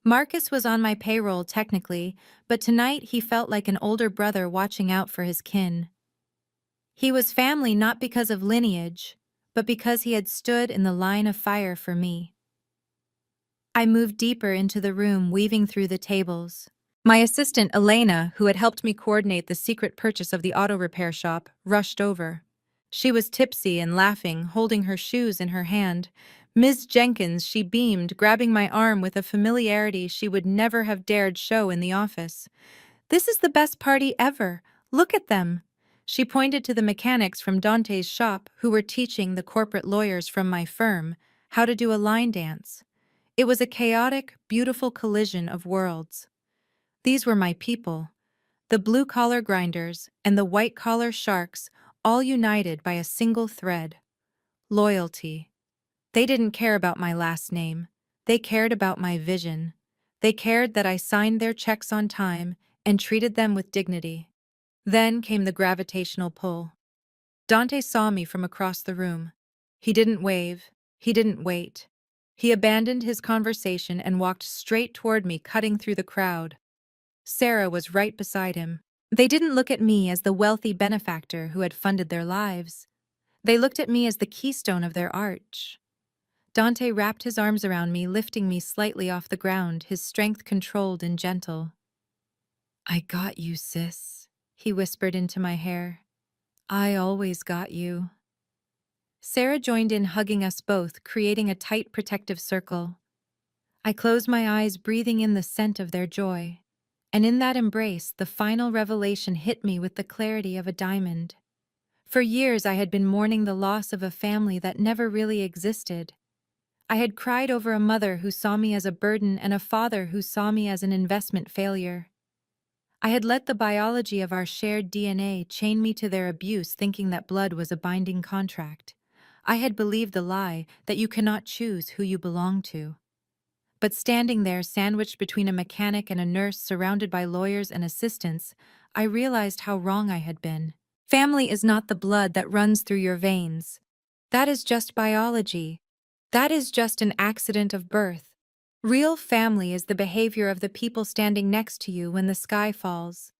A: Marcus was on my payroll technically, but tonight he felt like an older brother watching out for his kin. He was family not because of lineage, but because he had stood in the line of fire for me. I moved deeper into the room, weaving through the tables. My assistant, Elena, who had helped me coordinate the secret purchase of the auto repair shop, rushed over. She was tipsy and laughing, holding her shoes in her hand. Ms. Jenkins, she beamed, grabbing my arm with a familiarity she would never have dared show in the office. "This is the best party ever. Look at them." She pointed to the mechanics from Dante's shop who were teaching the corporate lawyers from my firm how to do a line dance. It was a chaotic, beautiful collision of worlds. These were my people, the blue-collar grinders and the white-collar sharks, all united by a single thread: loyalty. They didn't care about my last name. They cared about my vision. They cared that I signed their checks on time and treated them with dignity. Then came the gravitational pull. Dante saw me from across the room. He didn't wave. He didn't wait. He abandoned his conversation and walked straight toward me, cutting through the crowd. Sarah was right beside him. They didn't look at me as the wealthy benefactor who had funded their lives. They looked at me as the keystone of their arch. Dante wrapped his arms around me, lifting me slightly off the ground, his strength controlled and gentle. "I got you, sis," he whispered into my hair. "I always got you." Sarah joined in, hugging us both, creating a tight protective circle. I closed my eyes, breathing in the scent of their joy. And in that embrace, the final revelation hit me with the clarity of a diamond. For years, I had been mourning the loss of a family that never really existed. I had cried over a mother who saw me as a burden and a father who saw me as an investment failure. I had let the biology of our shared DNA chain me to their abuse, thinking that blood was a binding contract. I had believed the lie that you cannot choose who you belong to. But standing there, sandwiched between a mechanic and a nurse, surrounded by lawyers and assistants, I realized how wrong I had been. Family is not the blood that runs through your veins. That is just biology. That is just an accident of birth. Real family is the behavior of the people standing next to you when the sky falls.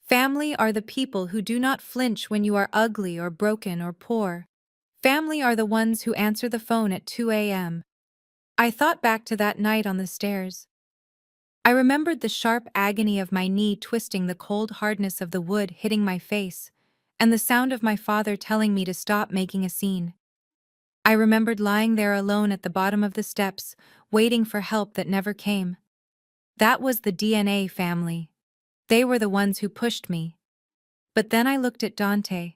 A: Family are the people who do not flinch when you are ugly or broken or poor. Family are the ones who answer the phone at 2 a.m. I thought back to that night on the stairs. I remembered the sharp agony of my knee twisting, the cold hardness of the wood hitting my face, and the sound of my father telling me to stop making a scene. I remembered lying there alone at the bottom of the steps, waiting for help that never came. That was the DNA family. They were the ones who pushed me. But then I looked at Dante.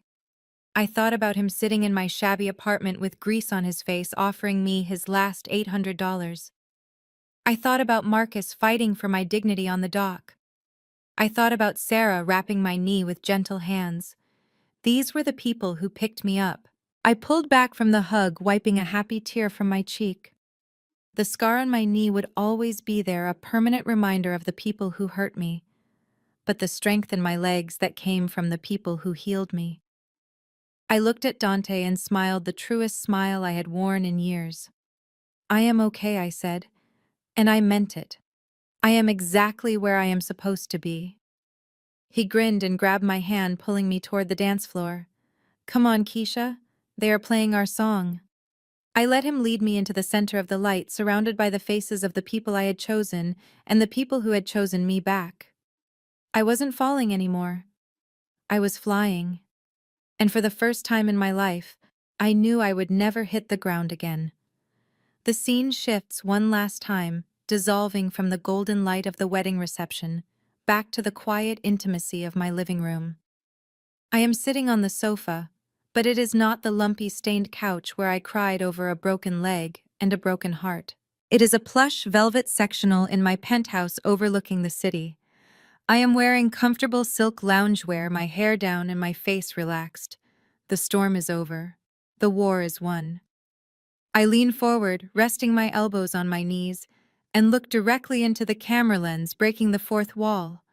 A: I thought about him sitting in my shabby apartment with grease on his face, offering me his last $800. I thought about Marcus fighting for my dignity on the dock. I thought about Sarah wrapping my knee with gentle hands. These were the people who picked me up. I pulled back from the hug, wiping a happy tear from my cheek. The scar on my knee would always be there, a permanent reminder of the people who hurt me, but the strength in my legs that came from the people who healed me. I looked at Dante and smiled, the truest smile I had worn in years. I am okay, I said, and I meant it. I am exactly where I am supposed to be. He grinned and grabbed my hand, pulling me toward the dance floor. Come on, Keisha. They are playing our song. I let him lead me into the center of the light, surrounded by the faces of the people I had chosen and the people who had chosen me back. I wasn't falling anymore. I was flying. And for the first time in my life, I knew I would never hit the ground again. The scene shifts one last time, dissolving from the golden light of the wedding reception, back to the quiet intimacy of my living room. I am sitting on the sofa, but it is not the lumpy stained couch where I cried over a broken leg and a broken heart. It is a plush velvet sectional in my penthouse overlooking the city. I am wearing comfortable silk loungewear, my hair down and my face relaxed. The storm is over. The war is won. I lean forward, resting my elbows on my knees, and look directly into the camera lens, breaking the fourth wall.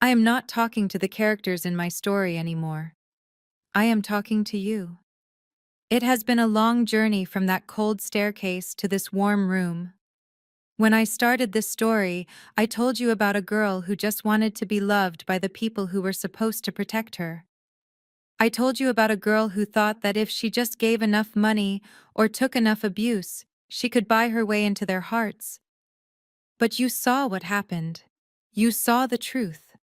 A: I am not talking to the characters in my story anymore. I am talking to you. It has been a long journey from that cold staircase to this warm room. When I started this story, I told you about a girl who just wanted to be loved by the people who were supposed to protect her. I told you about a girl who thought that if she just gave enough money or took enough abuse, she could buy her way into their hearts. But you saw what happened. You saw the truth.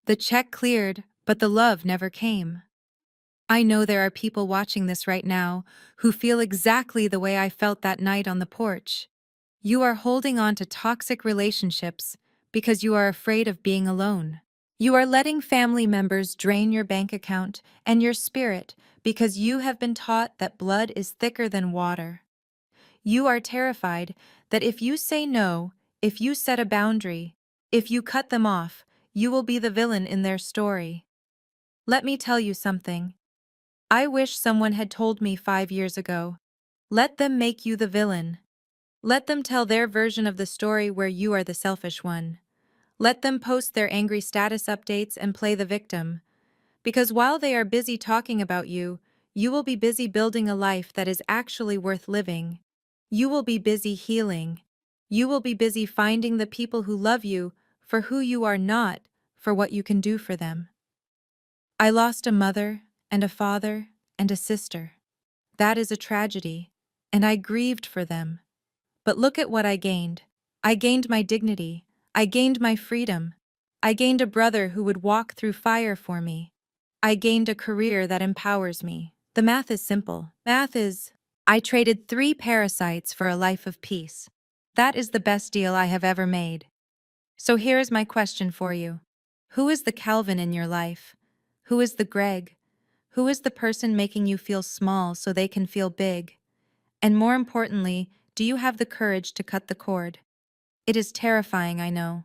A: The check cleared, but the love never came. I know there are people watching this right now who feel exactly the way I felt that night on the porch. You are holding on to toxic relationships because you are afraid of being alone. You are letting family members drain your bank account and your spirit because you have been taught that blood is thicker than water. You are terrified that if you say no, if you set a boundary, if you cut them off, you will be the villain in their story. Let me tell you something. I wish someone had told me 5 years ago. Let them make you the villain. Let them tell their version of the story where you are the selfish one. Let them post their angry status updates and play the victim. Because while they are busy talking about you, you will be busy building a life that is actually worth living. You will be busy healing. You will be busy finding the people who love you for who you are, not for what you can do for them. I lost a mother and a father and a sister. That is a tragedy, and I grieved for them. But look at what I gained. I gained my dignity. I gained my freedom. I gained a brother who would walk through fire for me. I gained a career that empowers me. The math is simple. I traded 3 parasites for a life of peace. That is the best deal I have ever made. So here is my question for you. Who is the Calvin in your life? Who is the Greg? Who is the person making you feel small so they can feel big? And more importantly, do you have the courage to cut the cord? It is terrifying, I know.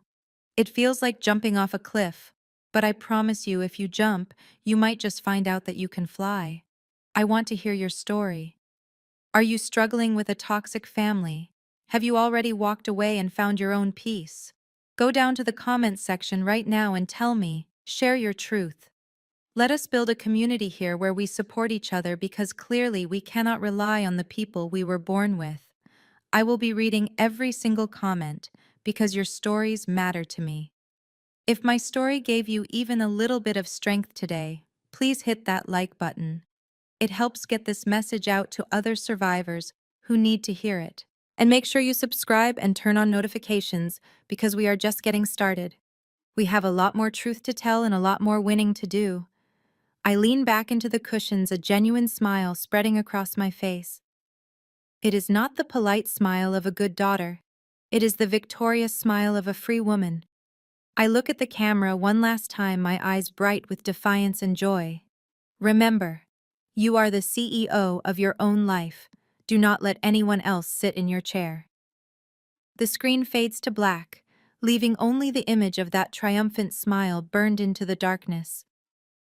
A: It feels like jumping off a cliff, but I promise you if you jump, you might just find out that you can fly. I want to hear your story. Are you struggling with a toxic family? Have you already walked away and found your own peace? Go down to the comments section right now and tell me, share your truth. Let us build a community here where we support each other because clearly we cannot rely on the people we were born with. I will be reading every single comment because your stories matter to me. If my story gave you even a little bit of strength today, please hit that like button. It helps get this message out to other survivors who need to hear it. And make sure you subscribe and turn on notifications because we are just getting started. We have a lot more truth to tell and a lot more winning to do. I lean back into the cushions, a genuine smile spreading across my face. It is not the polite smile of a good daughter. It is the victorious smile of a free woman. I look at the camera one last time, my eyes bright with defiance and joy. Remember, you are the CEO of your own life. Do not let anyone else sit in your chair. The screen fades to black, leaving only the image of that triumphant smile burned into the darkness.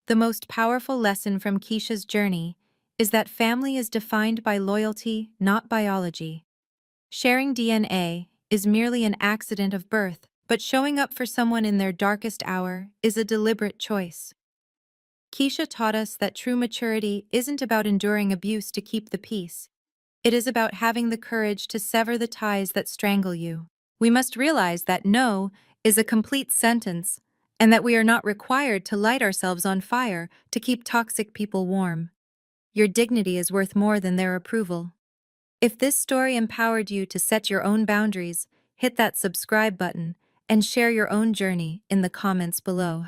A: The most powerful lesson from Keisha's journey is that family is defined by loyalty, not biology. Sharing DNA is merely an accident of birth, but showing up for someone in their darkest hour is a deliberate choice. Keisha taught us that true maturity isn't about enduring abuse to keep the peace. It is about having the courage to sever the ties that strangle you. We must realize that no is a complete sentence, and that we are not required to light ourselves on fire to keep toxic people warm. Your dignity is worth more than their approval. If this story empowered you to set your own boundaries, hit that subscribe button and share your own journey in the comments below.